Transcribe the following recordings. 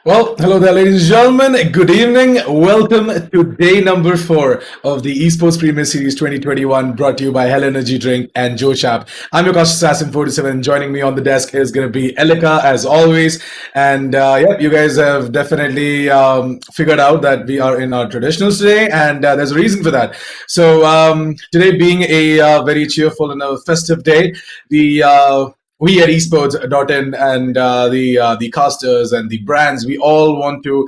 Well, hello there, ladies and gentlemen. Good evening. Welcome to day number 4 of the Esportz Premier Series 2021, brought to you by Hell Energy Drink and Joe Chap. I'm your Cost Assassin 47. Joining me on the desk is going to be Elika, as always. And yep, you guys have definitely figured out that we are in our traditionals today, and there's a reason for that. So today, being a very cheerful and a festive day, we at esports.in and the casters and the brands, we all want to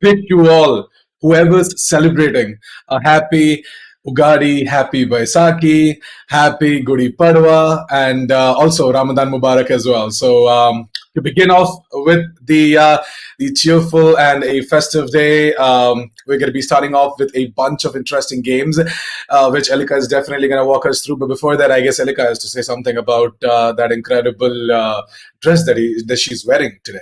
wish you all, whoever's celebrating, a happy Ugadi, happy Baisakhi, happy Gudi Padwa, and also Ramadan Mubarak as well. So to begin off with the cheerful and a festive day, we're going to be starting off with a bunch of interesting games, which Elika is definitely going to walk us through. But before that, I guess Elika has to say something about that incredible dress that she's wearing today.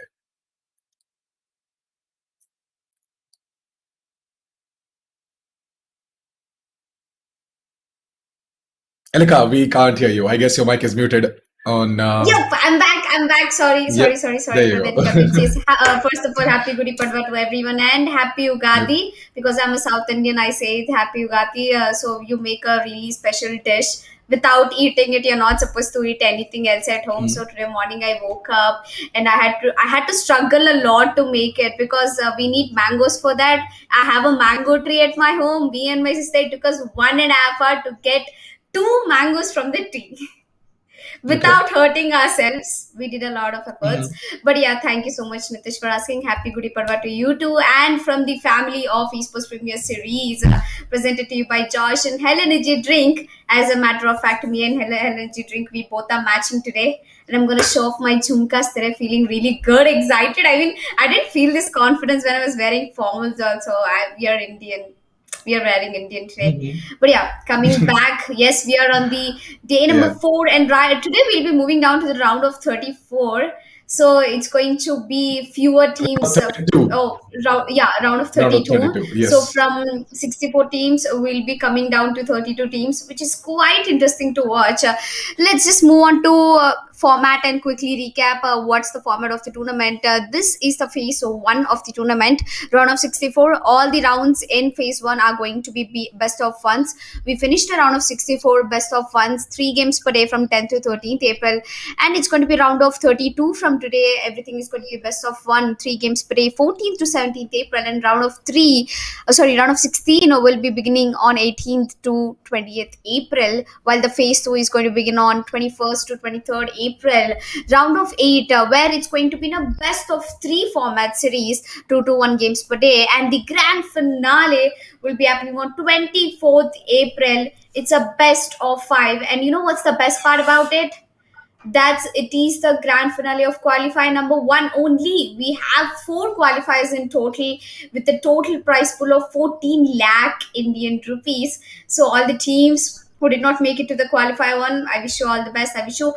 Elika, we can't hear you. I guess your mic is muted on. Yep, I'm back. I'm back. Sorry. Yep, there you My go. very convenience. First of all, happy Gudi Padwa to everyone and happy Ugadi. Because I'm a South Indian, I say it, happy Ugadi. So you make a really special dish. Without eating it, you're not supposed to eat anything else at home. So today morning I woke up and I had to struggle a lot to make it because we need mangoes for that. I have a mango tree at my home. Me and my sister, it took us 1.5 hours to get two mangoes from the tree. Okay. Without hurting ourselves. We did a lot of efforts. But yeah, thank you so much, Nitish, for asking. Happy Gudi Padwa to you too. And from the family of Esportz Premier Series, presented to you by Josh and Hell Energy Drink. As a matter of fact, me and Hell Energy Drink, we both are matching today. And I'm going to show off my jhumkas today, feeling really good, excited. I mean, I didn't feel this confidence when I was wearing formals also. We are Indian. We are wearing Indian today. But yeah, coming back, yes, we are on the day number Yeah. 4, and today we'll be moving down to the round of 34. So it's going to be fewer teams. 32. Round of Round of 32. 32. So Yes. from 64 teams, we'll be coming down to 32 teams, which is quite interesting to watch. Let's just move on to format and quickly recap what's the format of the tournament. This is the phase 1 of the tournament, round of 64. All the rounds in phase 1 are going to be best of ones. We finished the round of 64 best of ones, 3 games per day from 10th to 13th April, and it's going to be round of 32 from today. Everything is going to be best of 1, 3 games per day, 14th to 17th April, and round of 16 will be beginning on 18th to 20th April, while the phase 2 is going to begin on 21st to 23rd April. Round of 8, where it's going to be in a best of 3 format series, 2 to 1 games per day, and the grand finale will be happening on 24th April. It's a best of 5, and you know what's the best part about it? It is the grand finale of qualifier number 1 only. We have 4 qualifiers in total, with a total prize pool of 14 lakh Indian rupees. So all the teams who did not make it to the qualifier 1, I wish you all the best. I wish you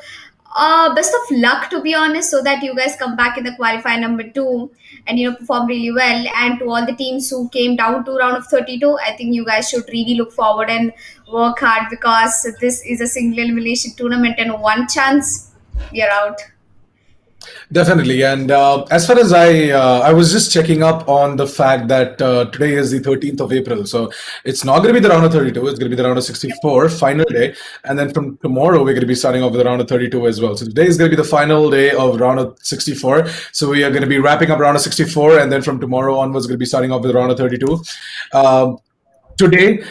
best of luck, to be honest, so that you guys come back in the qualifier number 2 and perform really well. And to all the teams who came down to round of 32, I think you guys should really look forward and work hard, because this is a single elimination tournament and one chance we are out. Definitely. And as far as I was just checking up on the fact that today is the 13th of April. So it's not going to be the round of 32. It's going to be the round of 64, final day. And then from tomorrow, we're going to be starting off with the round of 32 as well. So today is going to be the final day of round of 64. So we are going to be wrapping up round of 64. And then from tomorrow onwards, we're going to be starting off with round of 32. Today,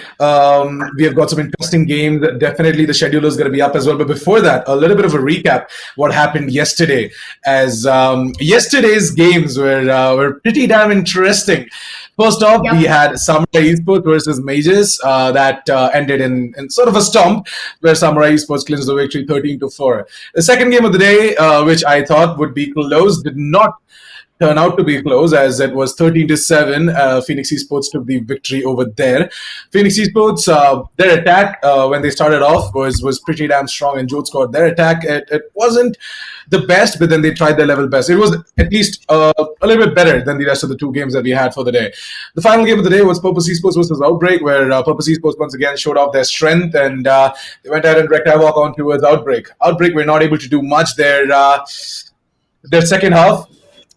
we have got some interesting games. Definitely, the schedule is going to be up as well. But before that, a little bit of a recap what happened yesterday. As yesterday's games were pretty damn interesting. First off, Yep. we had Samurai Esports versus Mages that ended in sort of a stomp, where Samurai Esports clinched the victory 13-4. The second game of the day, which I thought would be close, did not turn out to be close, as it was 13-7. Phoenix Esports took the victory over there. Phoenix Esports, their attack when they started off was pretty damn strong, and Jode scored. Their attack, it wasn't the best, but then they tried their level best. It was at least a little bit better than the rest of the 2 games that we had for the day. The final game of the day was Purpose Esports versus Outbreak, where Purpose Esports once again showed off their strength, and they went ahead and wreaked havoc on towards Outbreak. Outbreak were not able to do much there. Their second half,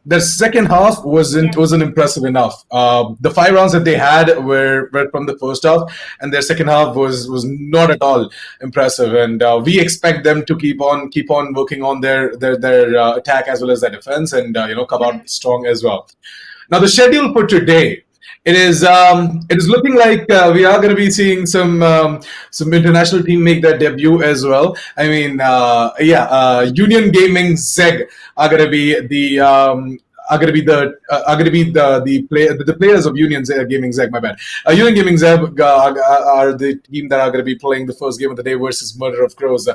their second half wasn't impressive enough. The 5 rounds that they had were from the first half, and their second half was not at all impressive. And we expect them to keep on working on their attack as well as their defense, and come out strong as well. Now the schedule for today. It is looking like we are going to be seeing some international team make their debut as well. I mean, Union Gaming ZEG are going to be the players of Union Gaming ZEG. My bad. Union Gaming ZEG are the team that are going to be playing the first game of the day versus Murder of Crows,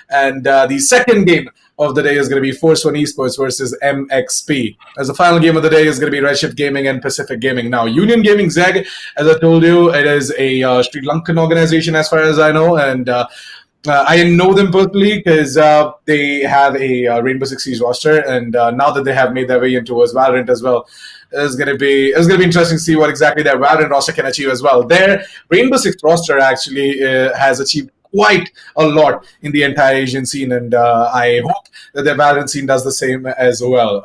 and the second game of the day is going to be FORCEONE Esports versus MXP. As the final game of the day is going to be REDSHIFT Gaming and Pacific Gaming. Now, Union Gaming ZEG, as I told you, it is a Sri Lankan organization as far as I know, and I know them personally because they have a Rainbow Six Siege roster, and now that they have made their way in towards Valorant as well, it's gonna be interesting to see what exactly their Valorant roster can achieve as well. Their Rainbow Six roster actually has achieved quite a lot in the entire Asian scene, and I hope that their Valorant scene does the same as well.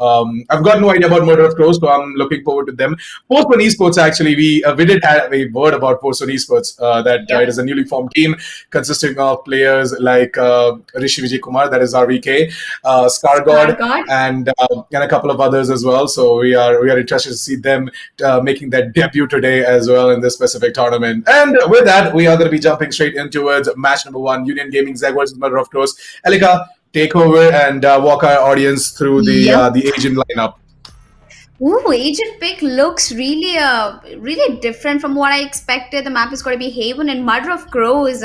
I've got no idea about Murder of Crows, so I'm looking forward to them. FORCEONE Esports, actually, we did have a word about FORCEONE Esports, that it is a newly formed team consisting of players like Rishi Vijay Kumar, that is RVK, Scargod, and a couple of others as well. So we are interested to see them making their debut today as well in this specific tournament. And with that, we are going to be jumping straight in towards match number 1, Union Gaming ZEG versus Murder of Crows. Elika, take over and walk our audience through the agent lineup. Ooh, agent pick looks really really different from what I expected. The map is going to be Haven and Murder of Crows.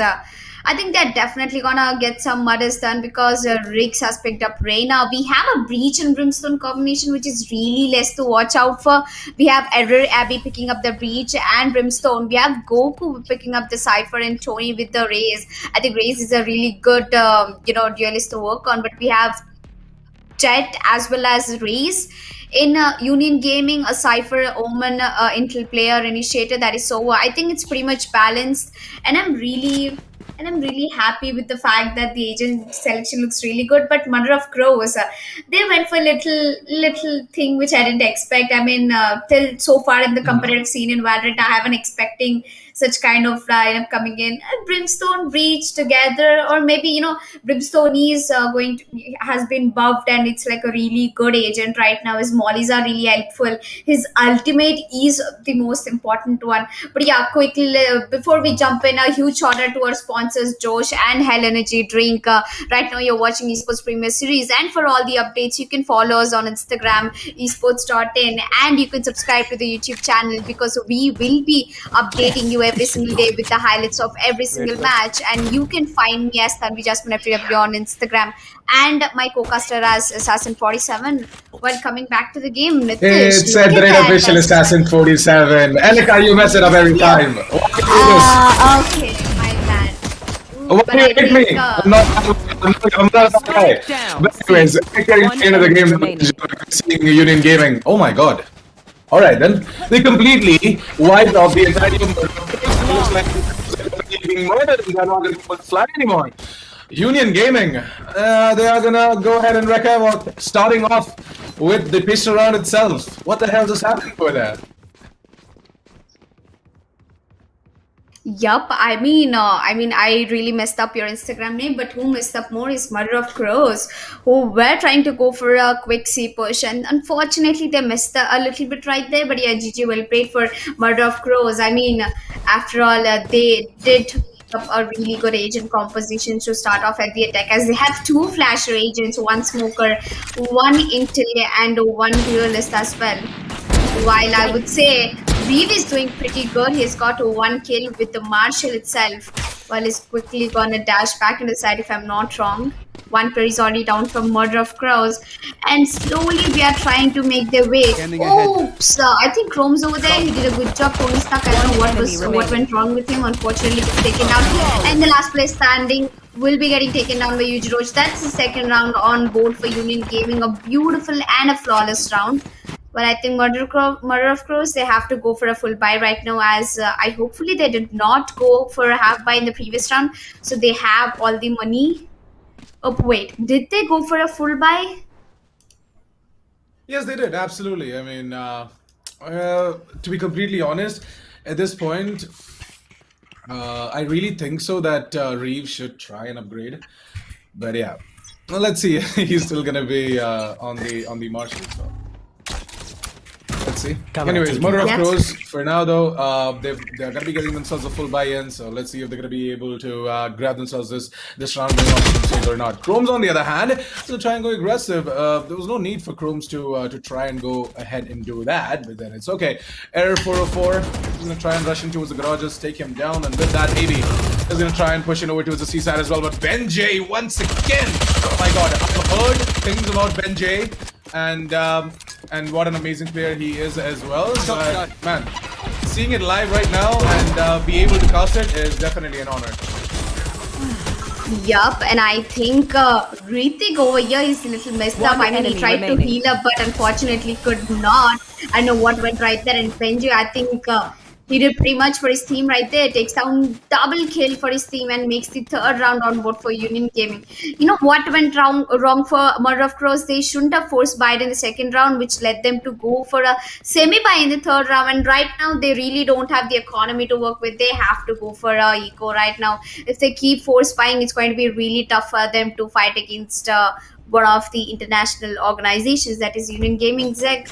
I think they're definitely gonna get some mudders done because Riggs has picked up Reyna. We have a Breach and Brimstone combination, which is really less to watch out for. We have Error Abby picking up the Breach and Brimstone. We have Goku picking up the Cypher and Tony with the Raze. I think Raze is a really good duelist to work on, but we have Jet as well as Raze. In Union Gaming, a Cypher, Omen, Intel player, Initiator, that is so. I think it's pretty much balanced, and I'm really happy with the fact that the agent selection looks really good. But Murder of Crows, they went for a little thing which I didn't expect. I mean, till so far in the competitive scene in Valorant, I haven't expecting such kind of lineup coming in. Brimstone Breach together, or maybe Brimstone is has been buffed, and it's like a really good agent right now. His mollies are really helpful. His ultimate is the most important one. But yeah, quickly before we jump in, a huge shout out to our sponsors Josh and Hell Energy Drink. Right now you're watching Esportz Premier Series, and for all the updates you can follow us on Instagram esports.in, and you can subscribe to the YouTube channel because we will be updating you every single day with the highlights of every single match. And you can find me as Tanvi Jasmine FTW on Instagram, and my co-caster as Assassin47. Well, coming back to the game, Nitish, It's a great official Assassin47. Elika, you mess it up every time. Okay, my bad. Why do you hit me? I'm not that guy. But anyways, getting to the end of the game, seeing Union Gaming. Oh my god. Alright then. They completely wiped off the entire team. Looks like they're being murdered and they're not going to fly anymore. Union Gaming, they are gonna go ahead and wreak havoc, starting off with the pistol round itself. What the hell just happened over there? Yup, I mean, I really messed up your Instagram name, but who messed up more is Murder of Crows, who were trying to go for a quick C push, and unfortunately they missed a little bit right there. But yeah, GG, well played for Murder of Crows. I mean, after all, they did up a really good agent composition to start off at the attack, as they have 2 flasher agents, 1 smoker, 1 intel, and 1 duelist as well. While I would say Reeve is doing pretty good. He's got 1 kill with the Marshall itself. Well, he's quickly gonna dash back into the side if I'm not wrong. 1 player is already down from Murder of Crows, and slowly we are trying to make their way. Oops! I think Chrome's over there. He did a good job. Tony Stark, I don't know what went wrong with him. Unfortunately, he's taken down. And the last player standing will be getting taken down by Ujiroj. That's the second round on board for Union Gaming. A beautiful and a flawless round. But I think Murder of Crows, they have to go for a full buy right now, as I hopefully they did not go for a half buy in the previous round. So they have all the money. Oh wait, did they go for a full buy? Yes, they did. Absolutely. I mean, to be completely honest, at this point, I really think so that Reeves should try and upgrade. But yeah, well, let's see. He's still gonna be on the Marshall. So. Let's see. Anyways, Murder of Yep. Crows, for now though, they're going to be getting themselves a full buy-in, so let's see if they're going to be able to grab themselves this round going on themselves or not. Chromes, on the other hand, will try and go aggressive. There was no need for Chromes to try and go ahead and do that, but then it's okay. Error 404, he's going to try and rush in towards the garages, take him down, and with that, AB is going to try and push it over towards the seaside as well, but BenJ once again, oh my god, I've heard things about BenJ, and what an amazing player he is as well. But man, seeing it live right now and be able to cast it is definitely an honor. Yup, and I think Ritik over here is a little messed up. I mean, he tried to heal up, but unfortunately could not. I know what went right there. And Benji, I think he did pretty much for his team right there. Takes down double kill for his team and makes the third round on board for Union Gaming. You know what went wrong for Murder of Crows? They shouldn't have forced buy in the second round, which led them to go for a semi-buy in the third round. And right now, they really don't have the economy to work with. They have to go for a eco right now. If they keep force buying, it's going to be really tough for them to fight against one of the international organizations, that is Union Gaming Zeg.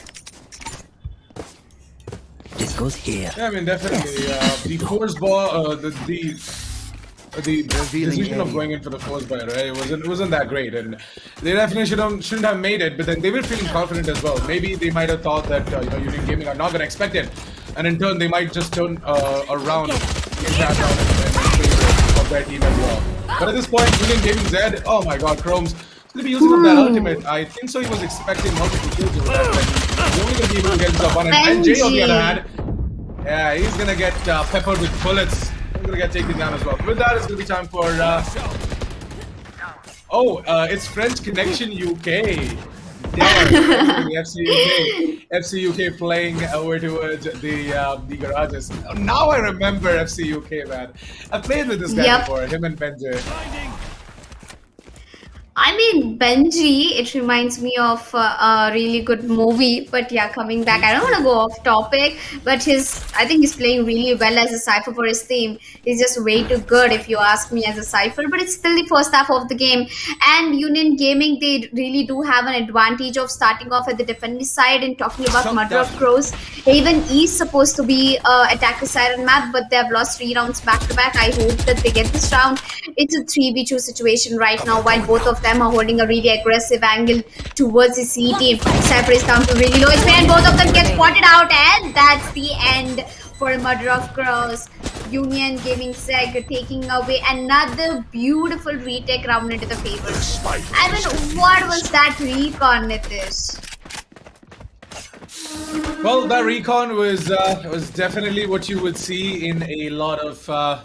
This goes here. Yeah, I mean definitely the force ball, the decision of going in for the force buy, right? It wasn't that great, and they definitely shouldn't have made it. But then they were feeling confident as well. Maybe they might have thought that Union Gaming are not going to expect it, and in turn they might just turn around in that round and favor of their team as well. But at this point, Union Gaming Zed, oh my god, Chrome's going to be using up that ultimate. I think so. He was expecting multiple kills over that. He's only going to be able to get himself one. And NJ on the other hand, yeah, he's going to get peppered with bullets. He's going to get taken down as well. With that, it's going to be time for it's French Connection UK. FC UK playing over towards the garages. Now I remember FC UK, man. I played with this guy before, him and Benji. I mean, Benji, it reminds me of a really good movie. But yeah, coming back, I don't want to go off topic, but I think he's playing really well as a Cypher for his team. He's just way too good if you ask me as a Cypher, but it's still the first half of the game. And Union Gaming, they really do have an advantage of starting off at the defending side. And talking about Murder of Crows, Haven is supposed to be attacker side on map, but they have lost 3 rounds back to back. I hope that they get this round. It's a 3v2 situation right now, while both of them are holding a really aggressive angle towards the C team. Cypher is down to really low HP and both of them get spotted out, and that's the end for Murder of Crows. Union Gaming Seg taking away another beautiful retake round into the favor. I mean, what was that recon, Nitish? Well, that recon was definitely what you would see in a lot of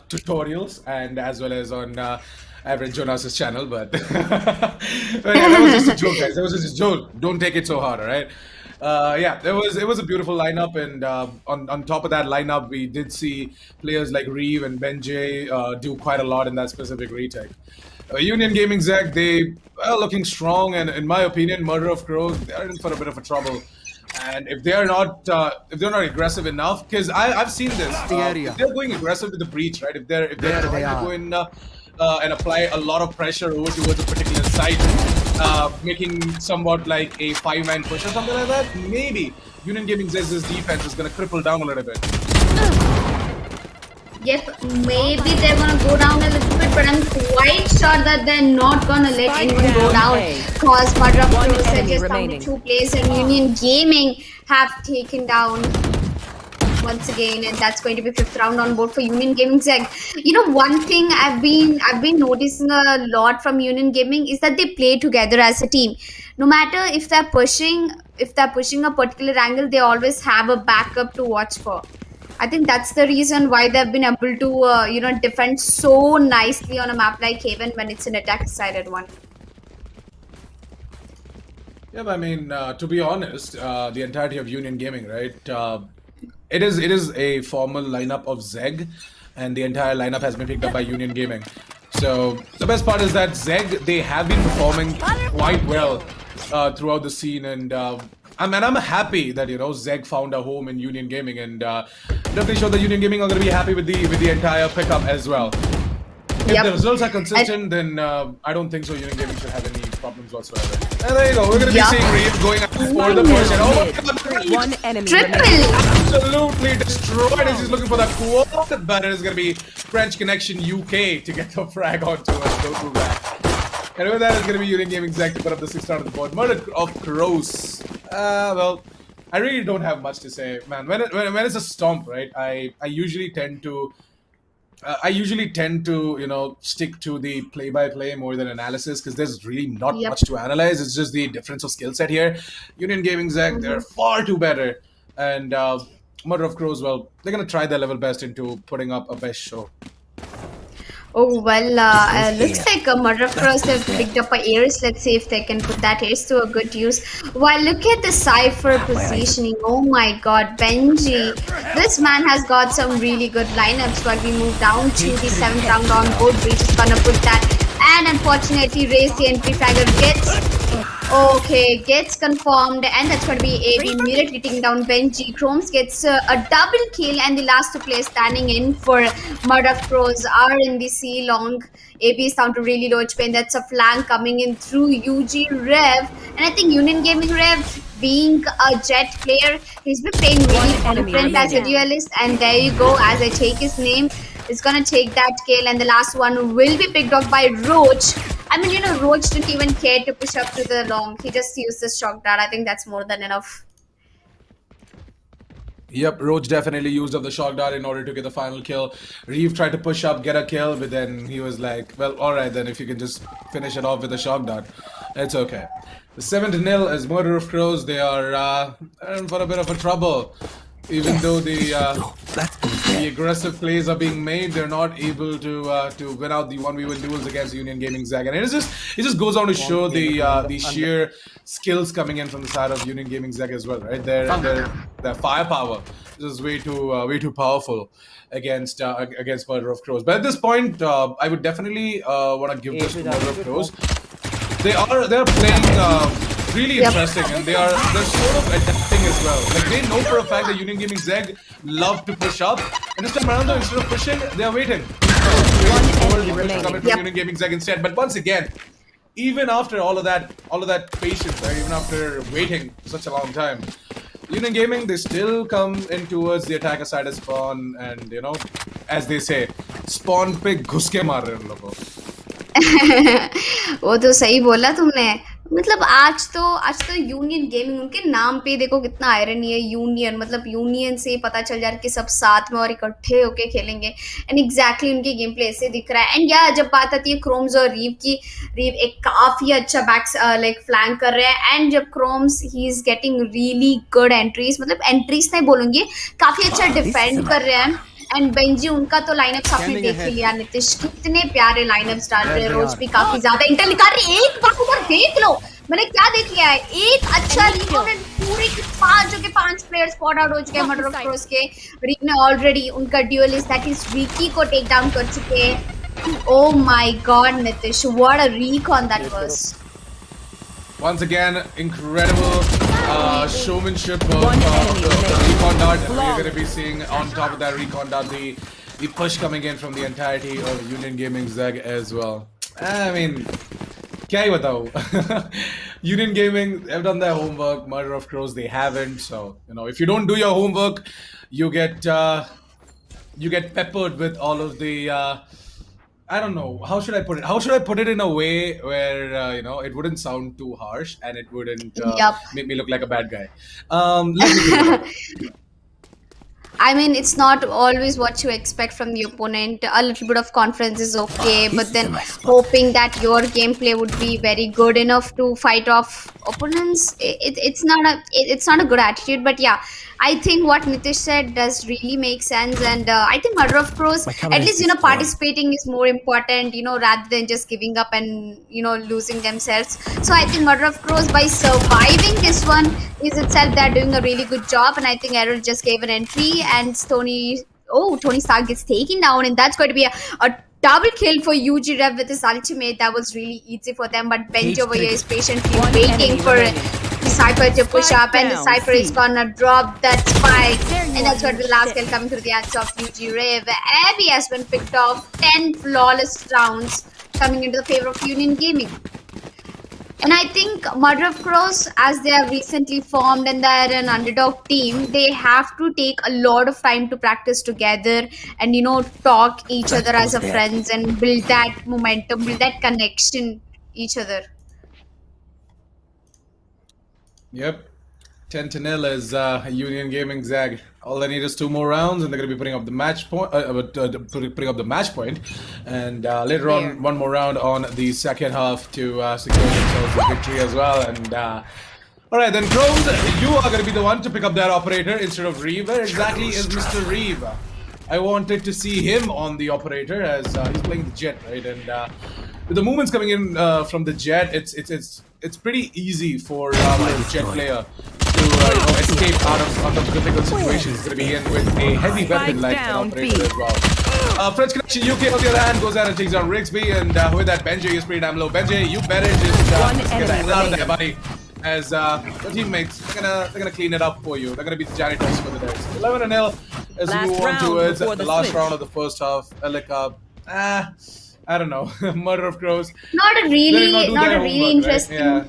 tutorials and as well as on Average Jonas's channel, but, but yeah, that was just a joke, guys. That was just a joke. Don't take it so hard, all right? Yeah, it was a beautiful lineup, and on top of that lineup, we did see players like Reeve and Benjay do quite a lot in that specific retake. Union Gaming Zeg, they are looking strong, and in my opinion, Murder of Crows, they're in for a bit of a trouble. And if they're not aggressive enough, because I've seen this, if they're going aggressive with the breach, right? If they're trying to go in and apply a lot of pressure over towards a particular site, making somewhat like a 5-man push or something like that, maybe Union Gaming Zez's defense is going to cripple down a little bit. Yep, maybe they're gonna go down a little bit, but I'm quite sure that they're not gonna let anyone go down, because Murder of Crows are just down to 2 players, and Union Gaming have taken down once again, and that's going to be 5th round on board for Union Gaming Zeg. You know, one thing I've been noticing a lot from Union Gaming is that they play together as a team. No matter if they're pushing a particular angle, they always have a backup to watch for. I think that's the reason why they've been able to defend so nicely on a map like Haven when it's an attack-sided one. Yeah, but I mean, to be honest, the entirety of Union Gaming, right? It is a formal lineup of Zeg, and the entire lineup has been picked up by Union Gaming. So the best part is that Zeg, they have been performing quite well throughout the scene, and I'm happy that Zeg found a home in Union Gaming, and definitely sure that Union Gaming are going to be happy with the entire pickup as well. If the results are consistent, then I don't think so. Union Gaming should have any problems whatsoever. And there you go. We're going to be seeing Reeve going up for the push. And oh my God, one enemy Triple. absolutely destroyed as he's looking for that quad. But it is going to be French Connection UK to get the frag onto and go through that. And with that, it's going to be Union Gaming Zeg to put up the 6th on the board. Murder of Crows. Well, I really don't have much to say, man. When it's a stomp, right? I usually tend to. Stick to the play-by-play more than analysis because there's really not much to analyze. It's just the difference of skill set here. Union Gaming Zeg, they're far too better. And Mother of Crows, well, they're going to try their level best into putting up a best show. Oh, well, looks like Mother of Crows have picked up a Ares. Let's see if they can put that Ares to a good use. Well, look at the Cypher positioning. Oh my God, Benji. This man has got some really good lineups, but we move down to the 7th round on board. We're just gonna put that. And unfortunately, Raise the entry fragger gets confirmed, and that's going to be AB immediately taking down Benji. Chromes gets a double kill, and the last 2 players standing in for Murder Crows are in the Yearlong. AB is down to really low HP, and that's a flank coming in through UG Rev. And I think Union Gaming Rev, being a Jet player, he's been playing really confident as a duelist, and there you go, as I take his name, is gonna take that kill, and the last one will be picked up by Roach. I mean, Roach didn't even care to push up to the long. He just used the shock dart. I think that's more than enough. Yep, Roach definitely used up the shock dart in order to get the final kill. Reeve tried to push up, get a kill, but then he was like, well, alright then, if you can just finish it off with a shock dart, it's okay. The 7-0 is Murder of Crows. They are in for a bit of a trouble. Even though the aggressive plays are being made, they're not able to win out the 1v1 duels against Union Gaming Zeg. And it just goes on to show the sheer skills coming in from the side of Union Gaming Zeg as well, right? Their firepower is way too powerful against Murder of Crows. But at this point, I would definitely want to give this to Murder of Crows. They're playing really interesting, and they're sort of adapting as well. Like, they know for a fact that Union Gaming Zeg love to push up, and this time around, though, instead of pushing, they're waiting. Coming from Union Gaming Zeg instead. But once again, even after all of that patience, right? Even after waiting for such a long time, Union Gaming, they still come in towards the attacker side of spawn, and as they say, spawn पे घुस के मार रहे हैं उन लोगों को. वो तो सही बोला तुमने. मतलब आज तो यूनियन गेमिंग, उनके नाम पे देखो कितना आयरनी है. यूनियन मतलब यूनियन से पता चल जा रहा है कि सब साथ में और इकट्ठे होके खेलेंगे. एंड एग्जैक्टली उनके गेम प्ले ऐसे दिख रहा है. एंड या जब बात आती है क्रोम्स और रीव की, रीव एक काफी अच्छा बैक फ्लैंक कर रहे हैं. एंड जब chromes he is getting really good entries, मतलब एंट्रीज नहीं बोलूंगी, काफी अच्छा डिफेंड कर रहे हैं. एंड बेंजी, उनका तो लाइनअप्स आपने देख ही लिया. नीतीश कितने प्यारे लाइनअप्स डाल रहे हैं. रोज भी काफी ज्यादा इंटर निकाल रही है. एक बार उधर देख लो, मैंने क्या देख लिया है. एक अच्छा रिकॉर्ड, पूरे के 5 प्लेयर्स स्पॉट आउट हो चुके हैं मर्डर ऑफ क्रोस के. रीव ने ऑलरेडी उनका ड्यूलिस्ट दैट इज विकी को टेक डाउन कर चुके हैं. Oh my God Nitish, what a recon that was. Once again, incredible showmanship of the recon dart. And we're going to be seeing on top of that recon dart the push coming in from the entirety of Union Gaming Zeg as well. I mean, kya hi batao? Union Gaming have done their homework. Murder of Crows, they haven't. So if you don't do your homework, you get peppered with all of the. I don't know. How should I put it? How should I put it in a way where it wouldn't sound too harsh and it wouldn't make me look like a bad guy? Let me think about it. I mean, it's not always what you expect from the opponent. A little bit of confidence is okay, but then hoping that your gameplay would be very good enough to fight off opponents, it's not a good attitude. But yeah, I think what Nitish said does really make sense, and I think Murder of Crows, at least participating is more important, rather than just giving up and losing themselves. So I think Murder of Crows, by surviving this one, is itself they're doing a really good job, and I think Errol just gave an entry, and Tony Stark gets taken down, and that's going to be a Double kill for UG Rev with his ultimate. That was really easy for them, but Benji over here is patiently waiting for the Cypher to push up, and the Cypher is gonna drop that spike, and that's what the last kill coming through the hands of UG Rev. Abby has been picked off. 10 flawless rounds coming into the favor of Union Gaming. And I think Mother of Crows, as they have recently formed and they're an underdog team, they have to take a lot of time to practice together and, talk each other as a friends and build that momentum, build that connection each other. Yep. 10-0 is Union Gaming Zag. All they need is 2 more rounds, and they're going to be putting up the match point. Putting up the match point, and later on, 1 more round on the second half to secure themselves the victory as well. And all right, then Crows, you are going to be the one to pick up that operator instead of Reeve. Where exactly is Mr. Reeve? I wanted to see him on the operator as he's playing the Jet, right? And with the movements coming in from the Jet, it's pretty easy for the Jet player to escape out of difficult situations. He's going to be in with a heavy weapon like an operator as well. French Connection UK on the other hand goes out and takes down Rigsby, and with that Benji is pretty damn low. Benji, you better just get the hell out of there, buddy. As your teammates, they're gonna clean it up for you. They're gonna be the janitors for the day. 11-0 as we move on towards the last round of the first half. I don't know. Murder of Crows. Not a really interesting. Right? Yeah.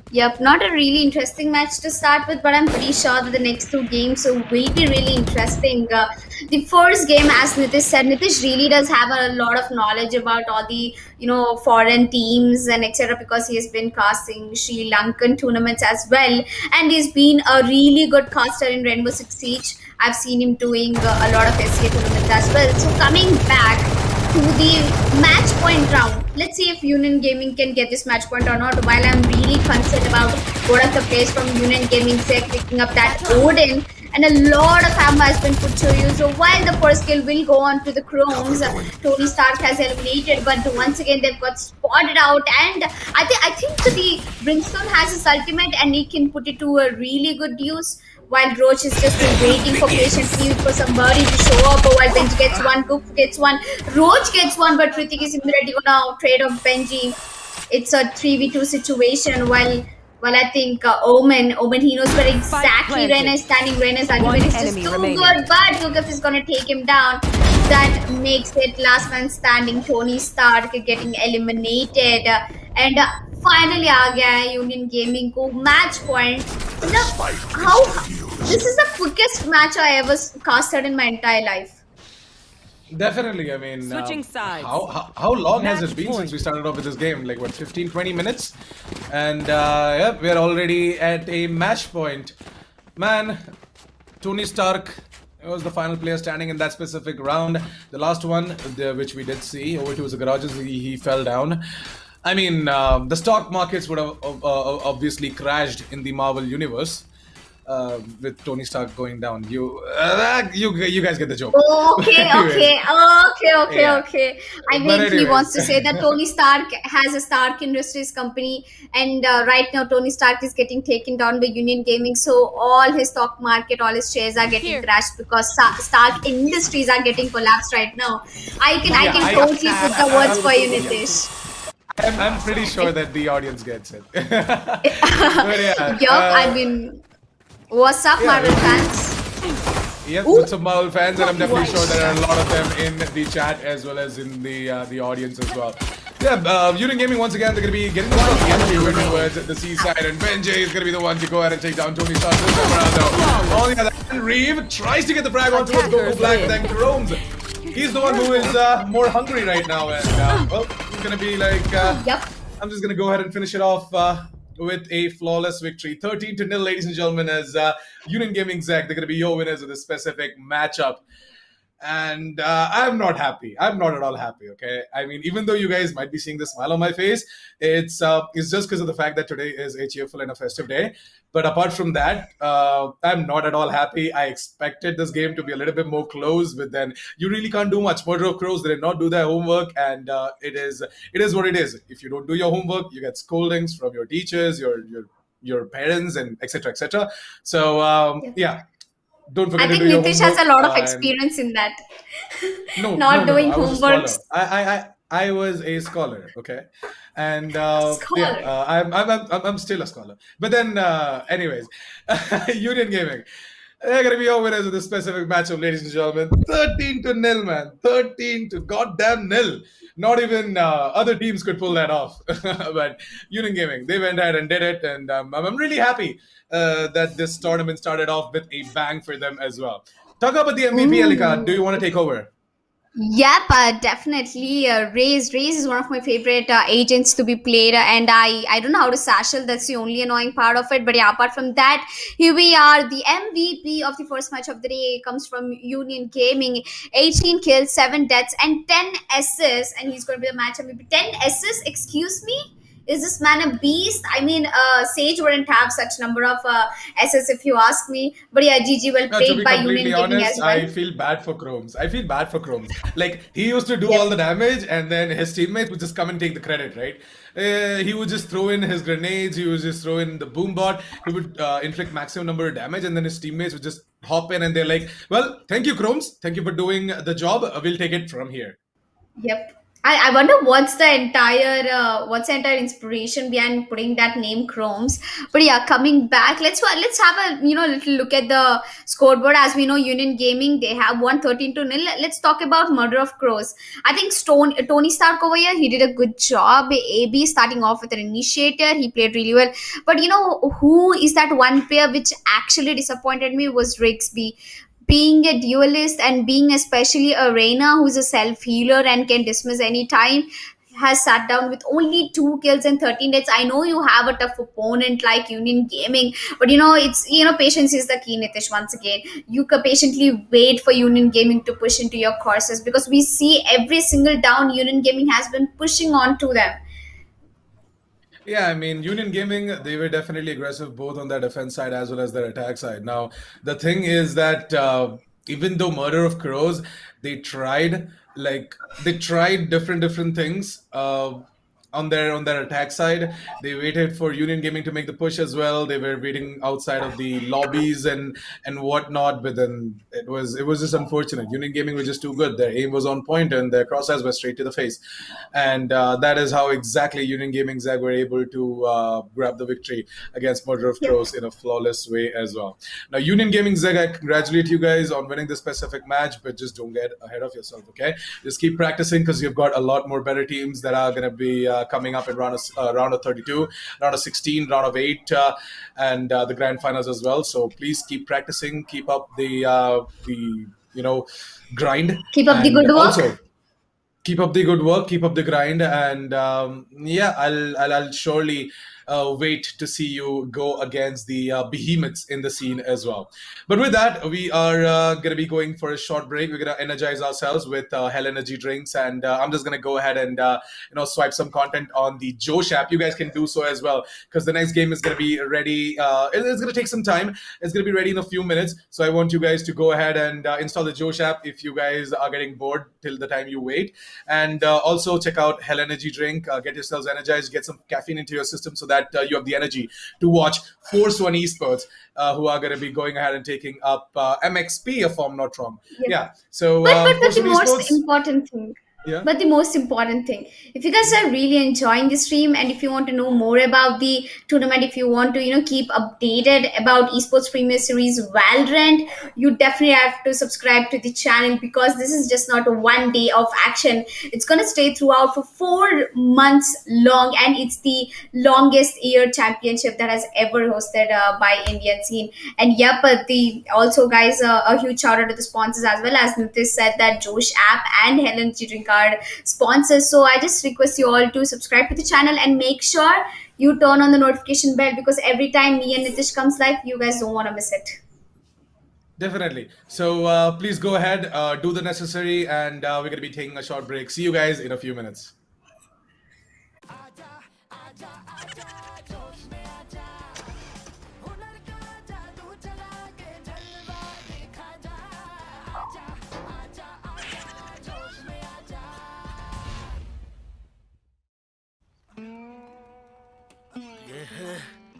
Yep, not a really interesting match to start with, but I'm pretty sure that the next 2 games will be really interesting. The first game, as Nitish said, Nitish really does have a lot of knowledge about all the foreign teams and etc. because he has been casting Sri Lankan tournaments as well, and he's been a really good caster in Rainbow Six Siege. I've seen him doing a lot of SCA tournaments as well. So coming back to the match point round, let's see if Union Gaming can get this match point or not. While I'm really concerned about one of the players from Union Gaming picking up that Odin, and a lot of ammo has been put to use. So while the first kill will go on to the Chromes, Tony Stark has eliminated, but once again they've got spotted out, and I think the Brimstone has his ultimate and he can put it to a really good use. While Roach is just waiting for patiently for somebody to show up, or while Benji gets one, Cook gets one, Roach gets one, but Hrithik is immediately gonna trade off Benji. It's a 3v2 situation. While I think Omen, he knows where exactly Reyna is standing. Reyna's ultimate is just too good, but Lukaf is gonna take him down. That makes it last man standing. Tony Stark getting eliminated, and finally आ गया है Union Gaming को match point. How this is the quickest match I ever casted in my entire life. Definitely. I mean, switching sides. How long has it been since we started off with this game? Like what, 15-20 minutes? And yeah, we're already at a match point. Man, Tony Stark was the final player standing in that specific round. The last one, which we did see, over to the garages, he fell down. I mean, the stock markets would have obviously crashed in the Marvel universe with Tony Stark going down. You guys get the joke. Okay. I mean, he wants to say that Tony Stark has a Stark Industries company, and right now Tony Stark is getting taken down by Union Gaming. So all his stock market, all his shares are getting crashed because Stark Industries are getting collapsed right now. I can totally put the words for you, Nitish. I'm pretty sure that the audience gets it. But yeah, I mean, what's up, Marvel fans? Yes, with some Marvel fans, and I'm definitely sure there are a lot of them in the chat as well as in the audience as well. Yeah, Union Gaming once again, they're going to be getting the entry towards the seaside, and Benji is going to be the one to go ahead and take down Tony Stark this time around though. On the other hand, Reeve tries to get the frag on towards Goku Black, but then Chromes. He's the one who is more hungry right now, and well, he's gonna be like, I'm just gonna go ahead and finish it off with a flawless victory, 13-0, ladies and gentlemen. As Union Gaming Zach, they're gonna be your winners of this specific matchup. And I'm not happy. I'm not at all happy. Okay. I mean, even though you guys might be seeing the smile on my face, it's just because of the fact that today is a cheerful and a festive day. But apart from that, I'm not at all happy. I expected this game to be a little bit more close, but then you really can't do much. Murder of Crows, they did not do their homework, and it is what it is. If you don't do your homework, you get scoldings from your teachers, your parents, and etc. etc. So yeah. Don't I forget to think do your Nitish has a homework. lot of And experience in that. no, no, Not no, no. doing I was a homeworks. scholar. I was a scholar. Okay, and yeah, Scholar. I'm still a scholar. But then, anyways, Union Gaming. They're gonna be our winners of this specific matchup, ladies and gentlemen. 13 to nil, man. 13 to goddamn nil. Not even other teams could pull that off. But Union Gaming, they went ahead and did it, and I'm really happy that this tournament started off with a bang for them as well. Talk about the MVP, Elika. Do Ooh. you want to take over? Yep, definitely. Raze is one of my favorite agents to be played, and I don't know how to satchel. That's the only annoying part of it. But yeah, apart from that, here we are. The MVP of the first match of the day comes from Union Gaming. 18 kills, 7 deaths, and 10 assists. And he's going to be the match MVP. 10 assists. Excuse me. Is this man a beast? I mean, Sage wouldn't have such number of assists if you ask me. But yeah, GG well No, to played be by completely Union Gaming honest, as well. I feel bad for Chromes. I feel bad for Chromes. Like, he used to do all Yep. the damage, and then his teammates would just come and take the credit, right? He would just throw in his grenades, he would just throw in the boom bot, he would inflict maximum number of damage, and then his teammates would just hop in and they're like, well, thank you, Chromes. Thank you for doing the job. We'll take it from here. Yep. I wonder what's the entire inspiration behind putting that name Chromes. But yeah, coming back, let's have a little look at the scoreboard. As we know, Union Gaming, they have won 13 to nil. Let's talk about Murder of Crows. I think Tony Stark over here, he did a good job. AB starting off with an initiator, he played really well. But who is that one player which actually disappointed me was Rigsby. Being a duelist and being especially a Reina who's a self healer and can dismiss any time, has sat down with only 2 kills and 13 deaths. I know you have a tough opponent like Union Gaming, but patience is the key, Nitish. Once again, you can patiently wait for Union Gaming to push into your courses, because we see every single down Union Gaming has been pushing on to them. Yeah, I mean, Union Gaming, they were definitely aggressive both on their defense side as well as their attack side. Now, the thing is that even though Murder of Crows, they tried they tried different things on their attack side. They waited for Union Gaming to make the push as well. They were waiting outside of the lobbies and whatnot, but then it was just unfortunate. Union Gaming was just too good. Their aim was on point and their crosshairs were straight to the face, and that is how exactly Union Gaming Zag were able to grab the victory against Murder of Yep. Crows in a flawless way as well. Now, Union Gaming Zag, I congratulate you guys on winning this specific match, but just don't get ahead of yourself, okay? Just keep practicing, because you've got a lot more better teams that are going to be coming up in round of 32, round of 16, round of 8, and the grand finals as well. So please keep practicing, keep up the grind, Keep up the and good work. also keep up the good work, keep up the grind, and yeah, I'll surely wait to see you go against the behemoths in the scene as well. But with that, we are going to be going for a short break. We're going to energize ourselves with Hell Energy drinks, and I'm just going to go ahead and swipe some content on the Josh app. You guys can do so as well, because the next game is going to be ready. It's going to take some time. It's going to be ready in a few minutes, so I want you guys to go ahead and install the Josh app if you guys are getting bored till the time you wait. And also check out Hell Energy drink. Get yourselves energized, get some caffeine into your system, so that you have the energy to watch FORCEONE Esports, who are going to be going ahead and taking up MXP, if I'm not wrong. Yep. Yeah. So But the FORCEONE most Esports. important thing, Yeah. but the most important thing, if you guys are really enjoying the stream and if you want to know more about the tournament, if you want to keep updated about Esports Premier Series Valorant, you definitely have to subscribe to the channel, because this is just not a one day of action. It's going to stay throughout for 4 months long, and it's the longest year championship that has ever hosted by Indian scene. And yep, the also guys, a huge shout out to the sponsors as well. As Nitish said, that Josh app and Helen G Drink are sponsors. So I just request you all to subscribe to the channel and make sure you turn on the notification bell, because every time me and Nitish comes live, you guys don't want to miss it. Definitely. So please go ahead, do the necessary, and we're going to be taking a short break. See you guys in a few minutes.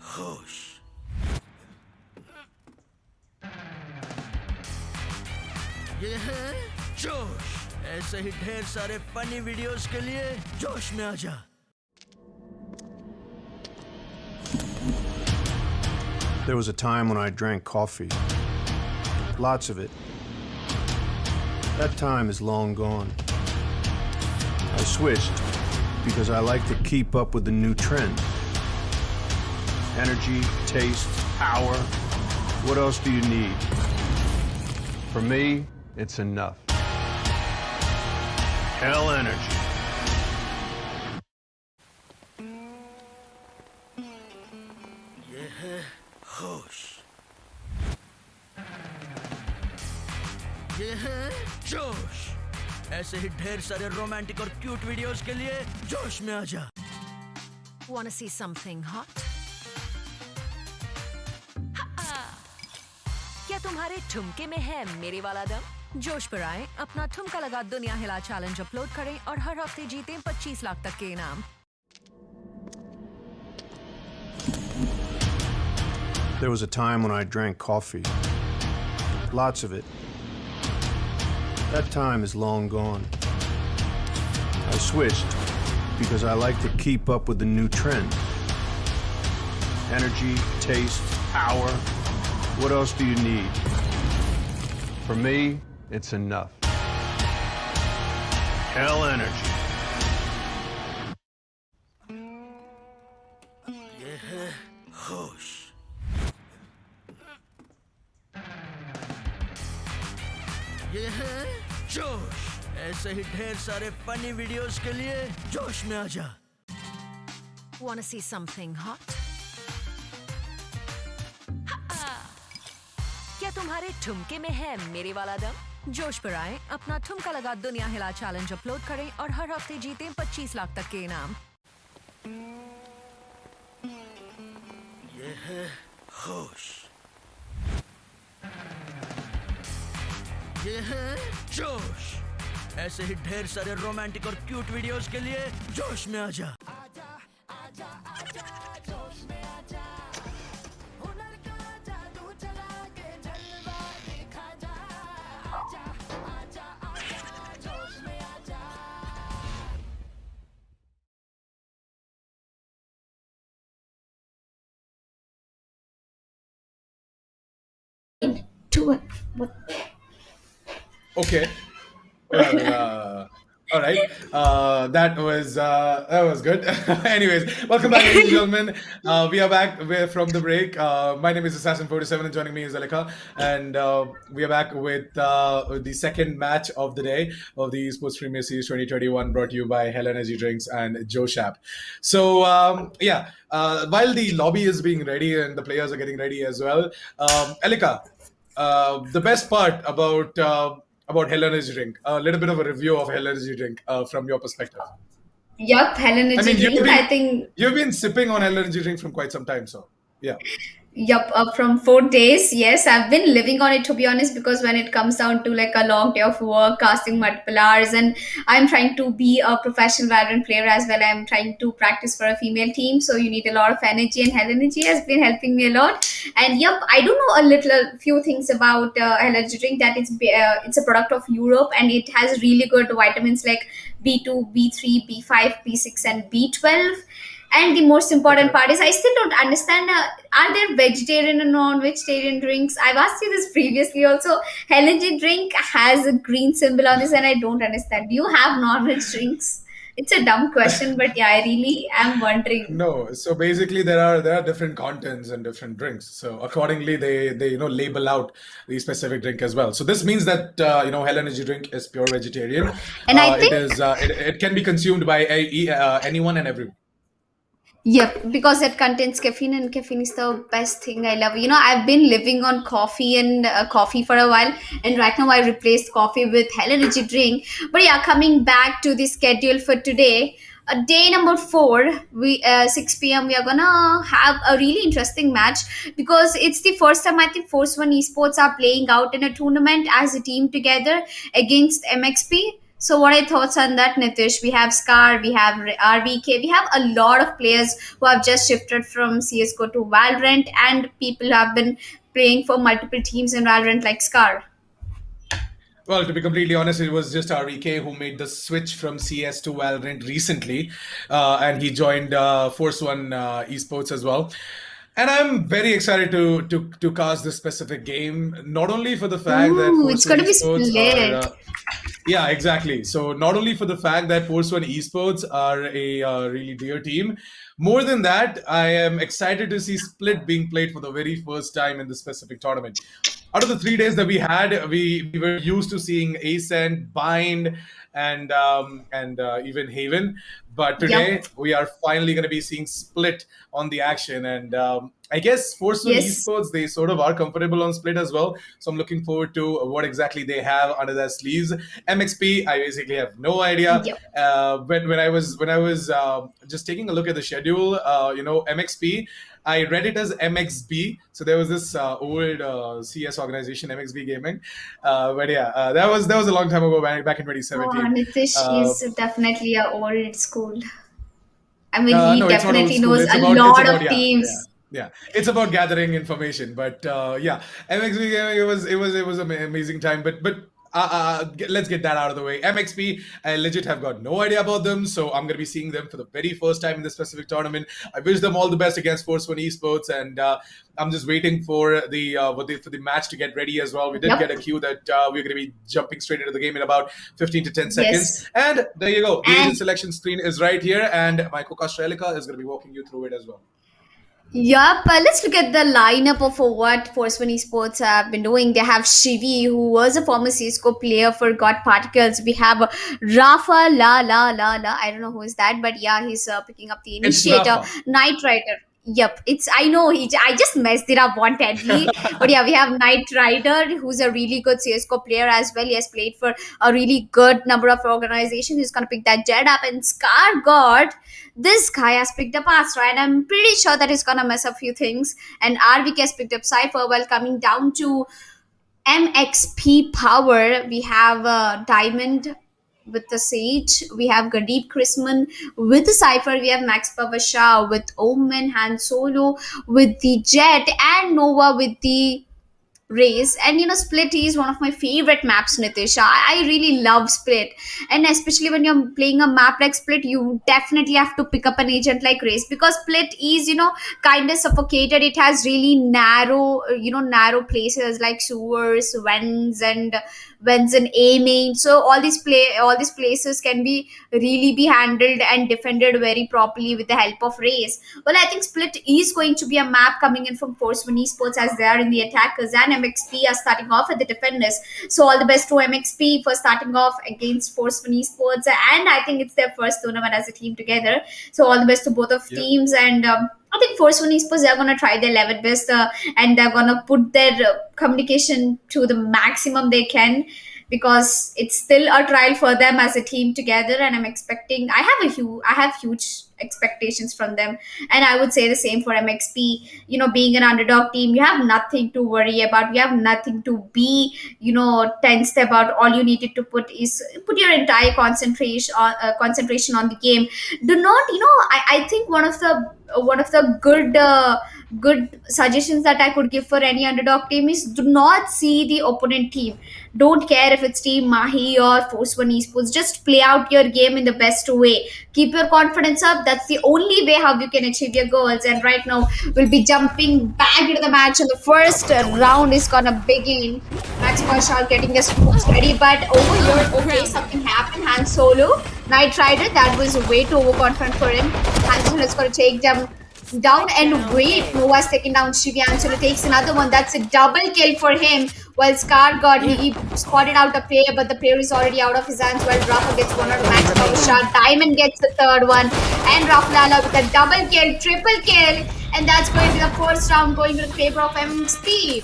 होश ये है जोश। ऐसे ही ढेर सारे funny videos के लिए जोश में आजा। There was a time when I drank coffee. Lots of it. That time is long gone. I switched because I like to keep up with the new trend. Energy, taste, power. What else do you need? For me, it's enough. Hell energy. ये है होश। ये है जोश। ऐसे ही ढेर सारे romantic और क्यूट वीडियोस के लिए जोश में आजा। Wanna see something hot? क्या तुम्हारे ठुमके में है मेरे वाला दम? जोश पर आए, अपना ठुमका लगा दुनिया हिला चैलेंज अपलोड करें और हर हफ्ते जीतें 25 लाख तक के इनाम। There was a time when I drank coffee. Lots of it. That time is long gone. I switched because I like to keep up with the new trend. Energy, taste, power. What else do you need? For me, it's enough. Hell energy. ये है होश। ये है जोश। ऐसे ही ढेर सारे funny videos के लिए जोश में आजा। Wanna see something hot? क्या तुम्हारे ठुमके में है मेरे वाला दम? जोश पर आए, अपना ठुमका लगा दुनिया हिला चैलेंज अपलोड करें और हर हफ्ते जीतें 25 लाख तक के इनाम। ये है होश। ये है जोश। ऐसे ही ढेर सारे रोमांटिक और क्यूट वीडियोस के लिए जोश में आजा। What? Okay. Well, all right. That was good. Anyways, welcome back, ladies and gentlemen. We are back from the break. My name is Assassin47, and joining me is Alika, and we are back with the second match of the day of the Esportz Premier Series 2021, brought to you by Hell Energy Drinks and Joe Shap. So while the lobby is being ready and the players are getting ready as well, Alika, the best part about Hell Energy Drink, a little bit of a review of Hell Energy Drink from your perspective. Yup, Hell Energy I mean, Drink. I think you've been sipping on Hell Energy Drink from quite some time, so yeah. Yup, from 4 days. Yes, I've been living on it, to be honest, because when it comes down to like a long day of work, casting multiple hours, and I'm trying to be a professional Valorant player as well. I'm trying to practice for a female team, so you need a lot of energy, and Hell Energy has been helping me a lot. And yup, I do know a few things about Hell Energy Drink. That it's a product of Europe, and it has really good vitamins like B2, B3, B5, B6, and B12. And the most important part is I still don't understand, are there vegetarian and non-vegetarian drinks? I've asked you this previously also. Hell Energy Drink has a green symbol on this and I don't understand. Do you have non-veg drinks? It's a dumb question, but yeah, I really am wondering. No, so basically there are different contents and different drinks. So accordingly, they label out the specific drink as well. So this means that Hell Energy Drink is pure vegetarian. And I think it can be consumed by anyone and everyone. Yep, because it contains caffeine, and caffeine is the best thing I love. I've been living on coffee and coffee for a while, and right now I replaced coffee with Hell Energy Drink. But yeah, coming back to the schedule for today, day number 4, 6 p.m. we are gonna have a really interesting match because it's the first time I think FORCEONE Esports are playing out in a tournament as a team together against MXP. So what are your thoughts on that, Nitish? We have Scar, we have RVK, we have a lot of players who have just shifted from CSGO to Valorant, and people have been playing for multiple teams in Valorant like Scar. Well, to be completely honest, it was just REK who made the switch from CS to Valorant recently, and he joined FORCEONE Esports as well. And I'm very excited to cast this specific game, not only for the fact that Ooh, it's FORCEONE gonna be Esports are split. yeah, exactly. So not only for the fact that FORCEONE Esports are a really dear team, more than that, I am excited to see Split being played for the very first time in this specific tournament. Out of the 3 days that we had, we were used to seeing Ascent, Bind, and even Haven. But today Yep. we are finally going to be seeing Split on the action, and I guess FORCEONE Yes. Esports, they sort of are comfortable on Split as well. So I'm looking forward to what exactly they have under their sleeves. MXP, I basically have no idea. Yep. When I was just taking a look at the schedule, MXP, I read it as MXB. So there was this old CS organization, MXB Gaming. But yeah, that was a long time ago, back in Oh, 2017. Nitish Uh, is definitely a old school. I mean, he no, it's not old definitely school. knows It's a about lot of yeah, yeah, teams. yeah. It's about gathering information. But yeah, MXP gaming, it was an amazing time. Let's get that out of the way. MXP, I legit have got no idea about them, so I'm gonna be seeing them for the very first time in this specific tournament. I wish them all the best against FORCEONE Esports, and I'm just waiting for the match to get ready as well. We did get a Yep. cue that we're gonna be jumping straight into the game in about 15 to 10 seconds. Yes. And there you go. The agent And selection screen is right here, and my co-caster Elika is going to be walking you through it as well. Yep, let's look at the lineup of what FORCEONE Esports have been doing. They have Shivi, who was a former CSGO player for God Particles. We have Rafa La. I don't know who is that, but yeah, he's picking up the It's initiator. Rafa. Knight Rider. Yep, it's I know I just messed it up wantedly, but yeah, we have Knight Rider, who's a really good CS:GO player as well. He has played for a really good number of organizations. He's gonna pick that Jet up, and Scar God, this guy has picked up Astra, and I'm pretty sure that he's gonna mess up a few things. And RVK has picked up Cypher. While coming down to MXP Power, we have Diamond with the Sage, we have Gadeep Chrisman with the Cypher, we have Max Pavasha with Omen, Han Solo with the Jet, and Nova with the Race. And Split is one of my favorite maps, Nitish. I really love Split, and especially when you're playing a map like Split, you definitely have to pick up an agent like Race, because Split is kind of suffocated. It has really narrow places like sewers, vents and A main. So all these places can be handled and defended very properly with the help of Race. Well, I think Split is going to be a map coming in from FORCEONE Esports, as they are in the attackers, and MXP are starting off at the defenders. So all the best to MXP for starting off against FORCEONE Esports, and I think it's their first tournament as a team together. So all the best to both of Yeah. teams, and I think FORCEONE Esports, they're gonna try their level best, and they're gonna put their communication to the maximum they can, because it's still a trial for them as a team together. And I have huge expectations from them, and I would say the same for MXP. Being an underdog team, you have nothing to worry about, you have nothing to be tensed about. All you needed to put your entire concentration on the game. Do not I think one of the good suggestions that I could give for any underdog team is, do not see the opponent team. Don't care if it's Team Mahi or FORCEONE Esports. Just play out your game in the best way. Keep your confidence up. That's the only way how you can achieve your goals. And right now, we'll be jumping back into the match, and the first round is gonna begin. Max Marshall getting his moves ready, but over here, okay, something happened. Han Solo, Knight Rider, that was way too overconfident for him. Han Solo is gonna take them down, and wait, Noah's taking down Shivi. Solo takes another one. That's a double kill for him. While Scar got, he spotted out a player, but the player is already out of his hands. While Rafa gets one out of Max Power shot. Diamond gets the third one, and Raflala with a double kill, triple kill, and that's going to the first round, going to the favor of MXP.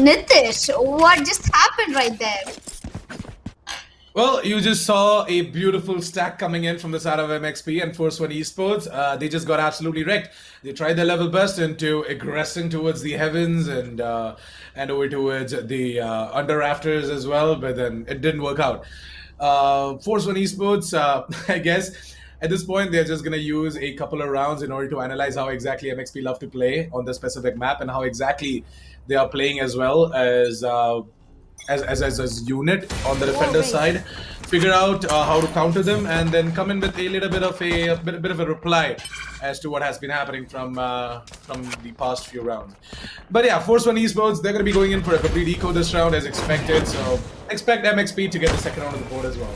Nitish, what just happened right there? Well, you just saw a beautiful stack coming in from the side of MXP and FORCEONE Esports. They just got absolutely wrecked. They tried their level best into aggressing towards the heavens and over towards the under rafters as well, but then it didn't work out. FORCEONE Esports, I guess, at this point, they're just going to use a couple of rounds in order to analyze how exactly MXP love to play on the specific map, and how exactly they are playing, as well as as unit on the defender side, figure out how to counter them, and then come in with a little bit of a reply as to what has been happening from the past few rounds. But yeah, FORCEONE Esports, they're going to be going in for a complete eco this round as expected, so expect MXP to get the second round of the board as well.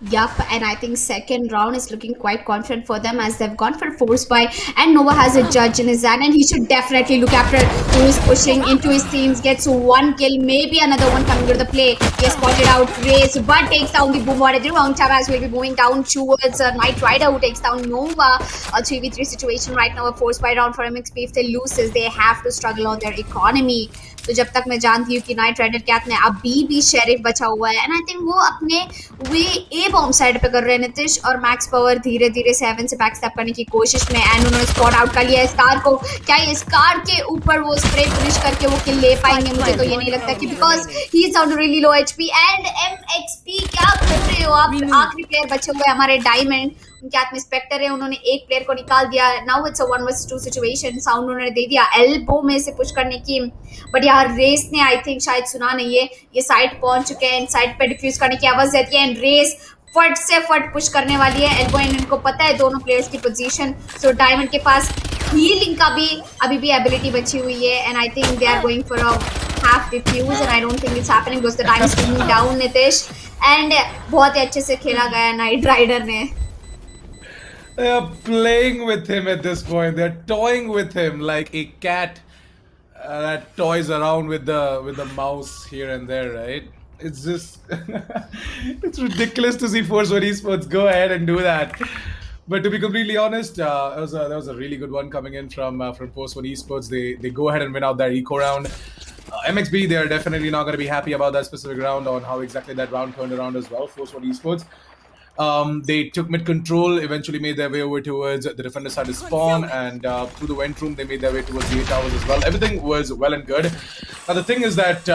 Yup, and I think second round is looking quite confident for them as they've gone for force buy, and Nova has a judge in his hand, and he should definitely look after who is pushing into his teams. Gets one kill, maybe another one coming to the play. He has spotted out Race, but takes down the Boom Warrior. The round tab as will be moving down towards Knight Rider, who takes down Nova. A 3v3 situation right now, a force buy round for MXP. If they lose this, they have to struggle on their economy. तो जब तक मैं जानती हूँ कि night rider के हाथ में अभी भी शेरिफ बचा हुआ है, एंड आई थिंक वो अपने वे ए बॉम्ब साइड पे कर रहे हैं नितिश, और मैक्स पावर धीरे धीरे 7 से बैक स्टेप करने की कोशिश में, एंड उन्होंने स्पॉट आउट कर लिया है स्कार को. क्या ये स्कार के ऊपर वो स्प्रे फिनिश करके वो किल ले पाएंगे? मुझे तो ये नहीं लगता कि because he is on really low HP. And MXP क्या कर रहे हो आप? आखिरी प्लेयर बचे हुए हमारे डायमंड, उनके हाथ में स्पेक्टर है, उन्होंने एक प्लेयर को निकाल दिया. Now it's a 1 vs 2 situation. Sound उन्होंने दे दिया एल्बो में से पुश करने की, बट यार रेस ने आई थिंक शायद सुना नहीं है, ये साइड पहुंच चुके हैं, साइड पे डिफ्यूज करने की आवाज देती है, एंड रेस फट से फट पुश करने वाली है. एल्बो एंड इनको पता है दोनों प्लेयर्स की पोजीशन, सो डायमंड के पास हीलिंग का भी अभी भी एबिलिटी बची हुई है, and I think they are going for a half defuse, and I don't think it's happening because the time is ticking down Nitish. And बहुत ही अच्छे से खेला गया नाइट राइडर ने. They are playing with him at this point. They're toying with him like a cat that toys around with the mouse here and there, right? It's just it's ridiculous to see FORCEONE Esports go ahead and do that. But to be completely honest, that was a really good one coming in from FORCEONE Esports. They go ahead and win out their eco round. MXB, they are definitely not going to be happy about that specific round, on how exactly that round turned around as well. FORCEONE Esports. They took mid control, eventually made their way over towards the defender side of spawn, and through the vent room they made their way towards the A towers as well. Everything was well and good. Now the thing is that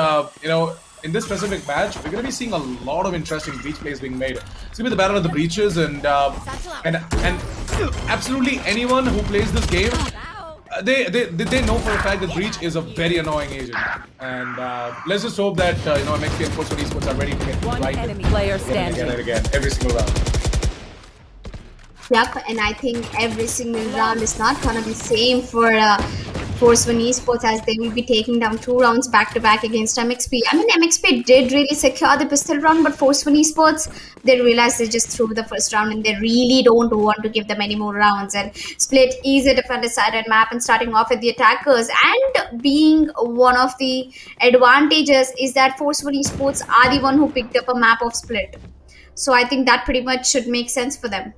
in this specific match we're going to be seeing a lot of interesting breach plays being made. It's going to be the battle of the breaches, and absolutely anyone who plays this game, they know for a fact that breach is a very annoying agent, and let's just hope that MXP and FORCEONE Esports are ready to get One right enemy player standing. again and again every single round. Yep, and I think every single round is not gonna be same for FORCEONE Esports, as they will be taking down 2 rounds back to back against MXP. I mean, MXP did really secure the pistol round, but FORCEONE Esports, they realized they just threw the first round and they really don't want to give them any more rounds. And Split is a defender-sided map, and starting off with the attackers, and being one of the advantages is that FORCEONE Esports are the one who picked up a map of Split. So I think that pretty much should make sense for them.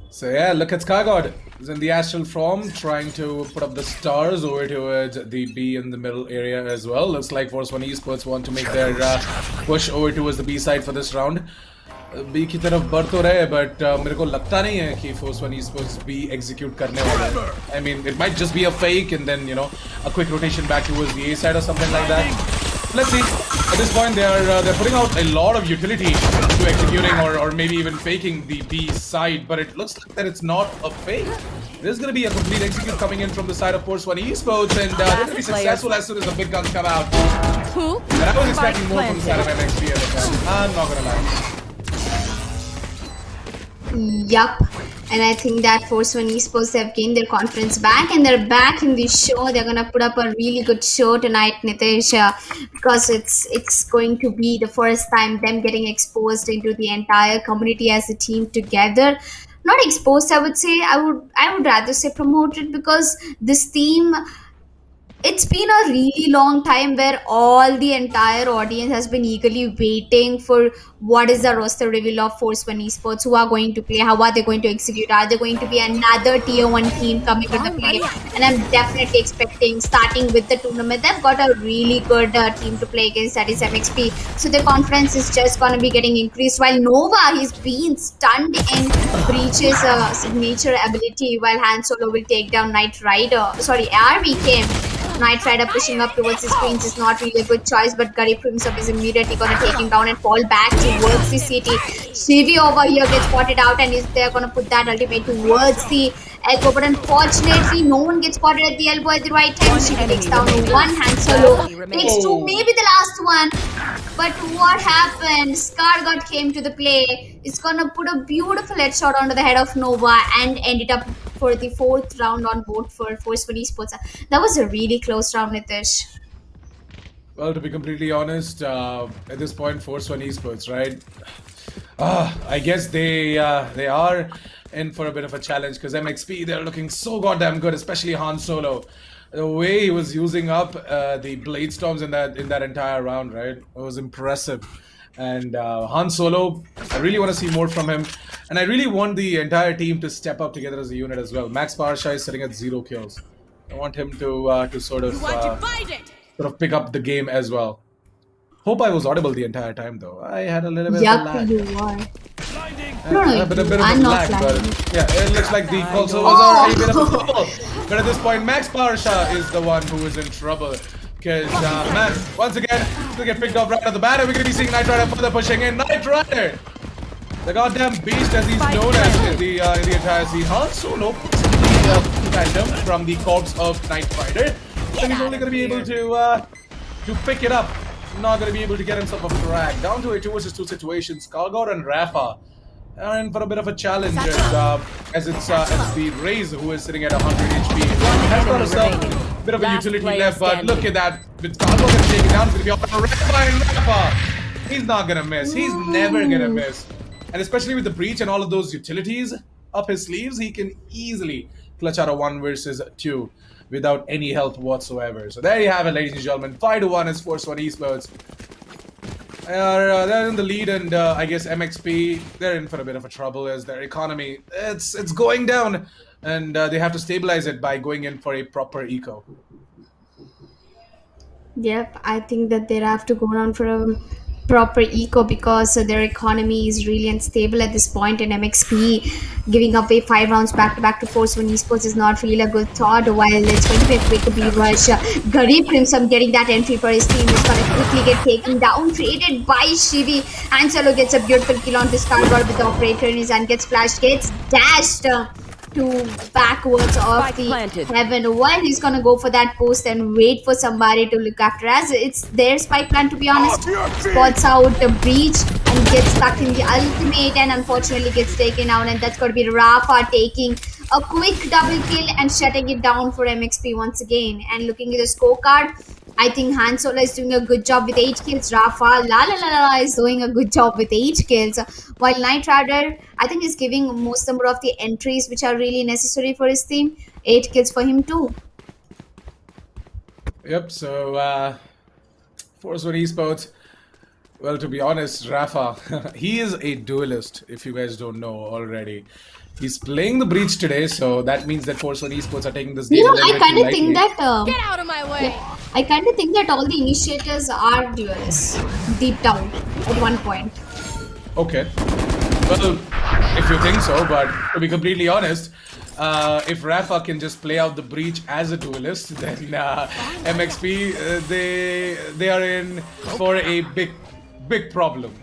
So yeah, look at SkyGod. He's in the astral form, trying to put up the stars over towards the B in the middle area as well. Looks like FORCEONE Esports want to make their push over towards the B side for this round. B की तरफ बढ़ तो रहे, but मेरे को लगता नहीं है कि FORCEONE Esports B execute करने वाले हैं. I mean, it might just be a fake, and then a quick rotation back towards the A side or something like that. Let's see. At this point, they're putting out a lot of utility to executing or maybe even faking the B side, but it looks like that it's not a fake. There's going to be a complete execute coming in from the side of FORCEONE Esports, and they're going to be successful as soon as the big guns come out. And I was expecting more from the side of MXP at the time. I'm not going to lie. Yup, and I think that FORCEONE Esports have gained their confidence back, and they're back in the show. They're gonna put up a really good show tonight, Nitish, because it's going to be the first time them getting exposed into the entire community as a team together. Not exposed, I would say. I would rather say promoted, because this team, it's been a really long time where all the entire audience has been eagerly waiting for what is the roster reveal of FORCEONE Esports, who are going to play, how are they going to execute, are they going to be another tier 1 team coming to the play. And I'm definitely expecting, starting with the tournament, they've got a really good team to play against, that is MXP, so their confidence is just going to be getting increased. While Nova, he's been stunned in Breach's signature ability, while Han Solo will take down Knight Rider, sorry, RVK. Knight Rider pushing up towards his screens is not really a good choice, but Garib himself is immediately going to take him down and fall back towards the city. Shivi over here gets spotted out, and they're going to put that ultimate towards the Echo, but unfortunately, no one gets spotted at the elbow at the right time. She takes down one. Han Solo takes two, maybe the last one. But what happened? Scar came to the play. It's gonna put a beautiful headshot onto the head of Nova and ended up for the 4th round on board for FORCEONE Esports. That was a really close round, Nitish. Well, to be completely honest, at this point, FORCEONE Esports, right? I guess they are in for a bit of a challenge because MXP, they're looking so goddamn good, especially Han Solo. The way he was using up the blade storms in that entire round, right? It was impressive. And Han Solo, I really want to see more from him, and I really want the entire team to step up together as a unit as well. Max Parsha is sitting at 0 kills. I want him to sort of pick up the game as well. Hope I was audible the entire time though. I had a little bit of a lag. You are. A bit of a I'm not lag, but lagging. yeah, it looks like the console was already a bit of a trouble. But at this point, Max Parsha is the one who is in trouble. Because, man, once again, he's gonna get picked off right at the bat, and we're gonna be seeing Knight Rider further pushing in. Knight Rider! The goddamn beast, as he's known as in the entire scene. Han Solo tandem from the corpse of Knight Rider. So he's only gonna be able to pick it up. Not gonna be able to get himself a frag. Down to a 2 versus 2 situation. Skargor and Rafa are in for a bit of a challenge as it's the Raze who is sitting at 100 HP. Has got himself a bit of a utility left, but look at that. With Skargor gonna take it down, it's gonna be up on Rafa, and Rafa. He's not gonna miss. He's never gonna miss. And especially with the breach and all of those utilities up his sleeves, he can easily clutch out a 1 versus 2 without any help whatsoever. So there you have it, ladies and gentlemen. 5-1 is FORCEONE Esports. They're in the lead, and I guess MXP, they're in for a bit of a trouble as their economy, it's going down, and they have to stabilize it by going in for a proper eco. Yep, I think that they have to go down for a proper eco because their economy is really unstable at this point, and MXP giving away 5 rounds back to back to FORCEONE Esports is not really a good thought. While it's going to be a quick beat rush, Garib Crimson getting that entry for his team is going to quickly get taken down, traded by Shivi. And Solo gets a beautiful kill on this cardboard with the operator in his hand, gets flashed, gets dashed to backwards of the heaven. While he's gonna go for that post and wait for somebody to look after, as it's their spike plan, to be honest. Spots out the breach and gets stuck in the ultimate and unfortunately gets taken out, and that's gonna be Rafa taking a quick double kill and shutting it down for MXP once again. And looking at the scorecard, I think Han Solo is doing a good job with 8 kills. Rafa is doing a good job with 8 kills. While Knight Rider, I think, is giving most number of the entries which are really necessary for his team. 8 kills for him too. Yep, so FORCEONE Esports, well, to be honest, Rafa, he is a duelist, if you guys don't know already. He's playing the breach today, so that means that FORCEONE Esports are taking this game. You know, I kind of think that Get out of my way! I kind of think that all the initiators are duelists deep down at one point. Okay. Well, if you think so, but to be completely honest, if Rafa can just play out the breach as a duelist, then MXP, they are in for a big problem.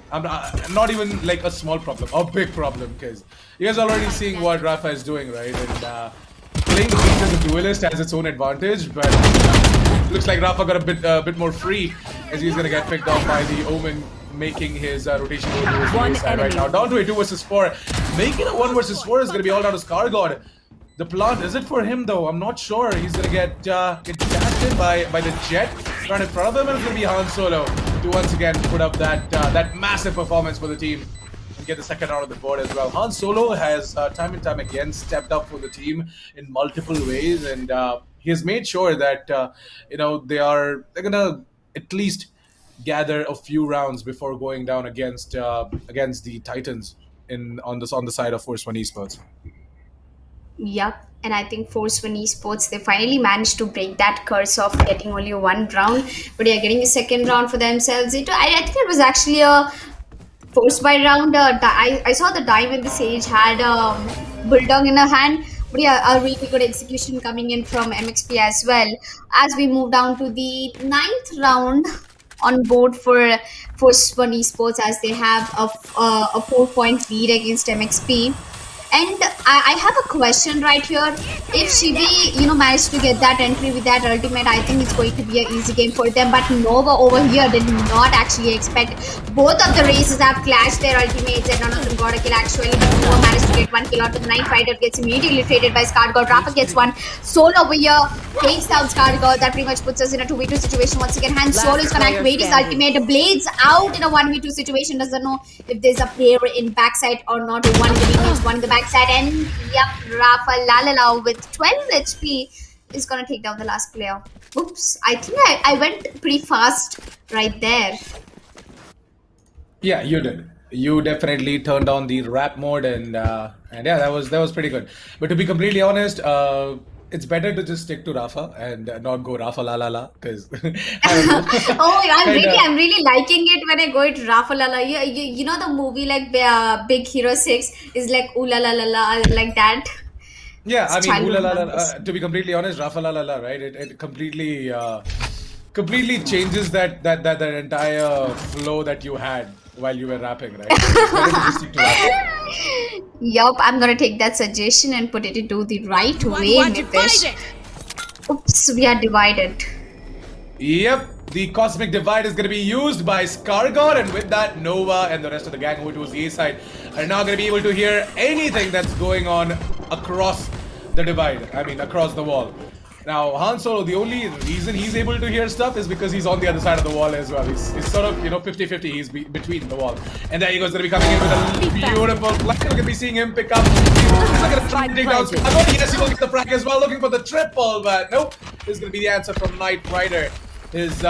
Not even like a small problem, a big problem, because you guys are already seeing what Rafa is doing, right? And playing the breach as a duelist has its own advantage, but looks like Rafa got a bit more free as he's gonna get picked off by the Omen, making his rotation over to his side right now. Down to a 2 versus 4. Making a 1 versus 4 is gonna be all down to Skargod. The plant, is it for him though? I'm not sure. He's gonna get dashed in by the jet right in front of him, and it's gonna be Han Solo to once again put up that massive performance for the team and get the second round of the board as well. Han Solo has time and time again stepped up for the team in multiple ways, and he has made sure that they're gonna at least gather a few rounds before going down against the Titans on the side of FORCEONE Esports. Yep, and I think FORCEONE Esports, they finally managed to break that curse of getting only 1 round, but yeah, getting a second round for themselves. I think it was actually a forced by round. I saw the Diamond the Sage had Bulldog in her hand, but yeah, a really good execution coming in from MXP as well. As we move down to the 9th round on board for FORCEONE Esports, as they have a 4-point lead against MXP. And I have a question right here. If Shibi, managed to get that entry with that ultimate, I think it's going to be an easy game for them. But Nova over here did not actually expect. Both of the races have clashed their ultimates and none of them got a kill actually. But Nova managed to get one kill out of the Knight Rider, gets immediately traded by Scargod. Rafa gets one. Soul over here takes down Scargod. That pretty much puts us in a 2v2 situation once again. Han Solo is going to activate his ultimate. Blades out in a 1v2 situation. Doesn't know if there's a player in backside or not. One in the defense, one in the backside. And yep, Rafa Lalala with 12 HP is going to take down the last player. Oops, I think I went pretty fast right there. Yeah, you did. You definitely turned on the rap mode, and yeah, that was pretty good. But to be completely honest, it's better to just stick to Rafa and not go Rafa la la la, because Oh, I'm really liking it when I go to Rafa la la. You know the movie like Big Hero 6 is like ooh la la la la like that. yeah, I It's mean, ooh la childhood la la, memories. to be completely honest, Rafa la la la, right? It completely changes that entire flow that you had while you were rapping, right? It's better to just stick to Rafa. Yup, I'm gonna take that suggestion and put it into the right way, Nitish. Oops, we are divided. Yep, the cosmic divide is going to be used by Scargod, and with that, Nova and the rest of the gang over towards the A side are now going to be able to hear anything that's going on across the divide. I mean, across the wall. Now, Han Solo, the only reason he's able to hear stuff is because he's on the other side of the wall as well. He's sort of, 50-50. He's between the wall. And there he goes, going to be coming in with a beautiful flag. We're going to be seeing him pick up. He's going to try to take down Scargod. Yes, he will get the frag as well, looking for the triple, but nope. This is going to be the answer from Knight Rider. His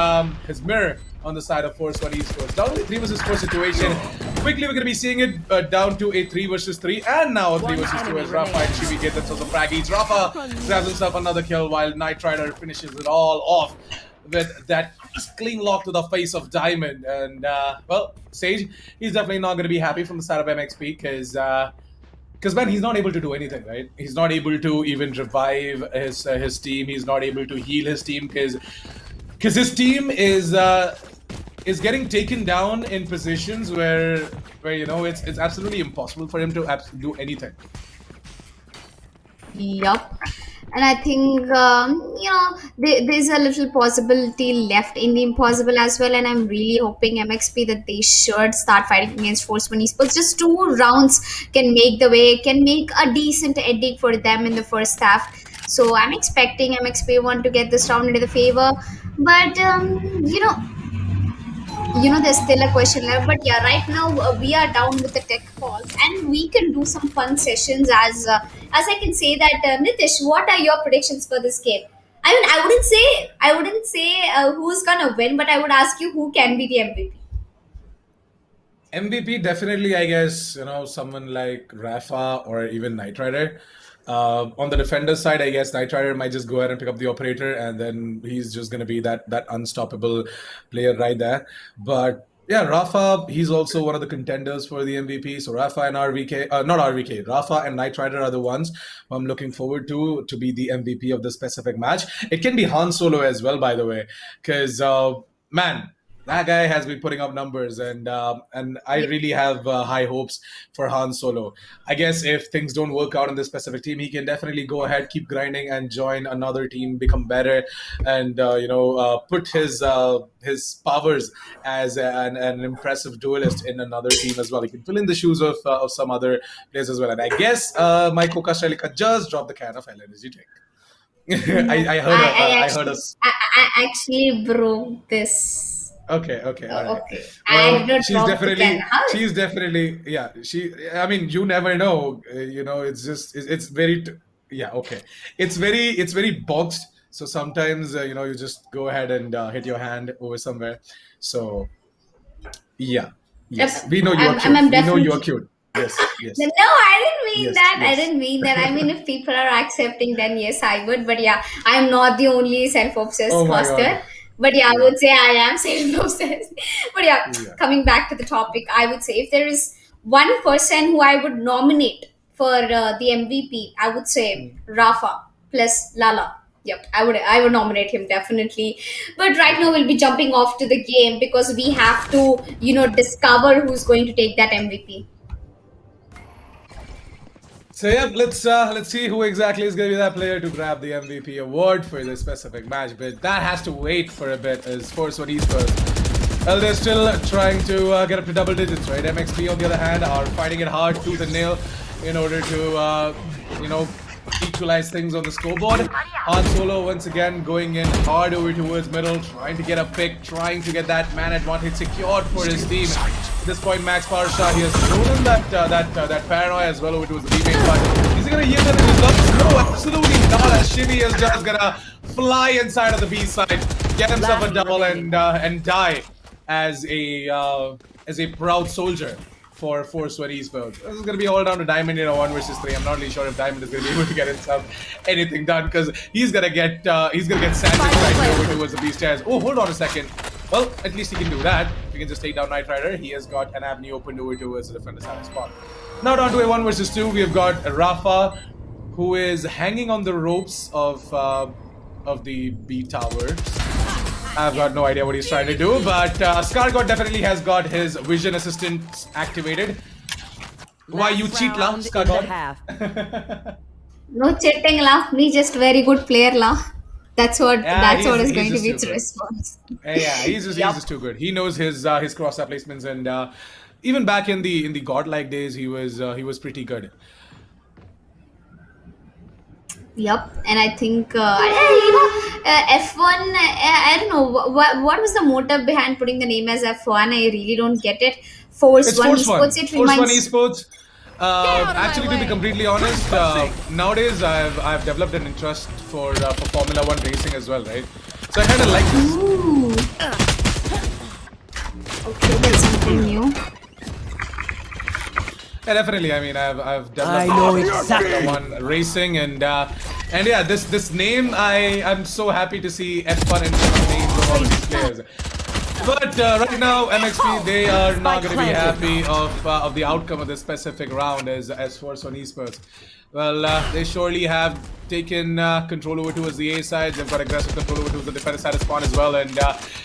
mirror on the side of FORCEONE Esports. Down to a 3 versus 4 situation. Quickly, we're going to be seeing it down to a 3 versus 3, and now a 3 versus 2 as Rafa and Chibi get themselves a frag each. Rafa grabs himself another kill while Knight Rider finishes it all off with that clean lock to the face of Diamond. And, well, Sage, he's definitely not going to be happy from the side of MXP because man, he's not able to do anything, right? He's not able to even revive his team. He's not able to heal his team because his team is getting taken down in positions where it's absolutely impossible for him to do anything. Yup. And I think, there's a little possibility left in the impossible as well. And I'm really hoping MXP that they should start fighting against FORCEONE Esports. Just 2 rounds can make a decent ending for them in the first half. So I'm expecting MXP1 to get this round into the favor. But, there's still a question left. But yeah, right now we are down with the tech calls, and we can do some fun sessions as I can say that. Nitish, what are your predictions for this game? I mean, I wouldn't say who's gonna win, but I would ask you who can be the MVP. MVP definitely, I guess, someone like Rafa or even Knight Rider. On the defender side, I guess Knight Rider might just go ahead and pick up the operator, and then he's just going to be that unstoppable player right there. But yeah, Rafa, he's also one of the contenders for the MVP. So Rafa and Rafa and Knight Rider are the ones who I'm looking forward to be the MVP of the specific match. It can be Han Solo as well, by the way, because man, that guy has been putting up numbers, and I really have high hopes for Han Solo. I guess if things don't work out in this specific team, he can definitely go ahead, keep grinding, and join another team, become better, and put his powers as an impressive duelist in another team as well. He can fill in the shoes of some other players as well. And I guess my Coca Shalika just dropped the can of energy drink. I heard us. I actually broke this. Okay, all right. Okay. Well, she's definitely, yeah. I mean, you never know. It's very, yeah. Okay, it's very boxed. So sometimes, you just go ahead and hit your hand over somewhere. So, yeah, yes, we know you're cute. We know you're cute. Yes. No, I didn't mean that. Yes. I didn't mean that. I mean, if people are accepting, then yes, I would. But yeah, I'm not the only self-obsessed Oh my caster. God. But yeah, I would say I am self-obsessed. But yeah, coming back to the topic, I would say if there is one person who I would nominate for the MVP, I would say Rafa plus Lala. Yep, I would nominate him definitely. But right now we'll be jumping off to the game because we have to, discover who's going to take that MVP. So yeah, let's see who exactly is going to be that player to grab the MVP award for this specific match. But that has to wait for a bit as FORCEONE Esports. Well, they're still trying to get up to double digits, right? MXP on the other hand are finding it hard tooth and nail in order to equalize things on the scoreboard. Han Solo once again going in hard over towards middle, trying to get a pick, trying to get that man advantage secured for his team. At this point, Max Parsha, he has stolen that paranoia as well over towards the teammate, but is he gonna yield it in his lungs? No, absolutely not, as Shivy is just gonna fly inside of the B side, get himself a double and die as a proud soldier for FORCEONE Esports. This is going to be all down to Diamond in a 1 versus 3. I'm not really sure if Diamond is going to be able to get himself anything done because he's going to get sandwiched right over towards the B stairs. Oh, hold on a second. Well, at least he can do that. If he can just take down Knight Rider, he has got an avenue opened over towards the defender's side spot. Now down to a 1 versus 2. We have got Rafa, who is hanging on the ropes of the B towers. I've got no idea what he's trying to do, but Scargod definitely has got his vision assistant activated. Why you cheat, la, Scargod? No cheating, la. Me just very good player, la. That's what is going to be its response. Yeah, he's just too good. He knows his cross-up placements, and even back in the godlike days, he was pretty good. Yep, and I think F1. I don't know what was the motive behind putting the name as F1. I really don't get it. FORCEONE Esports. It reminds. FORCEONE Esports. Actually, to be completely honest, nowadays I've developed an interest for Formula 1 racing as well, right? So I kind of like this. Ooh. Okay, that's something new. Yeah, definitely. I mean, I've developed Formula 1 racing, and yeah, this name I'm so happy to see F1 in the names of all of these players. But right now, MXP, they are not going to be happy of the outcome of this specific round as FORCEONE Esports. Well, they surely have taken control over towards the A side. They've got aggressive control over towards the defender side of spawn as well. And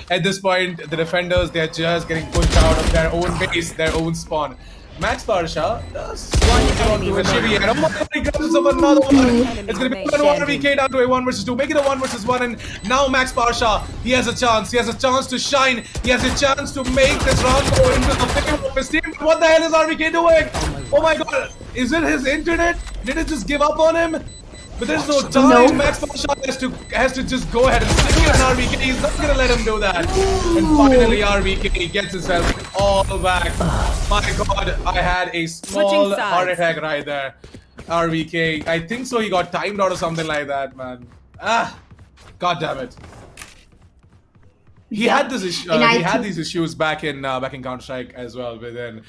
at this point, the defenders, they're just getting pushed out of their own base, their own spawn. Max Parsha does Shivy, and oh my god, he grabs himself another one. It's going to be 1 RVK down to a 1 versus 2. Make it a 1 versus 1, and now Max Parsha, he has a chance. He has a chance to shine. He has a chance to make this round go into the favor of his team. What the hell is RVK doing? Oh my god, is it his internet? Did it just give up on him? But there's no time. No. Max Parsha has to just go ahead and stick an RVK. He's not gonna let him do that. And finally, RVK gets himself all back. My god, I had a small heart attack right there. RVK, I think so. He got timed out or something like that, man. God damn it. He had this issue. He had these issues back in Counter-Strike as well. But then,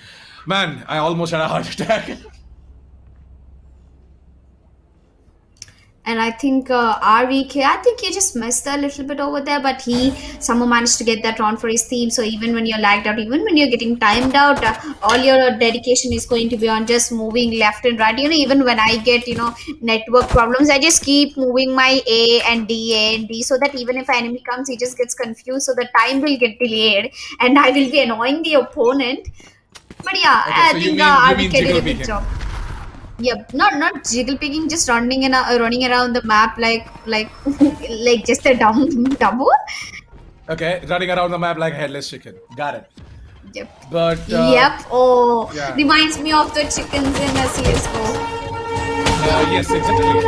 man, I almost had a heart attack. And I think RVK, I think he just messed a little bit over there, but he somehow managed to get that round for his team. So even when you're lagged out, even when you're getting timed out, all your dedication is going to be on just moving left and right. Even when I get, network problems, I just keep moving my A and D, so that even if an enemy comes, he just gets confused. So the time will get delayed and I will be annoying the opponent. But yeah, okay, I so think RVK did a good job. Yep, not jiggle picking, just running around the map like just a dumbo. Okay, running around the map like a headless chicken. Got it. Yep. But yep. Oh, yeah. Reminds me of the chickens in a CS:GO. Yes, exactly.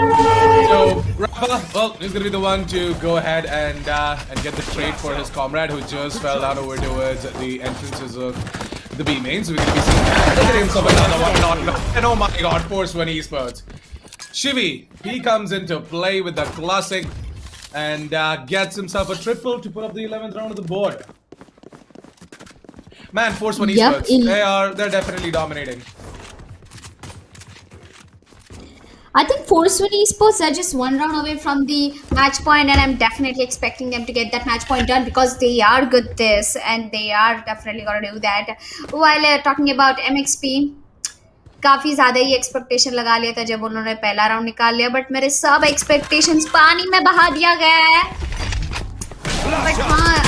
So Rafa, well, he's gonna be the one to go ahead and get the trade for his comrade who just fell down over towards the entrances of the B main. So we're gonna be seeing that. Himself another one. And oh my god, FORCEONE Esports. Shivy, he comes into play with the classic and gets himself a triple to put up the 11th round of the board. Man, FORCEONE Esports, they're definitely dominating. I think FORCEONE Esports are just 1 round away from the match point, and I'm definitely expecting them to get that match point done because they are good at this and they are definitely gonna do that. While talking about MXP, काफी ज़्यादा ही expectation लगा लिया था जब उन्होंने पहला round निकाल लिया, बट मेरे सब एक्सपेक्टेशंस पानी में बहा दिया गया है. बट हाँ,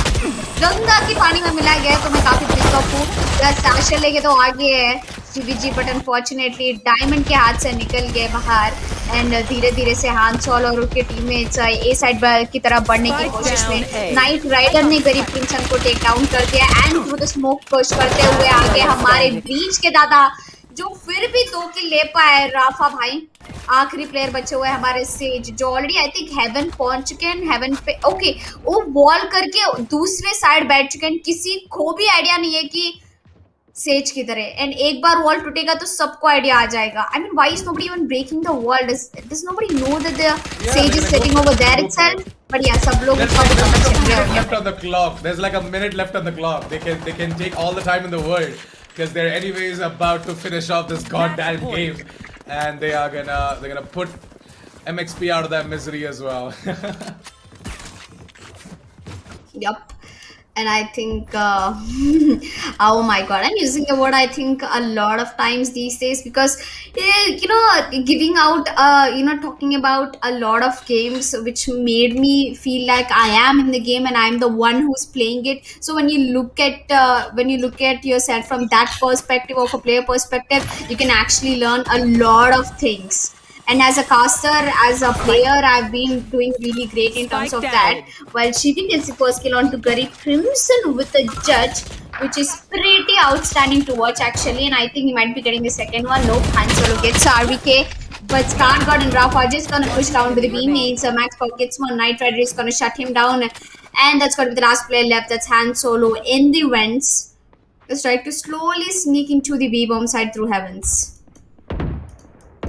गंगा की पानी में मिला गया है तो मैं काफी पिक अप हूँ. प्लस आशा लेके तो आगे है, जीवीजी, बट अनफॉर्चुनेटली डायमंड के हाथ से निकल गए बाहर एंड धीरे धीरे से हांसोल और उनके टीममेट्स ए साइड की तरफ बढ़ने की कोशिश में नाइट राइडर ने गरीब क्रिम्सन को टेक डाउन कर दिया and through the smoke push करते हुए आगे हमारे ब्रीच के दादा जो फिर भी 2 किल ले पाए। राफा भाई आखिरी प्लेयर बचे हुए हमारे सेज जो ऑलरेडी आई थिंक हेवन पहुंच चुके हैं। हेवन पे ओके वो वॉल करके दूसरे साइड बैठ चुके हैं। किसी को भी आइडिया नहीं है कि सेज की तरह एंड एक बार वॉल टूटेगा तो सबको आइडिया आ जाएगा। I mean why is nobody even breaking the wall? Does nobody know that the sage is sitting over there itself? But या सब लोग There's like a minute left on the clock. There's like a minute left on the clock. They can take all the time in the world because they're anyways about to finish off this goddamn game, and they're gonna put MXP out of that misery as well. Yup. And I think, oh my god, I'm using the word I think a lot of times these days because, giving out, talking about a lot of games which made me feel like I am in the game and I'm the one who's playing it. So when you look at yourself from that perspective of a player perspective, you can actually learn a lot of things. And as a caster, as a player, I've been doing really great in terms of that. While Shivi gets the first kill onto Garib Crimson with a judge, which is pretty outstanding to watch actually. And I think he might be getting the second one. Nope, Han Solo gets RVK. But Scar God and Rafa are just gonna push down with the B mains. Max Paul gets one. Knight Rider is gonna shut him down. And that's gonna be the last player left. That's Han Solo in the vents. Let's try to slowly sneak into the B bomb side through heavens.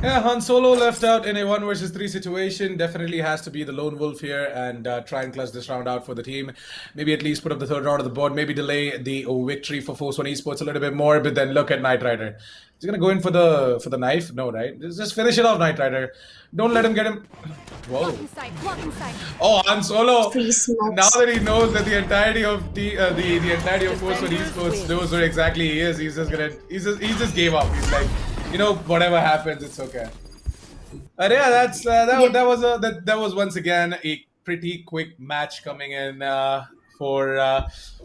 Yeah, Han Solo left out in a 1 versus 3 situation. Definitely has to be the lone wolf here and try and clutch this round out for the team. Maybe at least put up the third round of the board. Maybe delay the victory for FORCEONE Esports a little bit more. But then look at Knight Rider. He's gonna go in for the knife. No, right? Just finish it off, Knight Rider. Don't let him get him. Whoa! Oh, Han Solo. Now that he knows that the entirety of the entirety of FORCEONE Esports knows where exactly he is, he just gave up. He's like, whatever happens, it's okay. But yeah, that was once again a pretty quick match coming in for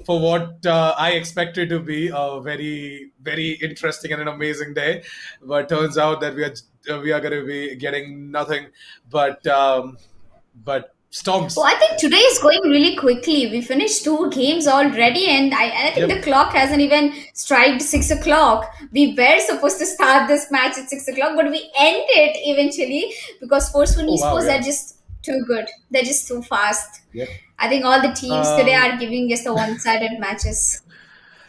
what I expected to be a very, very interesting and an amazing day. But turns out that we are going to be getting nothing but storms. Oh, I think today is going really quickly. We finished 2 games already, and I think the clock hasn't even striked 6 o'clock. We were supposed to start this match at 6 o'clock, but we ended eventually because FORCEONE Esports are just too good. They're just too fast. Yep. I think all the teams today are giving just the one-sided matches.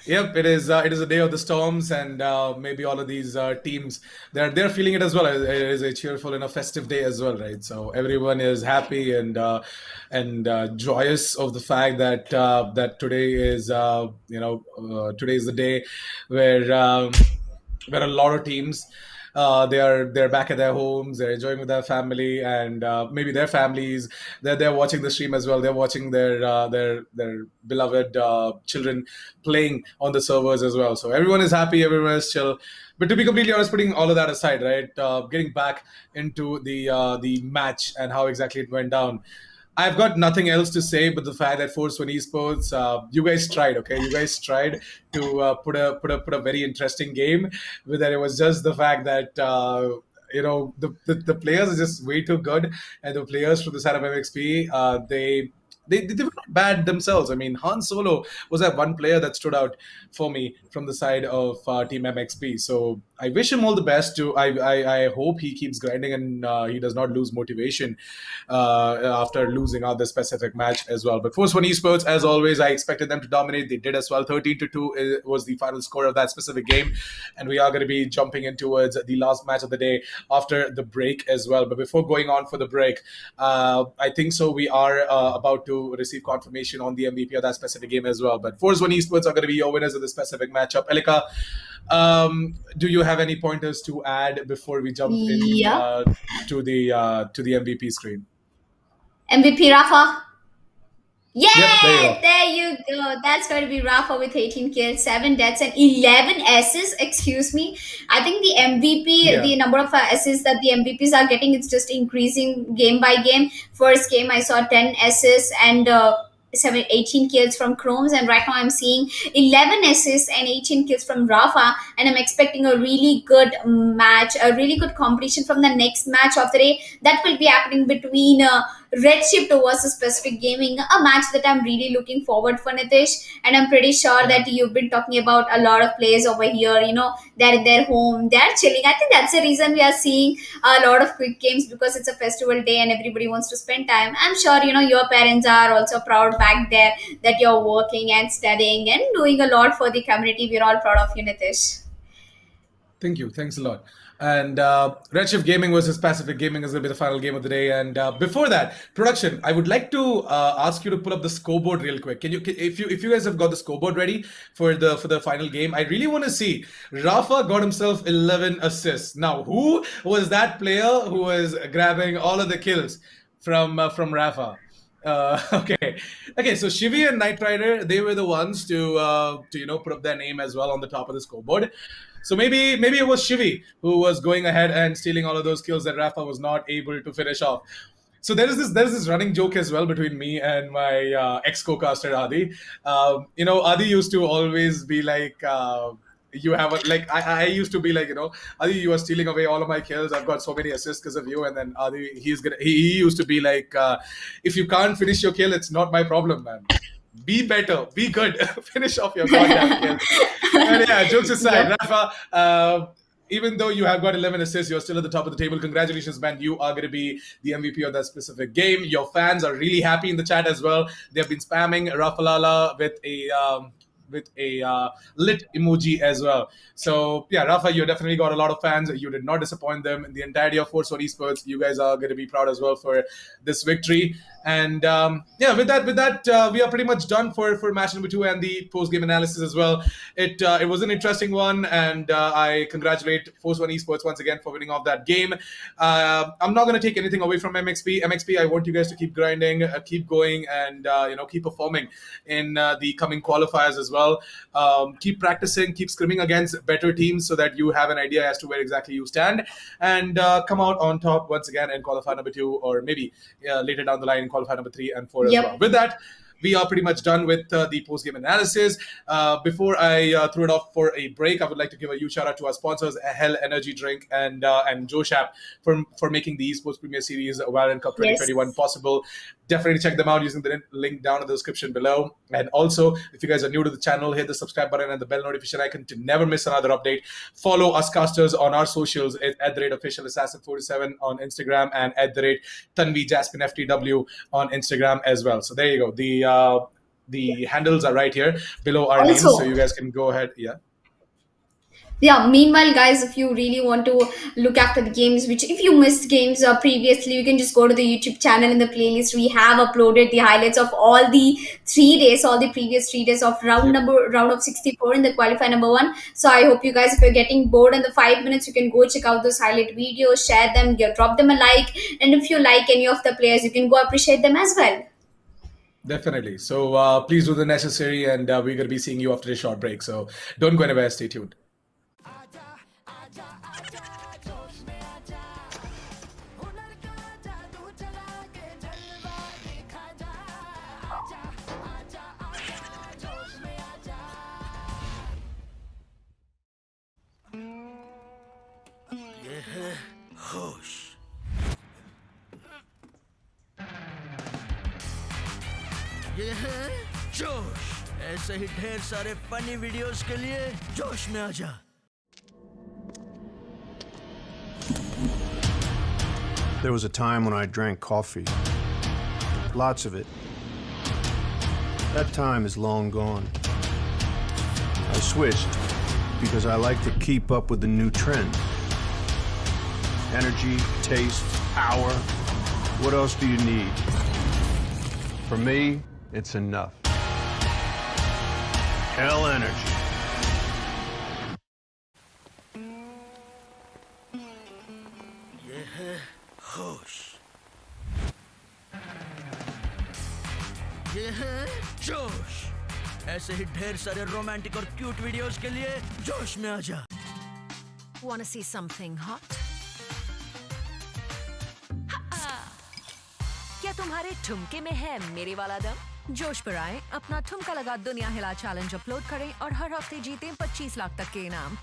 Yep, it is a day of the storms, and maybe all of these teams they're feeling it as well. It is a cheerful and a festive day as well, right? So everyone is happy and joyous of the fact that that today is today is the day where a lot of teams. They're back at their homes. They're enjoying with their family, and maybe their families. They're watching the stream as well. They're watching their beloved children playing on the servers as well. So everyone is happy. Everyone is chill. But to be completely honest, putting all of that aside, right? Getting back into the match and how exactly it went down. I've got nothing else to say but the fact that FORCEONE Esports, you guys tried, okay? You guys tried to put a very interesting game. With that, it was just the fact that the players are just way too good, and the players from the side of MXP, they were not bad themselves. I mean, Han Solo was that one player that stood out for me from the side of Team MXP. So I wish him all the best. I hope he keeps grinding and he does not lose motivation after losing out this specific match as well. But FORCEONE Esports, as always, I expected them to dominate. They did as well. 13-2 was the final score of that specific game. And we are going to be jumping in towards the last match of the day after the break as well. But before going on for the break, I think so we are about to receive confirmation on the MVP of that specific game as well. But FORCEONE Esports are going to be your winners of the specific matchup. Elika, do you have any pointers to add before we jump in to the MVP screen? MVP Rafa. Yeah, Yep, there you go. That's going to be Rafa with 18 kills, 7 deaths, and 11 S's. Excuse me. I think the MVP, the number of S's that the MVPs are getting, it's just increasing game by game. First game, I saw 10 S's, and 18 kills from Chromes, and right now I'm seeing 11 assists and 18 kills from Rafa, and I'm expecting a really good match, a really good competition from the next match of the day that will be happening between REDSHIFT versus Pacific Gaming, a match that I'm really looking forward for, Nitish. And I'm pretty sure that you've been talking about a lot of players over here. They're in their home, they're chilling. I think that's the reason we are seeing a lot of quick games, because it's a festival day and everybody wants to spend time. I'm sure your parents are also proud back there that you're working and studying and doing a lot for the community. We're all proud of you, Nitish. Thank you. Thanks a lot. And Redshift Gaming versus Pacific Gaming is going to be the final game of the day. And before that, production, I would like to ask you to pull up the scoreboard real quick. If you guys have got the scoreboard ready for the final game, I really want to see. Rafa got himself 11 assists. Now, who was that player who was grabbing all of the kills from Rafa? Okay. So Shivi and Knight Rider, they were the ones to put up their name as well on the top of the scoreboard. So maybe it was Shivi who was going ahead and stealing all of those kills that Rafa was not able to finish off. So there's this running joke as well between me and my ex co-caster Adi. Adi used to always be like. You have I used to be like, Adi, you are stealing away all of my kills. I've got so many assists because of you. And then Adi, he used to be like, if you can't finish your kill, it's not my problem, man. Be better, be good, finish off your goddamn kills. And yeah, jokes aside, Rafa, even though you have got 11 assists, you're still at the top of the table. Congratulations, man. You are going to be the MVP of that specific game. Your fans are really happy in the chat as well. They've been spamming Rafalala with a lit emoji as well. So yeah, Rafa, you definitely got a lot of fans. You did not disappoint them. In the entirety of FORCEONE Esports, you guys are going to be proud as well for this victory. And with that, we are pretty much done for match number 2 and the post-game analysis as well. It was an interesting one, and I congratulate FORCEONE Esports once again for winning off that game. I'm not going to take anything away from MXP. MXP, I want you guys to keep grinding, keep going, and keep performing in the coming qualifiers as well. Keep practicing, keep scrimming against better teams so that you have an idea as to where exactly you stand, and come out on top once again in qualifier number 2, or maybe later down the line in qualifier number 3 and 4 as well. With that, we are pretty much done with the post-game analysis. Before I throw it off for a break, I would like to give a huge shout out to our sponsors, Hell Energy Drink and Joe Shap for making the Esportz Premier Series Valorant Cup 2021 possible. Definitely check them out using the link down in the description below. And also, if you guys are new to the channel, hit the subscribe button and the bell notification icon to never miss another update. Follow us casters on our socials at @officialassassin47 on Instagram and @TanviJaspinFTW on Instagram as well. So there you go. The handles are right here below our names, so you guys can go ahead. Meanwhile, guys, if you really want to look after the games, which if you missed games previously, you can just go to the YouTube channel. In the playlist, we have uploaded the highlights of all the 3 days, all the previous 3 days of round of 64 in the qualifier number 1. So I hope you guys, if you're getting bored in the 5 minutes, you can go check out those highlight videos, share them, drop them a like, and if you like any of the players, you can go appreciate them as well. Definitely. So please do the necessary, and we're going to be seeing you after a short break. So don't go anywhere. Stay tuned. होश ये है जोश ऐसे ही ढेर सारे funny videos के लिए जोश में आजा There was a time when I drank coffee. Lots of it. That time is long gone. I switched because I like to keep up with the new trends. Energy, taste, power. What else do you need? For me, it's enough. Hell Energy. ये है होश ये है जोश ऐसे ही ढेर सारे romantic और क्यूट वीडियोस के लिए जोश में आजा Wanna see something hot? क्या तुम्हारे ठुमके में है मेरे वाला दम? जोश पर आए, अपना ठुमका लगा दुनिया हिला चैलेंज अपलोड करें और हर हफ्ते जीतें 25 लाख तक के इनाम।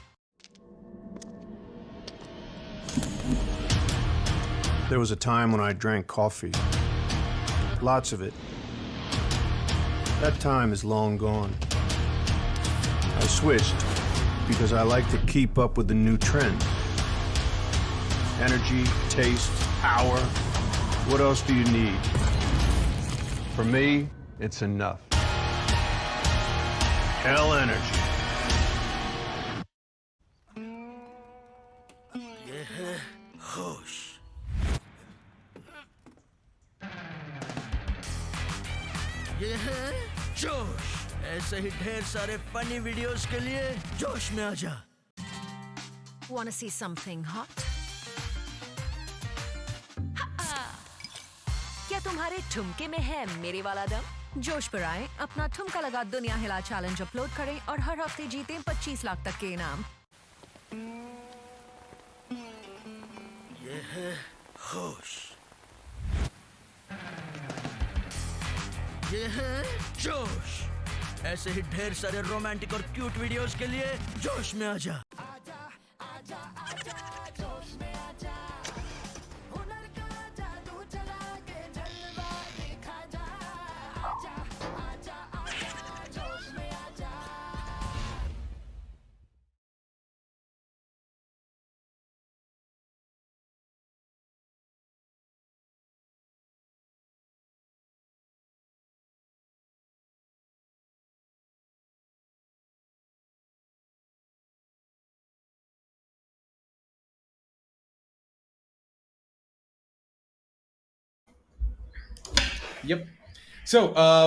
There was a time when I drank coffee. Lots of it. That time is long gone. I switched because I like to keep up with the new trends. Energy, taste, power. What else do you need? For me, it's enough. Hell energy. ये है होश। ये है जोश। ऐसे ही ढेर सारे funny videos के लिए जोश में आजा। Wanna see something hot? क्या तुम्हारे ठुमके में है मेरे वाला दम? जोश पर आए, अपना ठुमका लगा दुनिया हिला चैलेंज अपलोड करें और हर हफ्ते जीतें 25 लाख तक के इनाम। ये है होश। ये है जोश। ऐसे ही ढेर सारे रोमांटिक और क्यूट वीडियोस के लिए जोश में आजा। Yep. So,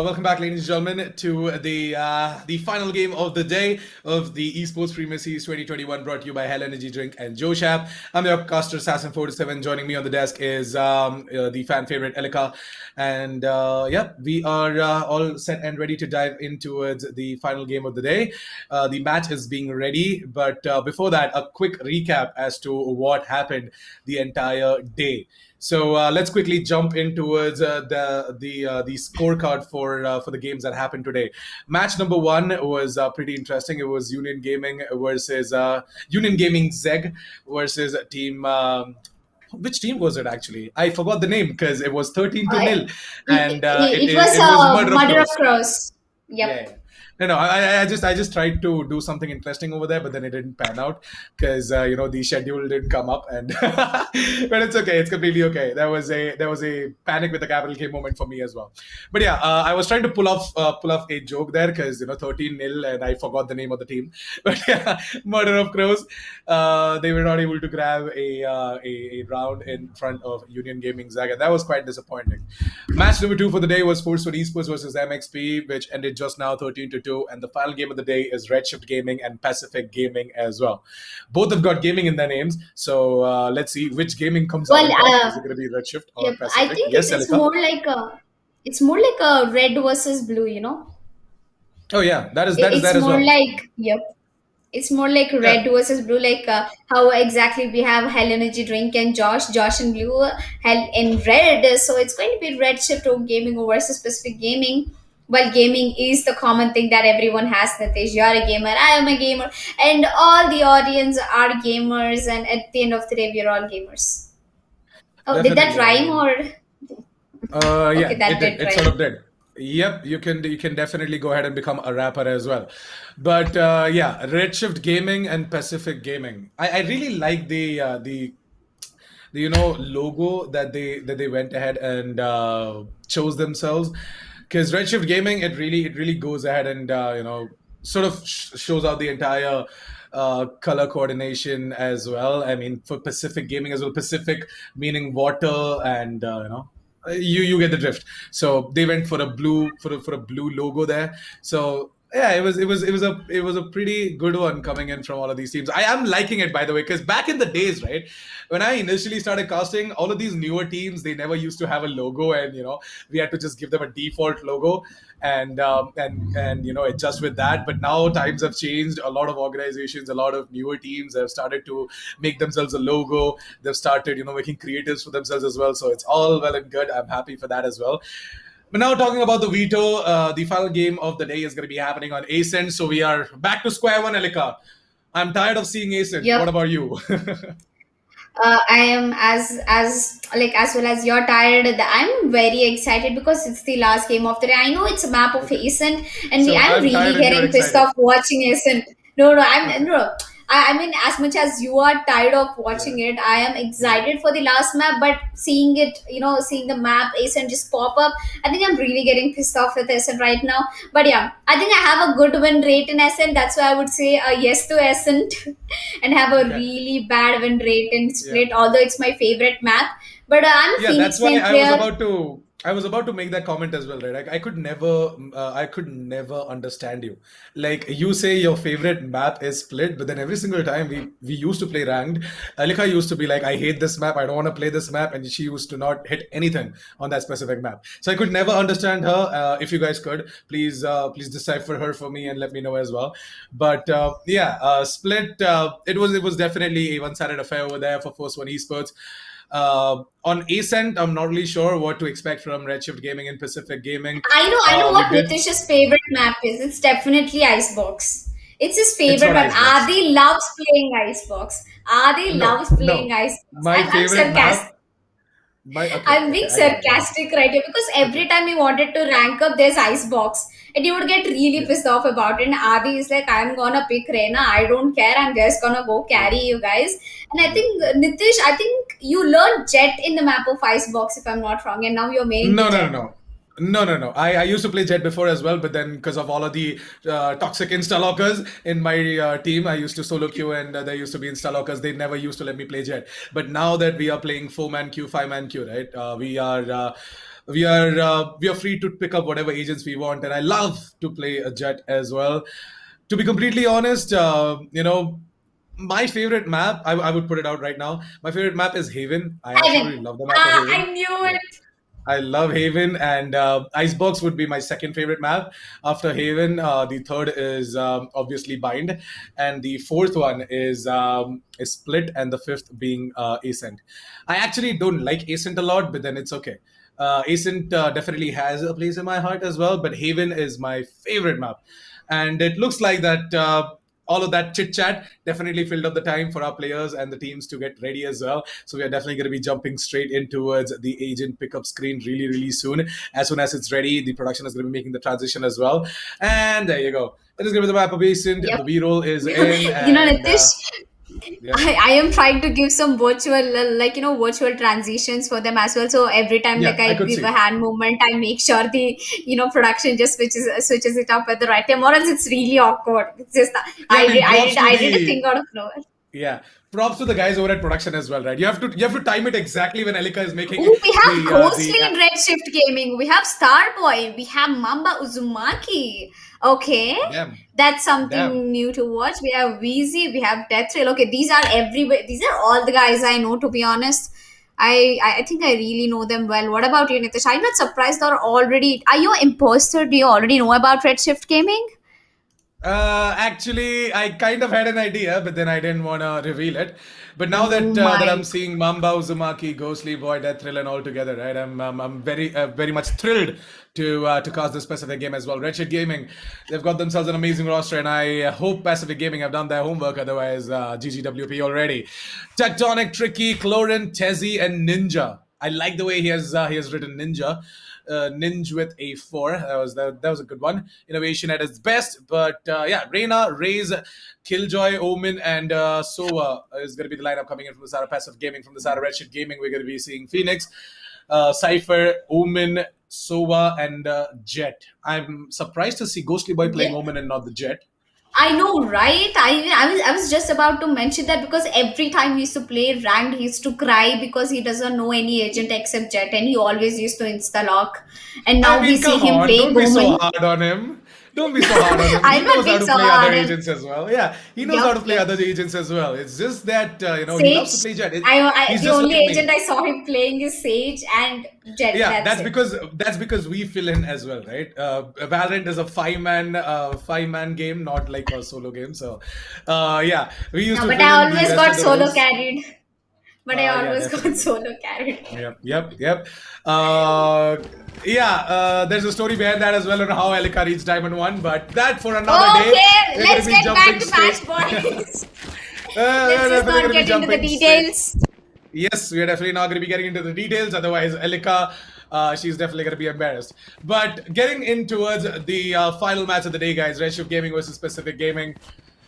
welcome back, ladies and gentlemen, to the final game of the day of the Esports Premier Series 2021, brought to you by Hell Energy Drink and Joe Shap. I'm your caster, Assassin47. Joining me on the desk is the fan favorite Elika, and yeah, we are all set and ready to dive in towards the final game of the day. The match is being ready, but before that, a quick recap as to what happened the entire day. So let's quickly jump in towards the scorecard for the games that happened today. Match number 1 was pretty interesting. It was Union Gaming versus Union Gaming Zeg versus team. Which team was it actually? I forgot the name because it was 13-0, and it was Mother of Crows. Yep. Yeah. No, I just tried to do something interesting over there, but then it didn't pan out because the schedule didn't come up, and but it's okay, it's completely okay. There was a panic with the capital K moment for me as well. But yeah, I was trying to pull off a joke there because 13-0, and I forgot the name of the team. But yeah, Murder of Crows, they were not able to grab a round in front of Union Gaming Zaga. That was quite disappointing. Match number 2 for the day was FORCEONE Esports versus MXP, which ended just now 13-2. And the final game of the day is REDSHIFT Gaming and Pacific Gaming as well. Both have got gaming in their names, so let's see which gaming comes out. Is it going to be REDSHIFT or yep, Pacific? I think yes, it's more like a red versus blue, Oh yeah, that is that as well. It's more like red versus blue, like how exactly we have Hell Energy Drink and Josh in blue, Hell in red. So it's going to be REDSHIFT Gaming versus Pacific Gaming. Well, gaming is the common thing that everyone has. Nitesh, you are a gamer, I am a gamer, and all the audience are gamers, and at the end of the day, we are all gamers. Oh, Definitely. did that rhyme or? Yeah, Okay, that it did. did It rhyme. sort of did. Yep, you can definitely go ahead and become a rapper as well. But yeah, REDSHIFT Gaming and Pacific Gaming. I really like the logo that they went ahead and chose themselves, because REDSHIFT Gaming, it really goes ahead and sort of shows out the entire color coordination as well. I mean, for Pacific Gaming as well, Pacific meaning water, and you get the drift. So they went for a blue logo there. So yeah, it was a pretty good one coming in from all of these teams. I am liking it, by the way, because back in the days, right, when I initially started casting, all of these newer teams, they never used to have a logo, and we had to just give them a default logo and adjust with that. But now times have changed. A lot of organizations, a lot of newer teams have started to make themselves a logo. They've started making creatives for themselves as well. So it's all well and good. I'm happy for that as well. But now talking about the veto, the final game of the day is going to be happening on Ascent. So we are back to square one, Elika. I'm tired of seeing Ascent. Yep. What about you? I am as well as you're tired. I'm very excited because it's the last game of the day. I know it's a map of Okay. Ascent, and So I'm I'm really tired and you're getting pissed excited. off watching Ascent. No, no, I'm Okay. no. I mean, as much as you are tired of watching Yeah. it, I am excited for the last map. But seeing it, seeing the map Ascent just pop up, I think I'm really getting pissed off with Ascent right now. But yeah, I think I have a good win rate in Ascent. That's why I would say a yes to Ascent, and have a Okay. really bad win rate in Yeah. Split. Although it's my favorite map, but I'm a Yeah, that's Phoenix why main player. I was about to make that comment as well, right? I could never understand you. Like you say your favorite map is Split, but then every single time we used to play ranked, Alika used to be like, I hate this map, I don't want to play this map, and she used to not hit anything on that specific map. So I could never understand her. If you guys could, please decipher her for me and let me know as well. But Split, it was definitely a one-sided affair over there for FORCEONE Esports. On Ascent, I'm not really sure what to expect from RedShift Gaming and Pacific Gaming. I know We what did. Nitish's favorite map is. It's definitely Icebox. It's his It's favorite not map. Icebox. Adi loves playing Icebox. Adi No, loves playing no. Icebox. My I'm favorite sarcastic. map. My okay, I'm okay. being I get it. I get it. sarcastic right here because Okay. every time he wanted to rank up, there's Icebox. And he would get really Yeah. pissed off about it. And Adi is like, I'm gonna pick Reina. I don't care. I'm just gonna go Yeah. carry you guys. And I Yeah. think, Nitish, I think you learned Jet in the map of Icebox, if I'm not wrong. And now you're maining the No, no, no, Jet. no. No, no, no. I used to play Jet before as well, but then because of all of the toxic insta-lockers in my team, I used to solo queue and there used to be insta-lockers. They never used to let me play Jet. But now that we are playing 4-man queue, 5-man queue, right? We are free to pick up whatever agents we want, and I love to play a Jet as well. To be completely honest, my favorite map, I would put it out right now. My favorite map is Haven. I absolutely Ivan. love the map of I Haven. knew Yeah. it. I love Haven, and Icebox would be my second favorite map. After Haven, the third is obviously Bind, and the fourth one is Split, and the fifth being Ascent. I actually don't like Ascent a lot, but then it's okay. Ascent definitely has a place in my heart as well, but Haven is my favorite map, and it looks like that. All of that chit chat definitely filled up the time for our players and the teams to get ready as well. So we are definitely going to be jumping straight in towards the agent pickup screen really, really soon. As soon as it's ready, the production is going to be making the transition as well. And there you go. That is going to be the map of Ascent. Yep. The B-roll is in, and Nitish, yeah, I am trying to give some virtual, virtual transitions for them as well. So every time, yeah, like I I could give see. a hand movement, I make sure the, production just switches it up at the right time, or else it's really awkward. It's just Yeah, I mean, I did a thing out of nowhere. yeah, props to the guys over at production as well, right? You have to time it exactly when Elika is making Oh, we have the Ghostly in RedShift Gaming. We have Starboy. We have Mamba Uzumaki. Okay, damn, that's something damn. new to watch. We have Wheezy. We have Death Trail. Okay, these are everywhere. These are all the guys I know. To be honest, I think I really know them well. What about you, Nitish? I'm not surprised or already. Are you an imposter? Do you already know about RedShift Gaming? Actually, I kind of had an idea, but then I didn't want to reveal it. But now Oh that my. I'm seeing Mamba, Uzumaki, Ghostly Boy, Death Thrill, and all together, right? I'm very much thrilled to cast this Pacific game as well. Redshift Gaming, they've got themselves an amazing roster, and I hope Pacific Gaming have done their homework. Otherwise, GGWP already. Tectonic, Tricky, Clorin, Tezzy, and Ninja. I like the way he has written Ninja. Ninja with a 4. That was a good one. Innovation at its best. But yeah, Reina, Raze, Killjoy, Omen, and Sova is going to be the lineup coming in from the Sarah Passive Gaming. From the Sarah Redshift Gaming, we're going to be seeing Phoenix, Cypher, Omen, Sova, and Jet. I'm surprised to see Ghostly Boy playing Yeah. Omen and not the Jet. I know, right? I was just about to mention that because every time he used to play ranked, he used to cry because he doesn't know any agent except Jet, and he always used to insta lock. And I now we mean, see come him on, don't playing be so Woman. hard on him. Don't be so hard on him. He I'm not knows how being to so play other hard. And agents as well. Yeah, he knows how to yep, play yep. other agents as well. It's just that he loves to Sage. play Jet. I He's the just only like me. agent I saw him playing is Sage and Jet. Yeah, That's that's it. because we fill in as well, right? Valorant is a five man game, not like a solo game. So, yeah, we used No, to but fill I in the always rest got of the solo roles. carried. but I always got definitely. solo carried. Yep. There's a story behind that as well on how Elika reached Diamond 1, but that for another day. Okay, We're let's gonna be get back jumping to match straight- points. We're Let's just definitely not gonna be get into the jumping straight- details. Yes, we are definitely not going to be getting into the details. Otherwise, Elika, she's definitely going to be embarrassed. But getting in towards the final match of the day, guys. REDSHIFT Gaming versus Pacific Gaming.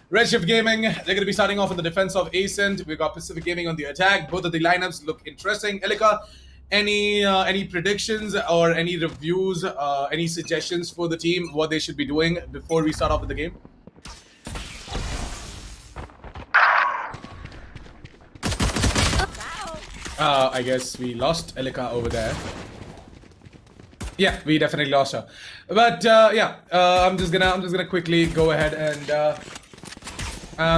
REDSHIFT Gaming, they're going to be starting off on the defense of Ascent. We've got Pacific Gaming on the attack. Both of the lineups look interesting. Elika, any predictions or any reviews, any suggestions for the team, what they should be doing before we start off with the game? I guess we lost Elika over there. Yeah, we definitely lost her. But I'm just gonna quickly go ahead and I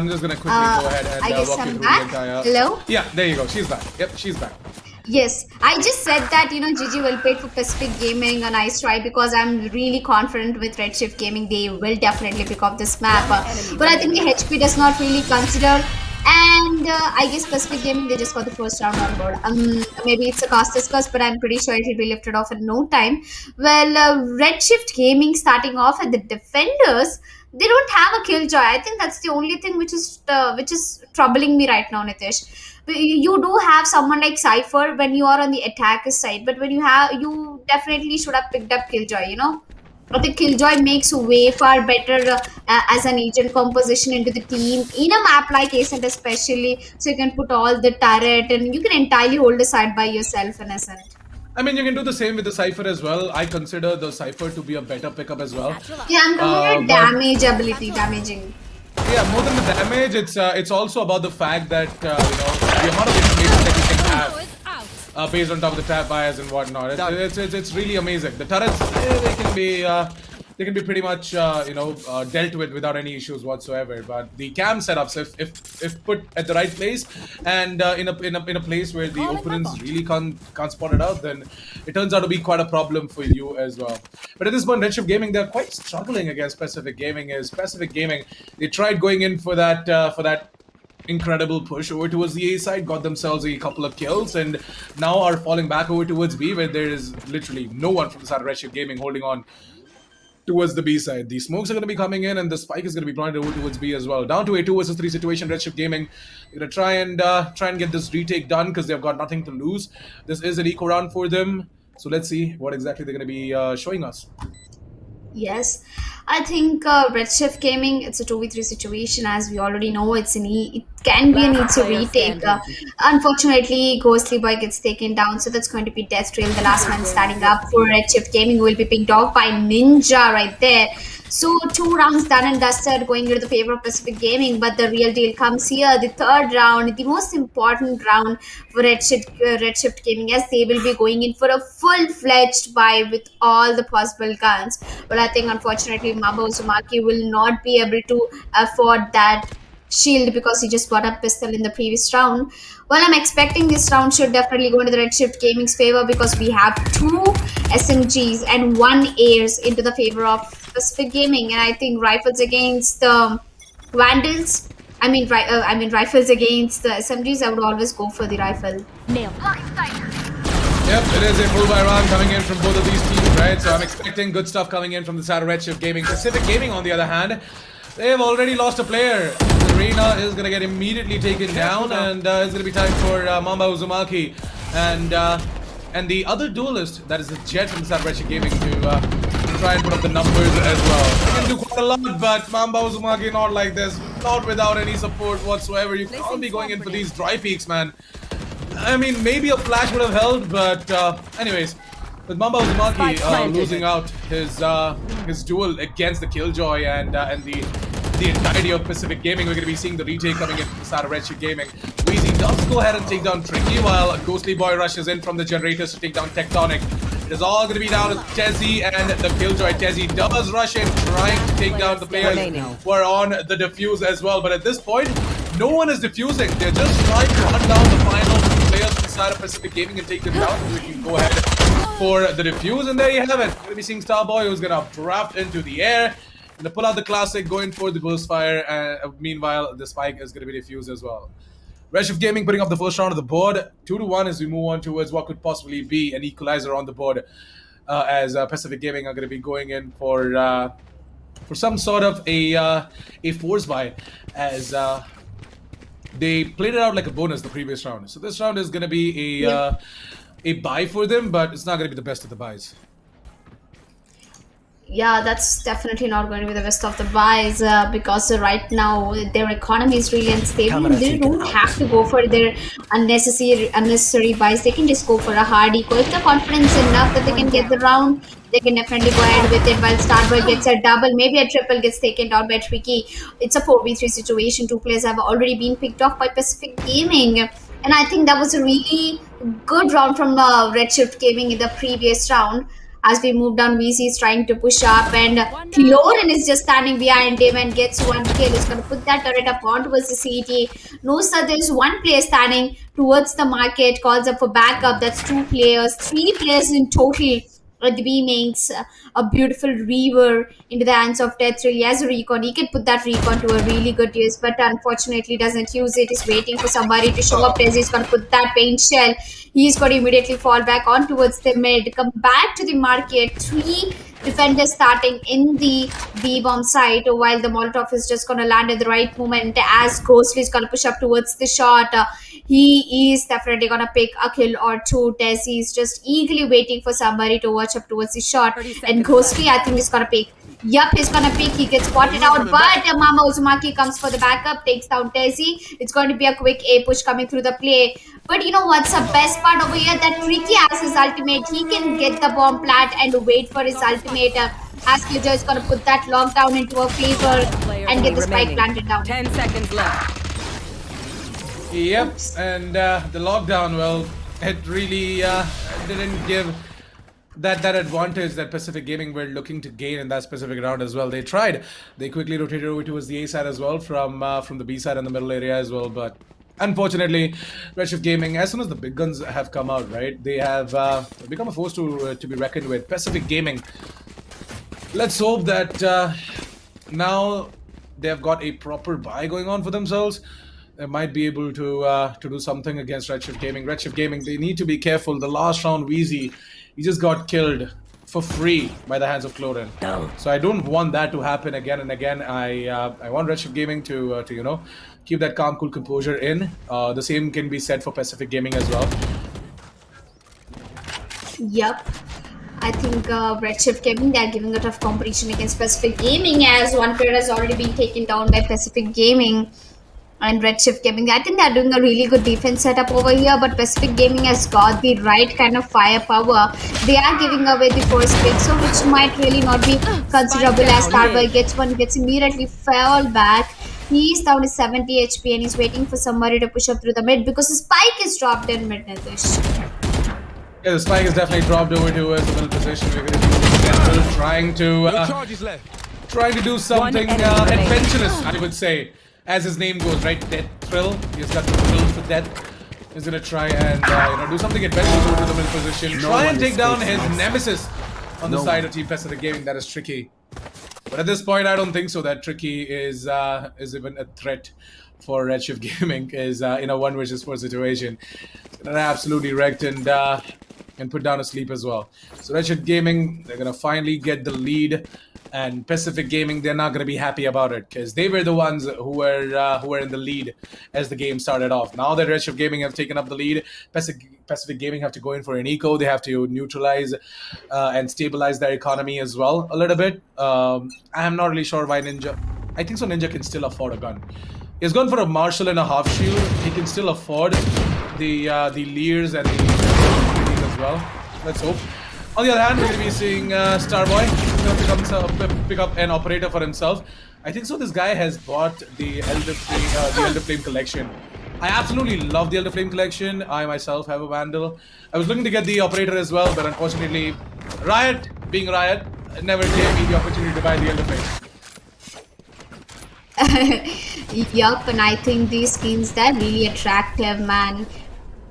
guess walk you I'm through back. the entire. Hello? Yeah, there you go. She's back. Yep, she's back. Yes, I just said that, GG will pay for Pacific Gaming a nice try because I'm really confident with REDSHIFT Gaming. They will definitely pick up this map. But I think the HP does not really consider. And I guess Pacific Gaming, they just got the first round on board. Maybe it's a cost discuss, but I'm pretty sure it will be lifted off in no time. Well, REDSHIFT Gaming starting off at the defenders, they don't have a killjoy. I think that's the only thing which is troubling me right now, Nitish. You do have someone like Cypher when you are on the attacker side, but when you definitely should have picked up killjoy. I think Killjoy makes way far better as an agent composition into the team in a map like Ascent especially, so you can put all the turret and you can entirely hold the side by yourself in Ascent. I mean, you can do the same with the Cypher as well. I consider the Cypher to be a better pickup as well. Yeah, I'm talking about damage ability, damaging. Yeah, more than the damage, it's also about the fact that the amount of information that you can have based on top of the tap bias and whatnot. It's really amazing. The turrets, they can be pretty much dealt with without any issues whatsoever. But the cam setups, if put at the right place and in a place where the opponents really can't spot it out, then it turns out to be quite a problem for you as well. But at this point, REDSHIFT Gaming, they're quite struggling against Pacific Gaming. Pacific Gaming, they tried going in for that incredible push over towards the A side, got themselves a couple of kills, and now are falling back over towards B, where there is literally no one from the side of REDSHIFT Gaming holding on towards the B side. The smokes are going to be coming in, and the spike is going to be planted over towards B as well. Down to a 2 versus 3 situation. REDSHIFT Gaming going to try and get this retake done because they've got nothing to lose. This is an eco round for them, so let's see what exactly they're going to be showing us. Yes, I think REDSHIFT Gaming, it's a 2v3 situation. As we already know, it can be an easy retake. Unfortunately, Ghostly Boy gets taken down, so that's going to be Death Trail, the last man standing up for REDSHIFT Gaming, who will be picked off by Ninja right there. So 2 rounds done and dusted, going into the favor of Pacific Gaming. But the real deal comes here, the third round, the most important round for REDSHIFT Gaming, as they will be going in for a full-fledged buy with all the possible guns. But I think unfortunately Mamba Uzumaki will not be able to afford that shield because he just got a pistol in the previous round. Well, I'm expecting this round should definitely go into the REDSHIFT Gaming's favor because we have 2 SMGs and 1 airs into the favor of Pacific Gaming, and I think rifles against the Vandals. Rifles against the SMGs. I would always go for the rifle. Nailed. Yep, it is a full buy round coming in from both of these teams, right? So I'm expecting good stuff coming in from the side of REDSHIFT Gaming. Pacific Gaming, on the other hand, they have already lost a player. Arena is going to get immediately taken down, and it's going to be time for Mamba Uzumaki and the other duelist, that is the Jet from the side of REDSHIFT Gaming, to try and put up the numbers as well. They can do quite a lot, but Mamba Uzumaki not like this, not without any support whatsoever. You can't be going in for these dry peaks, man. I mean, maybe a flash would have held, but anyways, with Mamba Uzumaki losing out his duel against the Killjoy and the entirety of Pacific Gaming, we're going to be seeing the retake coming in from the side of REDSHIFT Gaming. Weezy does go ahead and take down Tricky, while Ghostly Boy rushes in from the generators to take down Tectonic. It is all going to be down to Tezzy and the Killjoy. Tezzy does rush in, trying to take down the players who are on the defuse as well. But at this point, no one is defusing. They're just trying to hunt down the final players inside of Pacific Gaming and take them down. We can go ahead for the defuse, and there you have it. We're going to be seeing Starboy, who's going to draft into the air. Going to pull out the classic, going for the burst fire. Meanwhile, the spike is going to be defused as well. REDSHIFT Gaming putting up the first round of the board, 2-1 as we move on towards what could possibly be an equalizer on the board, as Pacific Gaming are going to be going in for some sort of a force buy, as they played it out like a bonus the previous round. So this round is going to be a buy for them, but it's not going to be the best of the buys. Yeah, that's definitely not going to be the best of the buys because right now their economy is really unstable. They don't have to go for their unnecessary buys. They can just go for a hard eco. If they're confident enough that they can get the round, they can definitely go ahead with it. While Starboy gets a double, maybe a triple gets taken down by Tricky. It's a 4v3 situation. Two players have already been picked off by Pacific Gaming. And I think that was a really good round from REDSHIFT Gaming in the previous round. As we move down, VC is trying to push up, and Clorin is just standing behind him and gets one kill. He's going to put that turret up onto the CT. Knows that there's one player standing towards the market, calls up for backup. That's two players, three players in total. The B makes a beautiful reaver into the hands of Death. Really has a recon. He can put that recon to a really good use, but unfortunately doesn't use it. He's waiting for somebody to show up. He's going to put that paint shell. He's going to immediately fall back on towards the mid. Come back to the market. Three defenders starting in the B-bomb site, while the Molotov is just going to land at the right moment as Ghostly is going to push up towards the shot. He is definitely going to pick a kill or two. Tessie is just eagerly waiting for somebody to watch up towards the shot. And Ghostly, I think, is going to pick. Yup, he's going to pick. He gets spotted out, but Mama Uzumaki comes for the backup, takes down Tessie. It's going to be a quick A push coming through the play. But you know what's the best part over here? That Tricky has his ultimate. He can get the bomb plant and wait for his ultimate. As Killjoy is going to put that lockdown into a favor and get the spike planted down. 10 seconds left. Yep, and the lockdown, well, it really didn't give that advantage that Pacific Gaming were looking to gain in that specific round as well. They tried. They quickly rotated over towards the A side as well from the B side and the middle area as well, but unfortunately, REDSHIFT Gaming, as soon as the big guns have come out, right, they have become a force to be reckoned with. Pacific Gaming, let's hope that now they have got a proper buy going on for themselves. They might be able to do something against REDSHIFT Gaming. REDSHIFT Gaming, they need to be careful. The last round, Wheezy, he just got killed for free by the hands of Clorin. So I don't want that to happen again and again. I want REDSHIFT Gaming to you know, keep that calm, cool composure in. The same can be said for Pacific Gaming as well. Yup. I think REDSHIFT Gaming, they are giving a tough competition against Pacific Gaming, as one player has already been taken down by Pacific Gaming. And REDSHIFT Gaming, I think they're doing a really good defense setup over here, but Pacific Gaming has got the right kind of firepower. They are giving away the first pick, so which might really not be considerable, as Starboy gets immediately fell back. He's down to 70 HP and he's waiting for somebody to push up through the mid because the spike is dropped in mid, Nitish. Yeah, the spike is definitely dropped over towards the middle position. We're going to be trying to do something adventurous, I would say. As his name goes, right? Death Thrill. He's got the thrill for death. He's gonna try and you know, do something adventurous over to the middle position. Try and take down his nemesis on the side of Team Pacific Gaming. That is Tricky. But at this point, I don't think so that Tricky is even a threat for REDSHIFT Gaming. Is in a 1 versus 4 situation. They're absolutely wrecked and put down to sleep as well. So REDSHIFT Gaming, they're gonna finally get the lead. And Pacific Gaming, they're not going to be happy about it because they were the ones who were in the lead as the game started off. Now that REDSHIFT Gaming have taken up the lead, Pacific Gaming have to go in for an eco. They have to neutralize and stabilize their economy as well a little bit. I'm not really sure why Ninja. I think so. Ninja can still afford a gun. He's gone for a Marshall and a half shield. He can still afford the Lears and the as well. Let's hope. On the other hand, we're going to be seeing Starboy. He's going to pick up an operator for himself. I think so. This guy has bought the Elder Flame collection. I absolutely love the Elder Flame collection. I myself have a Vandal. I was looking to get the operator as well, but unfortunately, Riot, being Riot, never gave me the opportunity to buy the Elder Flame. Yup, and I think these skins, they're really attractive, man.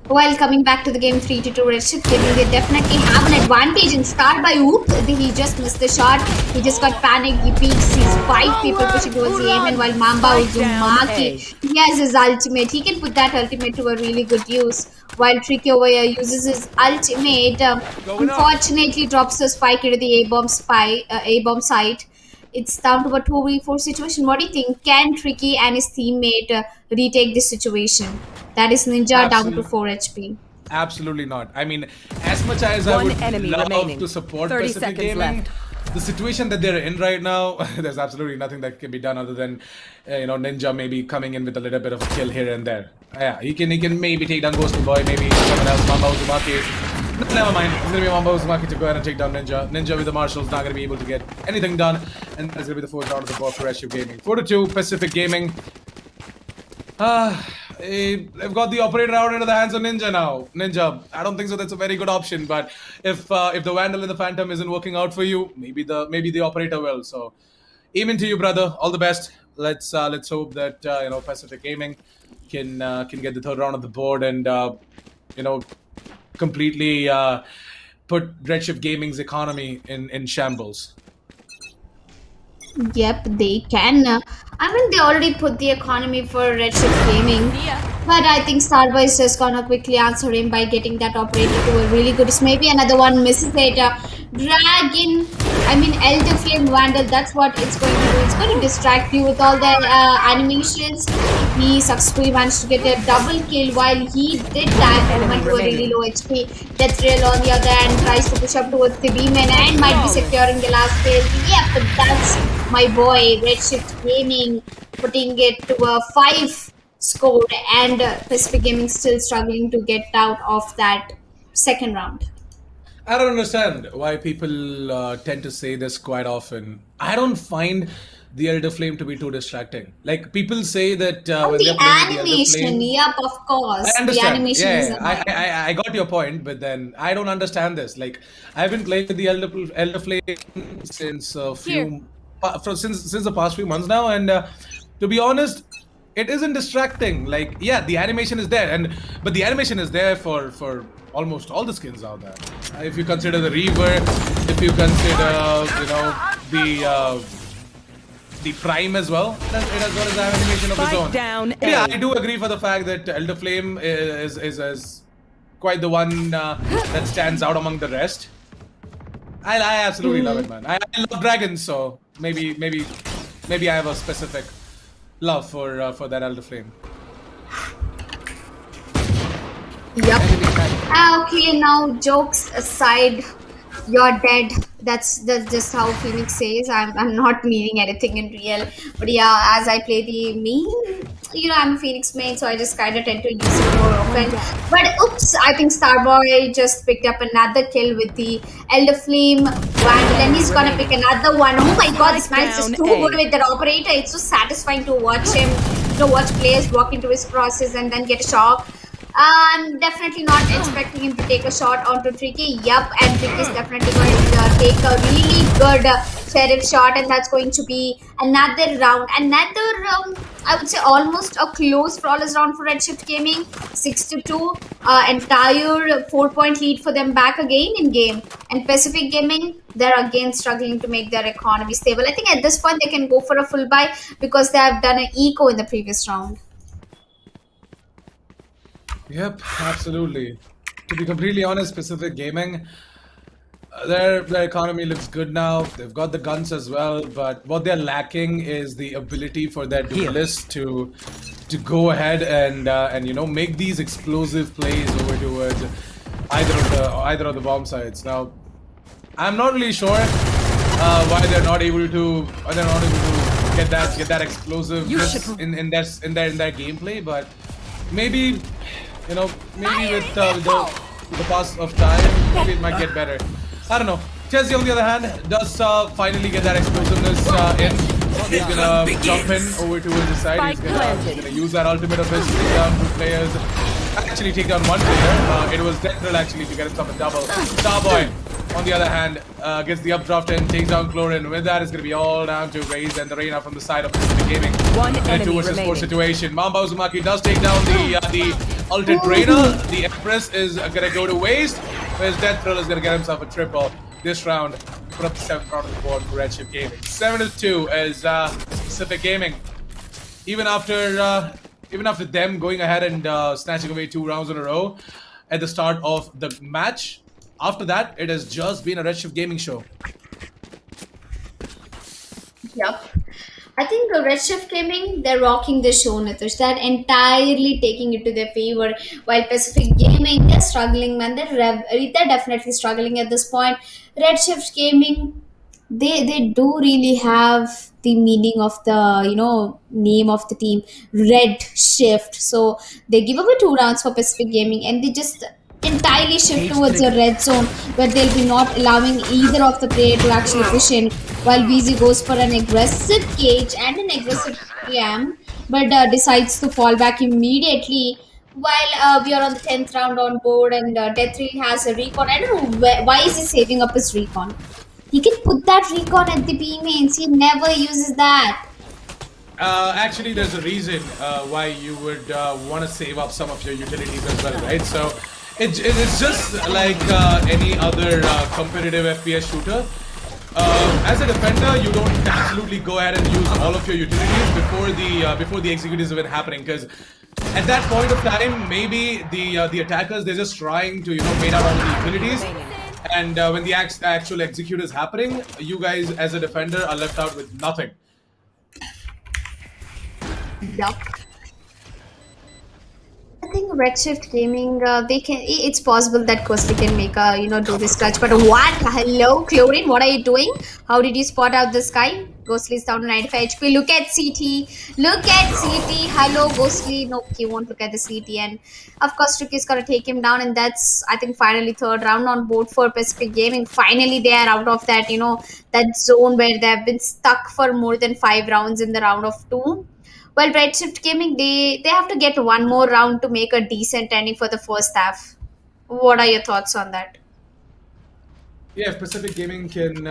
While coming back to the game, 3-2 REDSHIFT Gaming, they definitely have an advantage in start by Oop. He just missed the shot. He just got panicked. He peeks. He's 5 people pushing towards the aim. And while Mamba Uzumaki, he has his ultimate. He can put that ultimate to a really good use. While Tricky over here uses his ultimate, unfortunately drops the spike into the A-bomb site. It's down to a 2v4 situation. What do you think? Can Tricky and his teammate retake this situation? That is Ninja down to 4 HP. Absolutely not. I mean, as much as I would love to support Pacific Gaming, the situation that they're in right now, there's absolutely nothing that can be done other than, Ninja maybe coming in with a little bit of a kill here and there. Yeah, he can maybe take down Ghosty Boy, maybe someone else, Mamba Uzumaki. Never mind, it's gonna be Mamba Uzumaki to go ahead and take down Ninja. Ninja with the Marshall's not gonna be able to get anything done, and that's gonna be the 4th round of the board for REDSHIFT Gaming. 4-2, Pacific Gaming. They've got the operator out into the hands of Ninja now. Ninja, I don't think so. That's a very good option. But if the Vandal and the Phantom isn't working out for you, maybe the operator will. So, aiming to you, brother. All the best. Let's hope that Pacific Gaming can get the 3rd round of the board and completely put REDSHIFT Gaming's economy in shambles. Yep, they can. I mean, they already put the economy for REDSHIFT Gaming. But I think Starboy is just gonna quickly answer him by getting that operator to a really good. Maybe another one misses it. Dragon, Elder Flame Vandal, that's what it's going to do. It's going to distract you with all the animations. He successfully managed to get a double kill while he did that movement to a really low HP. Deathrail on the other hand tries to push up towards the B-man and might be securing the last kill. Yep, but that's my boy, REDSHIFT Gaming, putting it to a 5 score, and Pacific Gaming still struggling to get out of that 2nd round. I don't understand why people tend to say this quite often. I don't find the Elder Flame to be too distracting. Like, people say that when The they're playing with the Elder animation, Flame, yep, of course. I The understand. animation is I got your point, but then I don't understand this. Like, I've been playing with the Elder Flame since since the past few months now, and to be honest, it isn't distracting. Like, yeah, the animation is there, but the animation is there for almost all the skins out there. If you consider the Reaver, if you consider the Prime as well, it has got its animation of its own. Yeah, I do agree for the fact that Elder Flame is quite the one that stands out among the rest. I absolutely love it, man. I love dragons, so maybe I have a specific love for that Elder Flame. Yep. Okay, now jokes aside, you're dead. That's just how Phoenix says. I'm not meaning anything in real. But yeah, as I play the main, I'm a Phoenix main, so I just kind of tend to use it more often. But oops, I think Starboy just picked up another kill with the Elder Flame Vandal, and he's gonna pick another one. Oh my god, this man is just too good with that operator. It's so satisfying to watch him, to watch players walk into his crosses and then get a shock. I'm definitely not expecting him to take a shot onto Tricky. Yup, and Tricky is definitely going to take a really good sheriff shot, and that's going to be another round. I would say almost a close flawless round for REDSHIFT Gaming. 6-2, entire 4-point lead for them back again in game. And Pacific Gaming, they're again struggling to make their economy stable. I think at this point they can go for a full buy because they have done an eco in the previous round. Yep, absolutely. To be completely honest, Pacific Gaming, their economy looks good now. They've got the guns as well, but what they're lacking is the ability for their duelists to go ahead and make these explosive plays over towards either of the bomb sites. Now, I'm not really sure why they're not able to get that explosiveness in their gameplay, but maybe. Maybe with the pass of time, maybe it might get better. I don't know. Chelsea, on the other hand, does finally get that explosiveness in. He's gonna jump in over towards the side. He's gonna use that ultimate of his to take down 2 players. Actually, take down 1 player. It was Deathrail actually to get himself a double. Starboy on the other hand, gets the updraft and takes down Chlorine. With that, it's going to be all down to Raze and the Reina from the side of Pacific Gaming. One In a enemy 2 versus 4 remaining. situation. Mamba Uzumaki does take down the ulted Reina. The Empress is going to go to waste, whereas Death Thrill is going to get himself a triple this round. Put up the 7th round of the board for REDSHIFT Gaming. 7-2 is Pacific Gaming. Even after them going ahead and snatching away 2 rounds in a row at the start of the match, after that, it has just been a REDSHIFT Gaming show. Yup. I think REDSHIFT Gaming, they're rocking the show, Nitish. They're entirely taking it to their favor. While Pacific Gaming, they're struggling, man. They're definitely struggling at this point. REDSHIFT Gaming, they do really have the meaning of the name of the team, REDSHIFT. So they give away 2 rounds for Pacific Gaming, and they just entirely shift towards a red zone where they'll be not allowing either of the player to actually push in, while VZ goes for an aggressive cage and an aggressive PM, but decides to fall back immediately. While we are on the 10th round on board, and Death3 has a recon. I don't know why is he saving up his recon. He can put that recon at the B mains. He never uses that. Actually, there's a reason why you would want to save up some of your utilities as well, right? So it's just like any other competitive FPS shooter. As a defender, you don't absolutely go ahead and use all of your utilities before the execute is even happening, because at that point of time, maybe the attackers, they're just trying to wait out all the utilities, and when the actual execute is happening, you guys as a defender are left out with nothing. Yup. I think REDSHIFT Gaming, they can. It's possible that Costa can make a do this clutch. But what? Hello, Chlorine, what are you doing? How did you spot out this guy? Ghostly is down to 95 HP. Look at CT. Look at CT. Hello, Ghostly. Nope, he won't look at the CT. And of course, Trick is gonna take him down. And that's, I think, finally 3rd round on board for Pacific Gaming. Finally, they are out of that that zone where they have been stuck for more than 5 rounds in the round of 2. Well, REDSHIFT Gaming, they have to get 1 more round to make a decent ending for the first half. What are your thoughts on that? Yeah, if Pacific Gaming can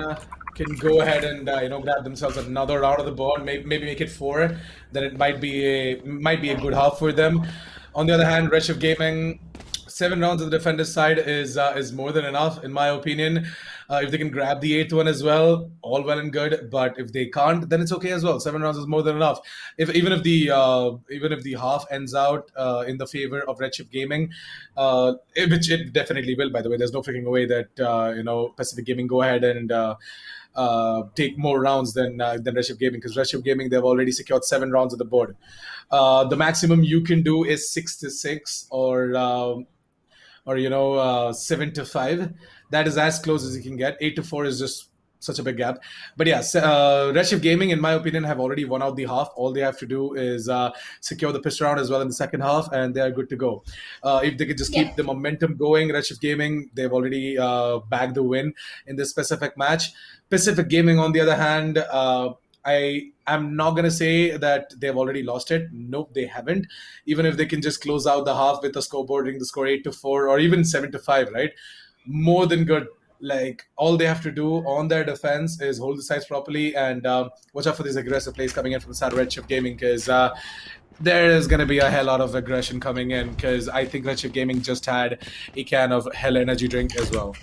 go ahead and grab themselves another round of the board, maybe make it 4, then it might be a good half for them. On the other hand, REDSHIFT Gaming, 7 rounds on the defender's side is more than enough, in my opinion. If they can grab the 8th one as well, all well and good. But if they can't, then it's okay as well. 7 rounds is more than enough. Even if the half ends out in the favor of REDSHIFT Gaming, which it definitely will. By the way, there's no freaking way that Pacific Gaming go ahead and take more rounds than REDSHIFT Gaming, because REDSHIFT Gaming, they've already secured 7 rounds on the board. The maximum you can do is 6-6 or 7-5. That is as close as you can get. 8-4 is just such a big gap. But yeah, REDSHIFT Gaming, in my opinion, have already won out the half. All they have to do is secure the pistol round as well in the second half, and they are good to go. If they could just keep the momentum going, REDSHIFT Gaming, they've already bagged the win in this specific match. Pacific Gaming, on the other hand, I'm not going to say that they've already lost it. Nope, they haven't. Even if they can just close out the half with the scoreboarding, the score 8-4 or even 7-5, right? More than good. Like, all they have to do on their defense is hold the sides properly and watch out for these aggressive plays coming in from the side of REDSHIFT Gaming, because there is going to be a hell lot of aggression coming in, because I think REDSHIFT Gaming just had a can of Hell Energy drink as well.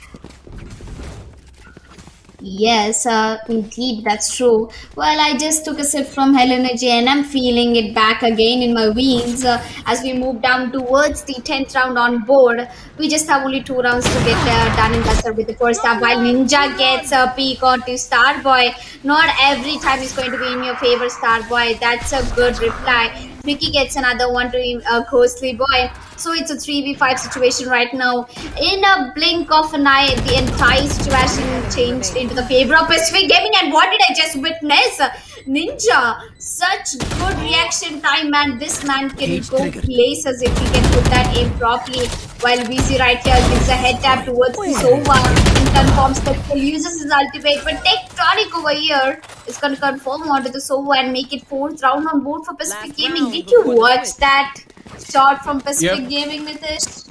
Yes, indeed, that's true. Well, I just took a sip from Hell Energy and I'm feeling it back again in my veins. As we move down towards the 10th round on board, we just have only 2 rounds to get done and dusted with the first half. While Ninja gets a peek onto Starboy, not every time is going to be in your favor, Starboy. That's a good reply. Vicky gets another one to Ghostly Boy. So it's a 3v5 situation right now. In a blink of an eye, the entire situation changed into the favor of Pacific Gaming. And what did I just witness? Ninja, such good reaction time, man. This man can go places if he can put that in properly. While VZ right here gives a head tap towards the Sova and confirms that he uses his ultimate. But Tectonic over here is going to confirm onto the Sova and make it 4th round on board for Pacific Gaming. Did you watch that shot from Pacific Gaming, Nitish?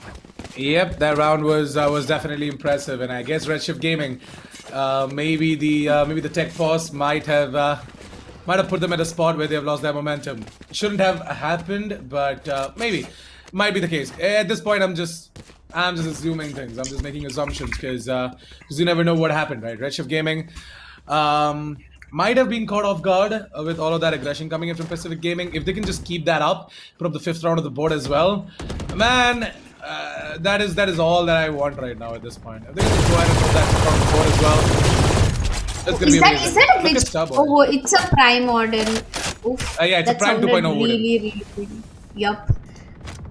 Yep, that round was definitely impressive, and I guess RedShift Gaming, maybe the tech pause might have put them at a spot where they have lost their momentum. Shouldn't have happened, but maybe might be the case. At this point, I'm just assuming things. I'm just making assumptions because you never know what happened, right? RedShift Gaming might have been caught off guard with all of that aggression coming in from Pacific Gaming. If they can just keep that up, put up the 5th round of the board as well, man. That is all that I want right now at this point. I think I just go ahead and put that 5th round of the board as well. That's gonna be amazing. Is that a Look bit? at Stub. Oh, it's a prime Odin. Oof, Yeah, it's a that prime sounded 2.0 Odin. really good. Yup.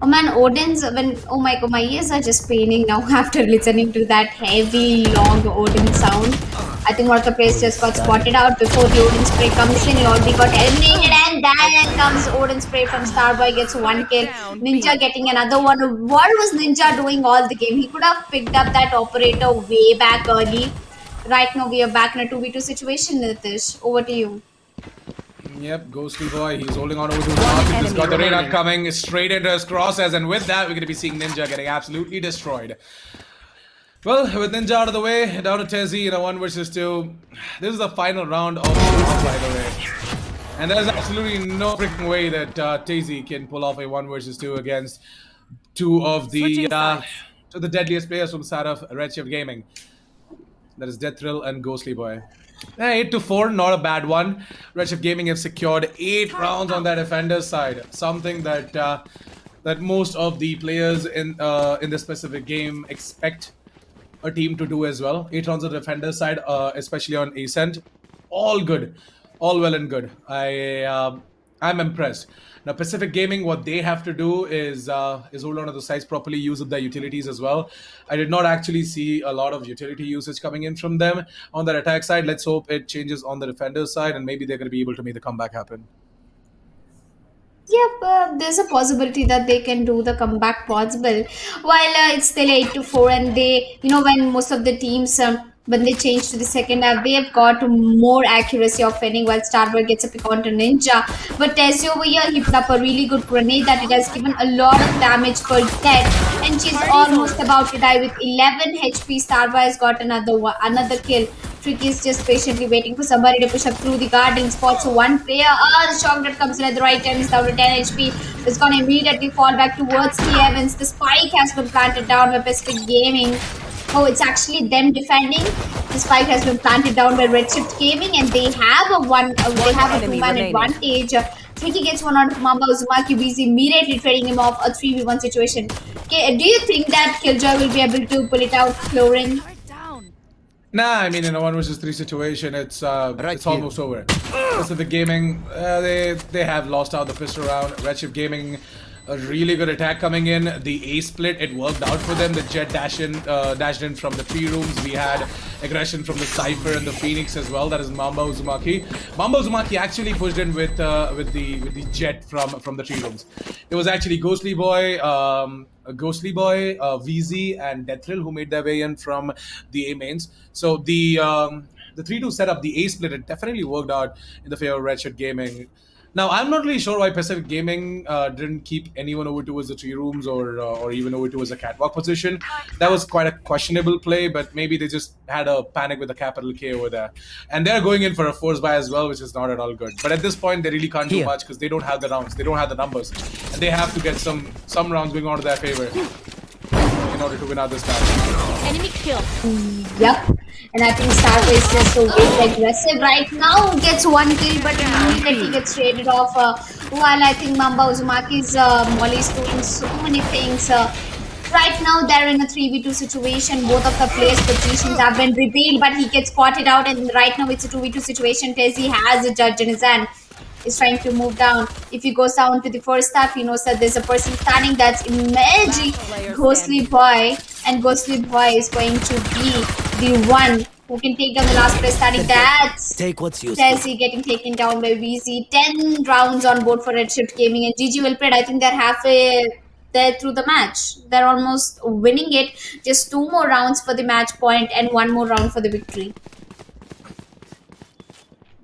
Oh man, Odin's oh my god, my ears are just paining now after listening to that heavy, long Odin sound. I think one of the players just got spotted out before the Odin spray comes in. He already got eliminated, and then comes Odin spray from Starboy, gets 1 kill. Ninja getting another one. What was Ninja doing all the game? He could have picked up that operator way back early. Right now, we are back in a 2v2 situation, Nitish. Over to you. Yep, Ghostly Boy, he's holding on over to his mouth. He's got the radar coming straight into his crosshairs, and with that, we're going to be seeing Ninja getting absolutely destroyed. Well, with Ninja out of the way, down to Tezzy in a 1 versus 2. This is the final round of the round, by the way. And there's absolutely no freaking way that Tezzy can pull off a 1 versus 2 against two of the deadliest players from side of RedShift Gaming. That is Death Thrill and Ghostly Boy. 8-4, not a bad one. RedShift Gaming have secured 8 rounds on their defender's side. Something that that most of the players in this specific game expect a team to do as well. 8 rounds on the defender's side, especially on Ascent. All good. All well and good. I'm impressed. Now, Pacific Gaming, what they have to do is hold on to the sites properly, use up their utilities as well. I did not actually see a lot of utility usage coming in from them on their attack side. Let's hope it changes on the defender's side, and maybe they're going to be able to make the comeback happen. Yep, there's a possibility that they can do the comeback possible. While it's still 8-4, and they, when most of the teams, when they change to the second half, they have got more accuracy of winning, while Starboy gets a pick onto Ninja. But Tessie over here, he put up a really good grenade that it has given a lot of damage for dead, and she's almost about to die with 11 HP. Starboy has got another kill. Tricky is just patiently waiting for somebody to push up through the garden. Spots one player. The shock that comes in at the right time is down to 10 HP. It's going to immediately fall back towards the Evans. The spike has been planted down by Pacific Gaming. Oh, it's actually them defending. The spike has been planted down by RedShift Gaming, and they have a 2-man advantage. Tricky gets one out of Mamba Uzumaki. Weezy immediately trading him off a 3v1 situation. Okay, do you think that Killjoy will be able to pull it out, Clorin? Nah, I mean, in a 1 versus 3 situation, it's almost over. Pacific Gaming, they have lost out the pistol round. RedShift Gaming, a really good attack coming in. The A split, it worked out for them. The Jet dashed in from the 3 rooms. We had aggression from the Cypher and the Phoenix as well. That is Mamba Uzumaki. Mamba Uzumaki actually pushed in with the Jet from the 3 rooms. It was actually Ghostly Boy, VZ, and Deathrill who made their way in from the A mains. So the 3-2 setup, the A split, it definitely worked out in the favor of RedShift Gaming. Now, I'm not really sure why Pacific Gaming didn't keep anyone over towards the 3 rooms or even over towards the catwalk position. That was quite a questionable play, but maybe they just had a panic with a capital K over there. And they're going in for a force buy as well, which is not at all good. But at this point, they really can't do much because they don't have the rounds. They don't have the numbers. And they have to get some rounds going on to their favor in order to win out this match. Enemy kill. Yep. And I think Starboy is just so way aggressive right now. Gets 1 kill, but immediately gets traded off. While I think Mamba Uzumaki's Molly is doing so many things. Right now, they're in a 3v2 situation. Both of the players' positions have been revealed, but he gets spotted out. And right now, it's a 2v2 situation. Tezzy has a judge in his hand. Is trying to move down. If he goes down to the first half, he knows that there's a person standing that's emerging. Ghostly Boy, and Ghostly Boy is going to be the one who can take down the last player standing. That's Take what's useful. Chelsea getting taken down by VZ. 10 rounds on board for RedShift Gaming, and GG well played. I think they're halfway there through the match. They're almost winning it. Just 2 more rounds for the match point and 1 more round for the victory.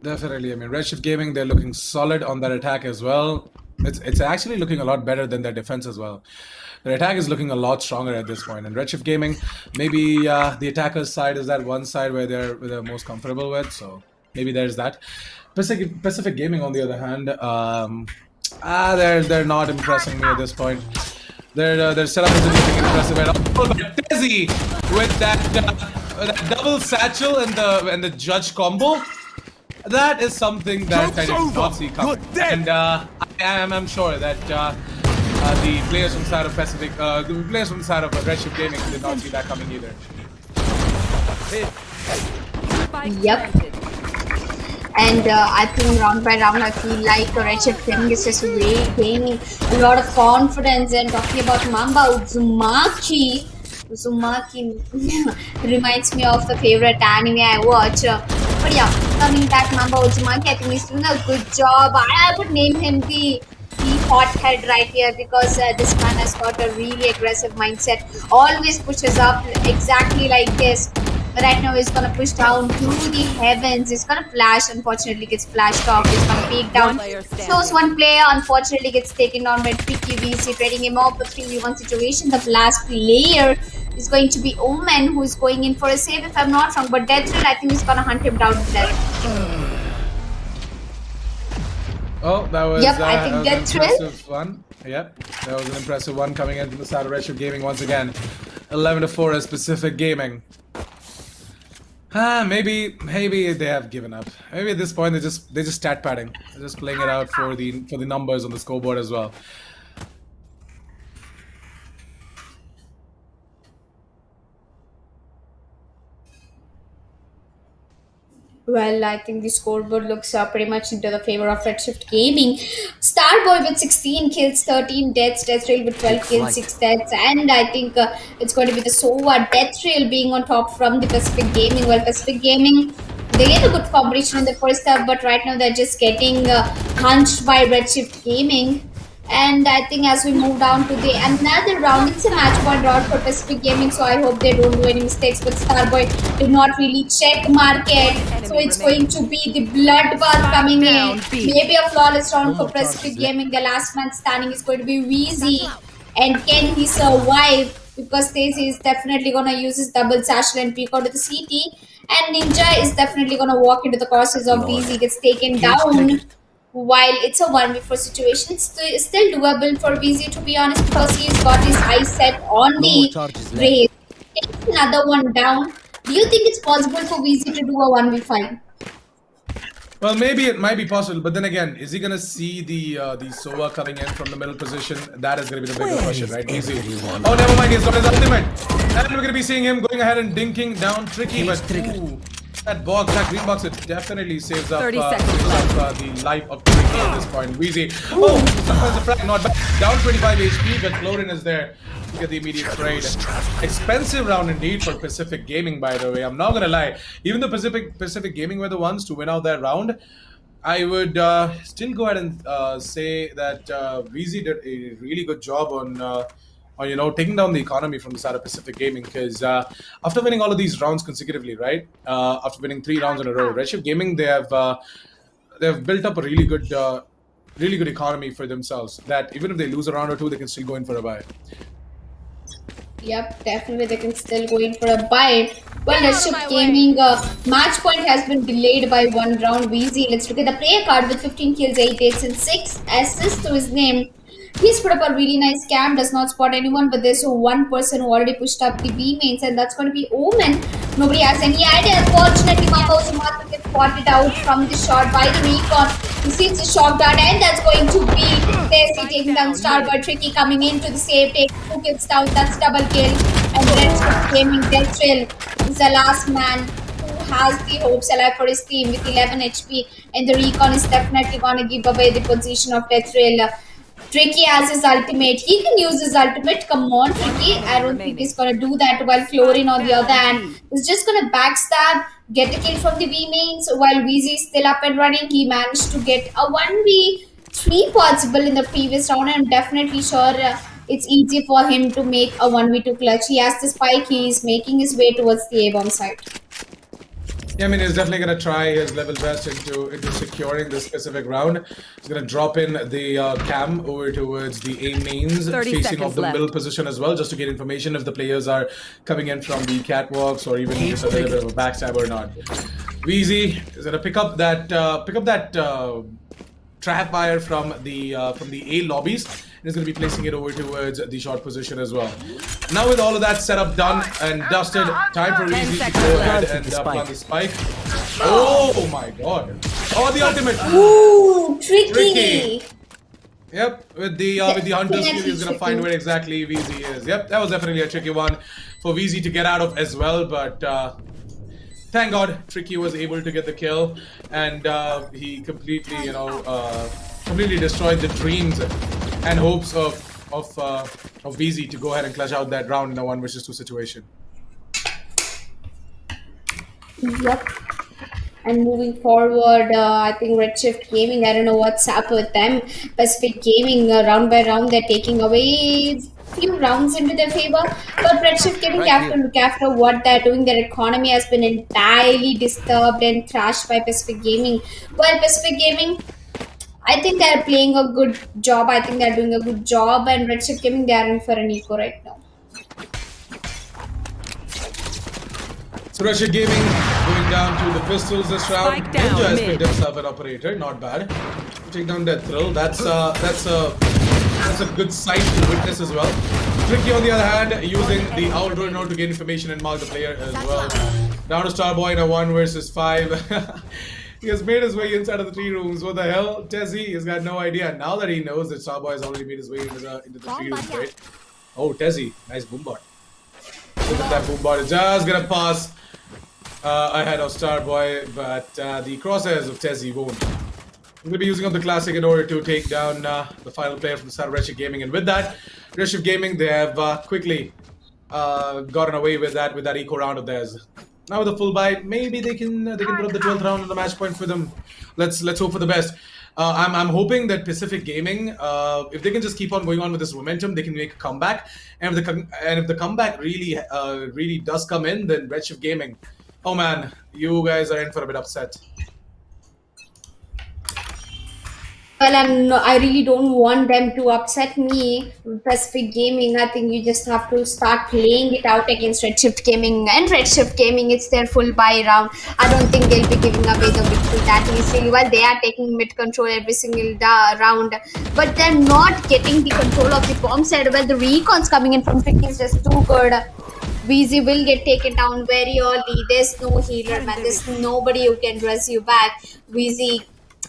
Definitely. I mean, RedShift Gaming, they're looking solid on that attack as well. it's actually looking a lot better than their defense as well. Their attack is looking a lot stronger at this point. And REDSHIFT Gaming, maybe the attacker's side is that one side where they're most comfortable with. So maybe there's that. Pacific Gaming, on the other hand, they're not impressing me at this point. Their setup isn't looking impressive at all. But Tezzy with that double satchel and the judge combo, that is something that I did not see coming. And I'm sure that the players from side of REDSHIFT Gaming did not see that coming either. Yep. And I think round by round, I feel like REDSHIFT Gaming is just gaining a lot of confidence. And talking about Mamba, Uzumaki reminds me of the favorite anime I watch. But yeah, coming back, Mamba Uzumaki, I think he's doing a good job. I would name him the hothead right here, because this man has got a really aggressive mindset. Always pushes up exactly like this. Right now he's gonna push down to the heavens. He's gonna flash. Unfortunately, gets flashed off. He's gonna peek down. Shows one player. Unfortunately, gets taken down by Tricky VC, trading him off the 3v1 situation. The last player is going to be Omen, who is going in for a save, if I'm not wrong. But Deathrill, I think he's gonna hunt him down to death. Oh, that was, yep, I think that was an Deathrill. impressive one. Yep, that was an impressive one coming in from the side of REDSHIFT Gaming once again. 11-4 as Pacific Gaming. Maybe they have given up. Maybe at this point they're just stat padding. They're just playing it out for the numbers on the scoreboard as well. Well, I think the scoreboard looks pretty much into the favor of REDSHIFT Gaming. Starboy with 16 kills, 13 deaths, Deathrill with 12 kills, 6 deaths, and I think it's going to be the Sova Deathrill being on top from the Pacific Gaming. Well, Pacific Gaming, they get a good competition in the first half, but right now they're just getting hunched by REDSHIFT Gaming. And I think as we move down to the another round, it's a match point round for Pacific Gaming, so I hope they don't do any mistakes. But Starboy did not really check market, so it's going to be the bloodbath coming in. Maybe a flawless round for Pacific Gaming. The last man standing is going to be Wheezy, and can he survive? Because Stacey is definitely gonna use his double satchel and peek out of the CT, and Ninja is definitely gonna walk into the crosses of Wheezy, gets taken down. While it's a 1v4 situation, it's still doable for VZ, to be honest, because he's got his eyes set on the race. Takes another one down. Do you think it's possible for VZ to do a 1v5? Well, maybe it might be possible, but then again, is he gonna see the Sova coming in from the middle position? That is gonna be the bigger question, right? Easy. Oh, never mind, he's got his ultimate, and we're gonna be seeing him going ahead and dinking down Tricky, but ooh, that green box, it definitely saves up, the life of Tricky at this point. Wheezy. Oh, sometimes the frag not bad. Down 25 HP, but Florin is there to get the immediate trade. Expensive round indeed for Pacific Gaming, by the way. I'm not gonna lie. Even though Pacific Gaming were the ones to win out that round, I would still go ahead and say that Wheezy did a really good job on taking down the economy from the side of Pacific Gaming, because after winning all of these rounds consecutively, right? After winning 3 rounds in a row, REDSHIFT Gaming, they have built up a really good economy for themselves. That even if they lose a round or two, they can still go in for a bye. Yep, definitely they can still go in for a bye. Well, REDSHIFT Gaming match point has been delayed by 1 round. Wheezy, let's look at the player card with 15 kills, 8 aces, and 6 assists to his name. He's put up a really nice cam, does not spot anyone, but there's one person who already pushed up the B mains, and that's going to be Omen. Nobody has any idea. Unfortunately, Mamba Uzumaki gets spotted out from the shot by the recon. He sees the shock dart, and that's going to be Stacy taking down Starboy. Tricky coming into the save, takes 2 kills down, that's double kill. And REDSHIFT Gaming Deathrill is the last man who has the hopes alive for his team with 11 HP, and the recon is definitely going to give away the position of Deathrill. Tricky has his ultimate. He can use his ultimate. Come on, Tricky. I don't think he's going to do that, while Florin on the other hand is just going to backstab, get a kill from the B mains. While Wheezy is still up and running, he managed to get a 1v3 possible in the previous round. I'm definitely sure it's easy for him to make a 1v2 clutch. He has the spike. He is making his way towards the A-bomb side. Yeah, I mean, he's definitely going to try his level best into securing this specific round. He's going to drop in the cam over towards the A mains, 30 facing seconds off the left. middle position as well, just to get information if the players are coming in from the catwalks or even just a little bit of a backstab or not. Weezy is going to pick up that trap fire from the A lobbies. And is going to be placing it over towards the short position as well. Now with all of that setup done and dusted, time for Weezy to go ahead and plant the spike. Oh my god. Oh, the ultimate. Ooh, tricky. Yep, with the Hunter's Fury, he's going to find where exactly Weezy is. Yep, that was definitely a tricky one for Weezy to get out of as well, but thank God Tricky was able to get the kill, and he completely, completely destroyed the dreams and hopes of Weezy to go ahead and clutch out that round in a 1 versus 2 situation. Yep. And moving forward, I think REDSHIFT Gaming, I don't know what's up with them. Pacific Gaming, round by round, they're taking away few rounds into their favor. But REDSHIFT Gaming have to look after what they're doing. Their economy has been entirely disturbed and thrashed by Pacific Gaming. While Pacific Gaming, I think they're playing a good job. I think they're doing a good job. And REDSHIFT Gaming, they're in for an eco right now. So REDSHIFT Gaming going down to the pistols this round. Spike down, Ninja has mid. picked himself an operator, not bad. Take down that thrill. That's a good sight to witness as well. Tricky on the other hand, using the owl drone to gain information and mark the player as well. Down to Starboy in a 1 versus 5. He has made his way inside of the 3 rooms. What the hell? Tezzy, he's got no idea. Now that he knows that Starboy has already made his way into the 3 rooms, right? Oh, Tezzy, nice boombot. Look at that boombot. It's just gonna pass ahead of Starboy, but the crosshairs of Tezzy won't. I'm going to be using up the classic in order to take down the final player from the side of REDSHIFT Gaming, and with that, REDSHIFT Gaming, they have quickly gotten away with that eco round of theirs. Now with the full buy, maybe they can put up the 12th round on the match point for them. Let's hope for the best. I'm hoping that Pacific Gaming, if they can just keep on going on with this momentum, they can make a comeback. And if the comeback really does come in, then REDSHIFT Gaming, oh man, you guys are in for a bit upset. Well, I really don't want them to upset me. Pacific Gaming, I think you just have to start playing it out against REDSHIFT Gaming. And REDSHIFT Gaming, it's their full buy round. I don't think they'll be giving away the victory that easily. Well, they are taking mid control every single round, but they're not getting the control of the bomb side. Well, the recon's coming in from Tricky is just too good. Weezy will get taken down very early. There's no healer, man. There's nobody who can dress you back. Weezy,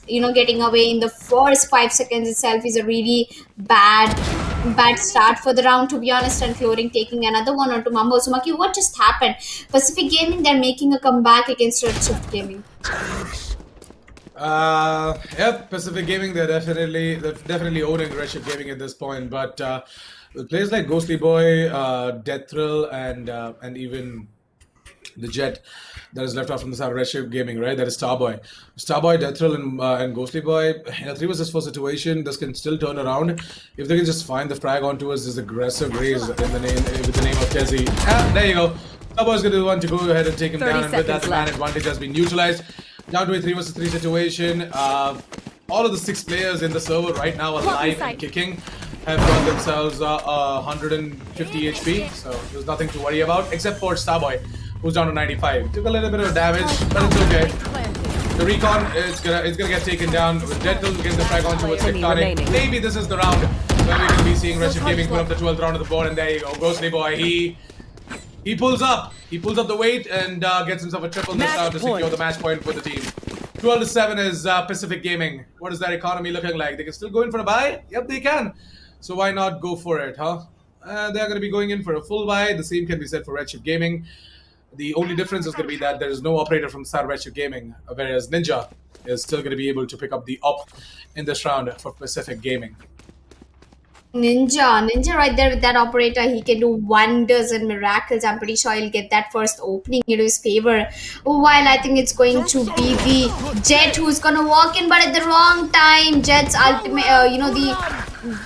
getting away in the first 5 seconds itself is a really bad start for the round, to be honest. And Flooring taking another one onto Mambo. So Maki, what just happened? Pacific Gaming, they're making a comeback against REDSHIFT Gaming. Yep, Pacific Gaming, they're definitely owning REDSHIFT Gaming at this point, but with players like Ghostly Boy, Death Thrill, and even the Jet that is left out from the side of REDSHIFT Gaming, right? That is Starboy, Death Thrill, and Ghostly Boy. In a 3 vs 4 situation, this can still turn around if they can just find the frag onto us. This aggressive raise with the name of Tezzy. There you go. Starboy's gonna be the one to go ahead and take him down, and with that, the man advantage has been neutralized. Down to a 3 vs 3 situation. All of the 6 players in the server right now alive and kicking have got themselves 150 HP, so there's nothing to worry about, except for Starboy, who's down to 95. Took a little bit of damage, but it's okay. The recon is gonna get taken down. With Deadpool getting the frag onto its Tectonic. Maybe this is the round where we're gonna be seeing REDSHIFT Gaming put up the 12th round of the board, and there you go, Ghostly Boy. He pulls up the weight and gets himself a triple this round to secure the match point for the team. 12 to 7 is Pacific Gaming. What is their economy looking like? They can still go in for a buy? Yep, they can. So why not go for it, huh? They're going to be going in for a full buy. The same can be said for REDSHIFT Gaming. The only difference is going to be that there is no operator from Star REDSHIFT Gaming, whereas Ninja is still going to be able to pick up the op in this round for Pacific Gaming. Ninja right there with that operator, he can do wonders and miracles. I'm pretty sure he'll get that first opening into his favor. While I think it's going to be the Jet who's gonna walk in, but at the wrong time. Jet's ultimate,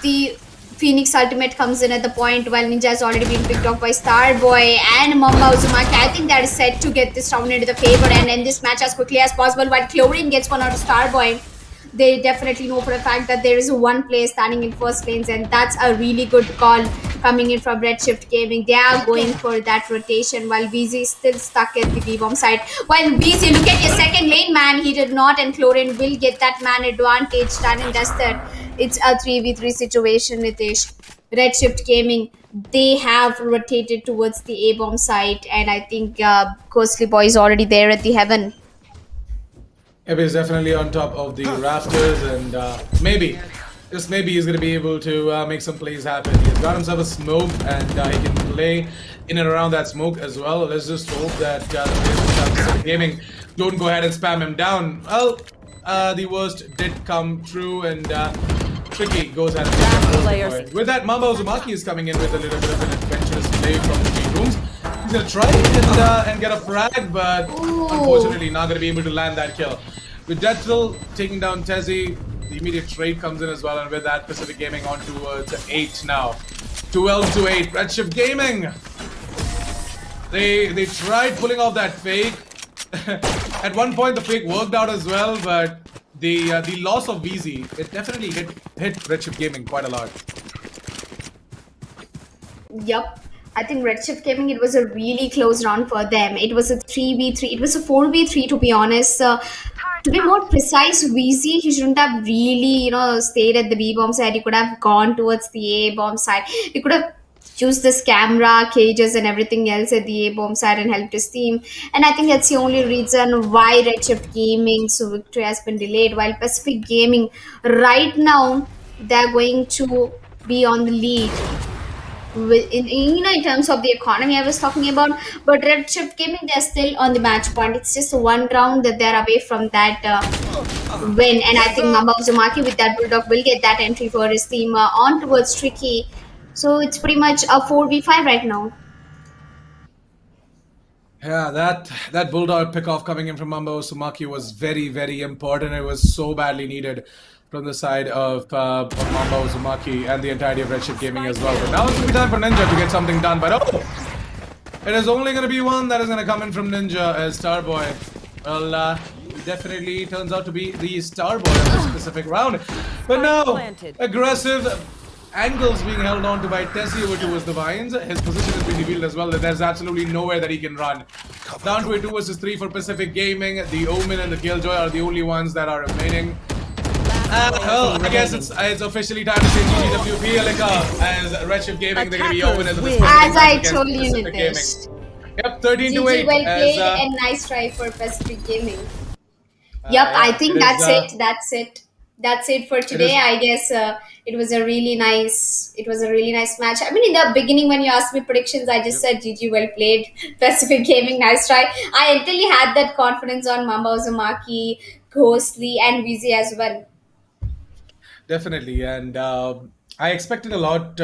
the Phoenix Ultimate comes in at the point while Ninja has already been picked off by Starboy and Mamba Uzumaki. I think that is set to get this round into the favor and end this match as quickly as possible while Chlorine gets one out of Starboy. They definitely know for a fact that there is one player standing in first lanes, and that's a really good call coming in from REDSHIFT Gaming. They are going for that rotation while VZ is still stuck at the B-bomb side. While VZ, look at your second lane, man. He did not, and Chlorine will get that man advantage done and dusted. It's a 3v3 situation, Nitish. REDSHIFT Gaming, they have rotated towards the A-bomb side, and I think Ghostly Boy is already there at the heaven. Ebe is definitely on top of the rafters, and maybe, just maybe, he's going to be able to make some plays happen. He's got himself a smoke, and he can play in and around that smoke as well. Let's just hope that the players from Gaming don't go ahead and spam him down. Well, the worst did come true, and Tricky goes ahead and takes. With that, Mamba Uzumaki is coming in with a little bit of an adventurous play from the B rooms. He's gonna try and get a frag, but unfortunately not gonna be able to land that kill. With Deathrill taking down Tezzy, the immediate trade comes in as well, and with that, Pacific Gaming on towards 8 now. 12 to 8. REDSHIFT Gaming. They tried pulling off that fake. At one point, the fake worked out as well, but the loss of VZ, it definitely hit REDSHIFT Gaming quite a lot. Yep. I think REDSHIFT Gaming, it was a really close round for them. It was a 3v3. It was a 4v3 to be honest. To be more precise, VZ, he shouldn't have really, stayed at the B-bomb side. He could have gone towards the A-bomb side. He could have used this camera, cages and everything else at the A-bomb side and helped his team. And I think that's the only reason why REDSHIFT Gaming's victory has been delayed. While Pacific Gaming, right now, they're going to be on the lead. In terms of the economy I was talking about, but REDSHIFT Gaming, they're still on the match point. It's just one round that they're away from that win, and I think Mamba Uzumaki with that Bulldog will get that entry for his team on towards Tricky. So it's pretty much a 4v5 right now. Yeah, that Bulldog pickoff coming in from Mamba Uzumaki was very, very important. It was so badly needed from the side of Mamba Uzumaki and the entirety of REDSHIFT Gaming as well. But now it's going to be time for Ninja to get something done. But it is only going to be one that is going to come in from Ninja as Starboy. Well, he definitely turns out to be the Starboy of this specific round. But now, aggressive angles being held on to by Tessie over towards the Vines. His position has been revealed as well, that there's absolutely nowhere that he can run. Down to a 2 versus 3 for Pacific Gaming. The Omen and the Killjoy are the only ones that are remaining. Well, I guess it's officially time to say GGWP, as REDSHIFT Gaming, they're going to be over as I told you, Nitish. Yep, 13 to 8. Well played and nice try for Pacific Gaming. Yep, I think that's it for today. I guess it was a really nice match. I mean, in the beginning when you asked me predictions, I just said GG, well played, Pacific Gaming, nice try. I entirely had that confidence on Mamba Uzumaki, Ghostly and VZ as well. Definitely, and I expected a lot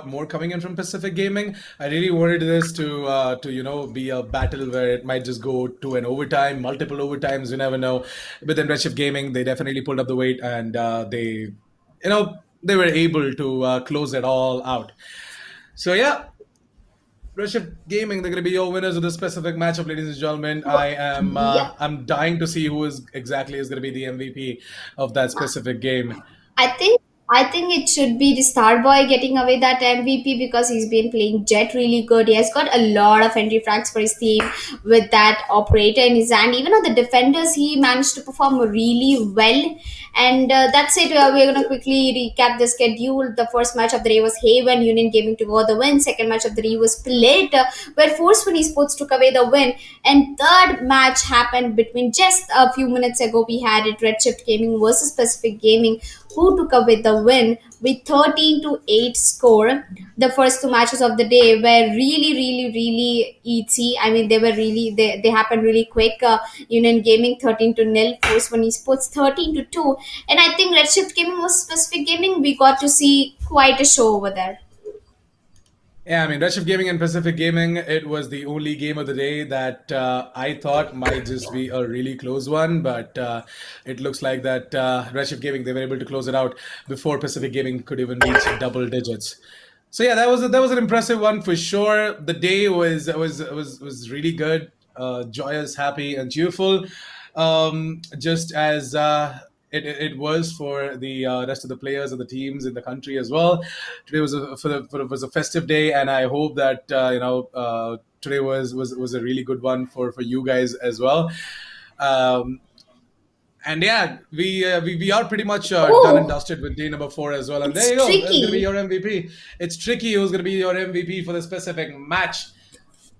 more coming in from Pacific Gaming. I really wanted this to be a battle where it might just go to an overtime, multiple overtimes. You never know. But then REDSHIFT Gaming, they definitely pulled up the weight, and they were able to close it all out. So yeah. REDSHIFT Gaming, they're going to be your winners of this specific matchup, ladies and gentlemen. I'm dying to see who is going to be the MVP of that specific game. I think it should be the Starboy getting away that MVP because he's been playing Jet really good. He has got a lot of entry frags for his team with that operator in his hand. Even on the defenders, he managed to perform really well. And that's it. We're going to quickly recap the schedule. The first match of the day was Haven, Union Gaming to go the win. Second match of the day was Split, where FORCEONE Esports took away the win. And third match happened between just a few minutes ago. We had it, REDSHIFT Gaming versus Pacific Gaming, who took away the win with 13 to 8 score. The first 2 matches of the day were really easy. I mean, they happened really quick. Union Gaming 13 to 0, FORCEONE Esports 13 to 2, and I think REDSHIFT Gaming was Pacific Gaming. We got to see quite a show over there. Yeah, I mean, REDSHIFT Gaming and Pacific Gaming, it was the only game of the day that I thought might just be a really close one, but it looks like that REDSHIFT Gaming, they were able to close it out before Pacific Gaming could even reach double digits. So yeah, that was an impressive one for sure. The day was really good, joyous, happy, and cheerful, just as it was for the rest of the players and the teams in the country as well. Today was a festive day, and I hope that today was a really good one for you guys as well. Um, and yeah, we are pretty much done and Oh, dusted with day number 4 as well. And there it's you go. That's going to be tricky. your MVP. It's tricky who's going to be your MVP for this Pacific match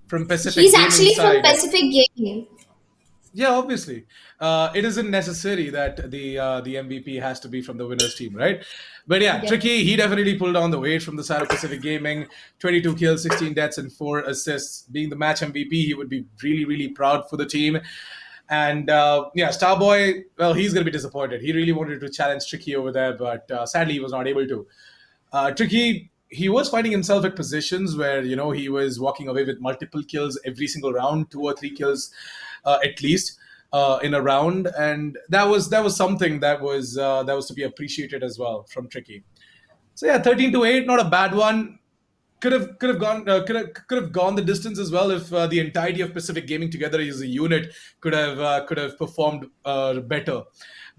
from Pacific He's Gaming actually from side. Pacific Gaming. Yeah, obviously, it isn't necessary that the MVP has to be from the winners team, right? But yeah, Yep. Tricky, he definitely pulled on the weight from the side of Pacific Gaming. 22 kills, 16 deaths, and 4 assists. Being the match MVP, he would be really, really proud for the team. And yeah, Starboy, well, he's going to be disappointed. He really wanted to challenge Tricky over there, but sadly, he was not able to. Tricky, he was finding himself at positions where he was walking away with multiple kills every single round, 2 or 3 kills at least in a round, and that was something that was to be appreciated as well from Tricky. So yeah, 13-8, not a bad one. Could have gone the distance as well if the entirety of Pacific Gaming together as a unit could have performed better.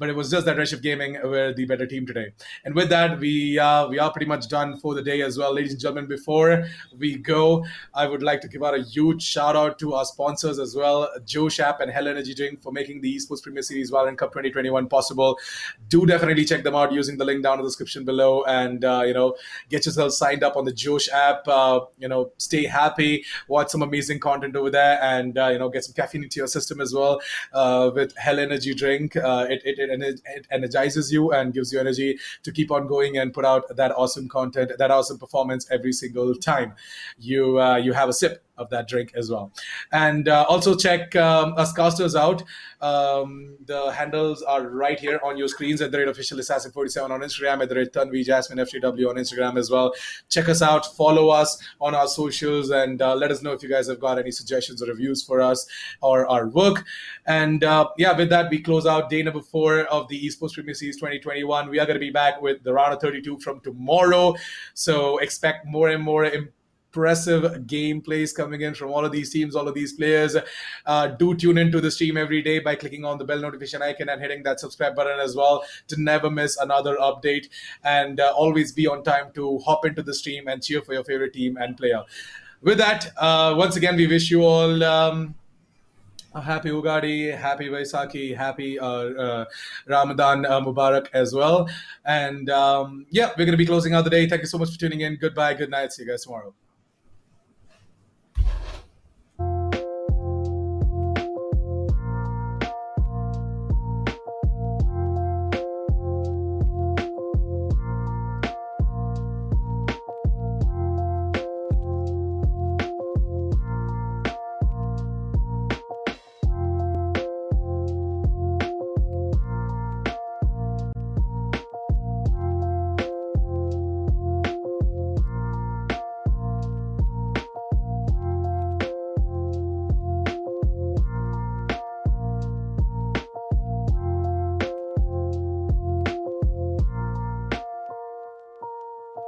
But it was just that REDSHIFT Gaming were the better team today. And with that, we are pretty much done for the day as well, ladies and gentlemen. Before we go, I would like to give out a huge shout out to our sponsors as well, Joe Shap and Hell Energy Drink, for making the Esports Premier Series Valorant Cup 2021 possible. Do definitely check them out using the link down in the description below, and get yourself signed up on the Josh app. Stay happy, watch some amazing content over there, and get some caffeine into your system as well with Hell Energy Drink. It energizes you and gives you energy to keep on going and put out that awesome content, that awesome performance every single time you have a sip of that drink as well. And also check us casters out. The handles are right here on your screens, at the rate official assassin 47 on Instagram, at the rate Tanvi Jasmine FTW on Instagram as well. Check us out, follow us on our socials, and let us know if you guys have got any suggestions or reviews for us or our work. And yeah, with that, we close out day number 4 of the Esports Premier Series 2021. We are going to be back with the round of 32 from tomorrow, so expect more and more impressive gameplays coming in from all of these teams, all of these players. Do tune into the stream every day by clicking on the bell notification icon and hitting that subscribe button as well to never miss another update, and always be on time to hop into the stream and cheer for your favorite team and player. With that, once again, we wish you all a happy Ugadi, happy Vaisakhi, happy Ramadan Mubarak as well. And yeah, we're going to be closing out the day. Thank you so much for tuning in. Goodbye, good night. See you guys tomorrow.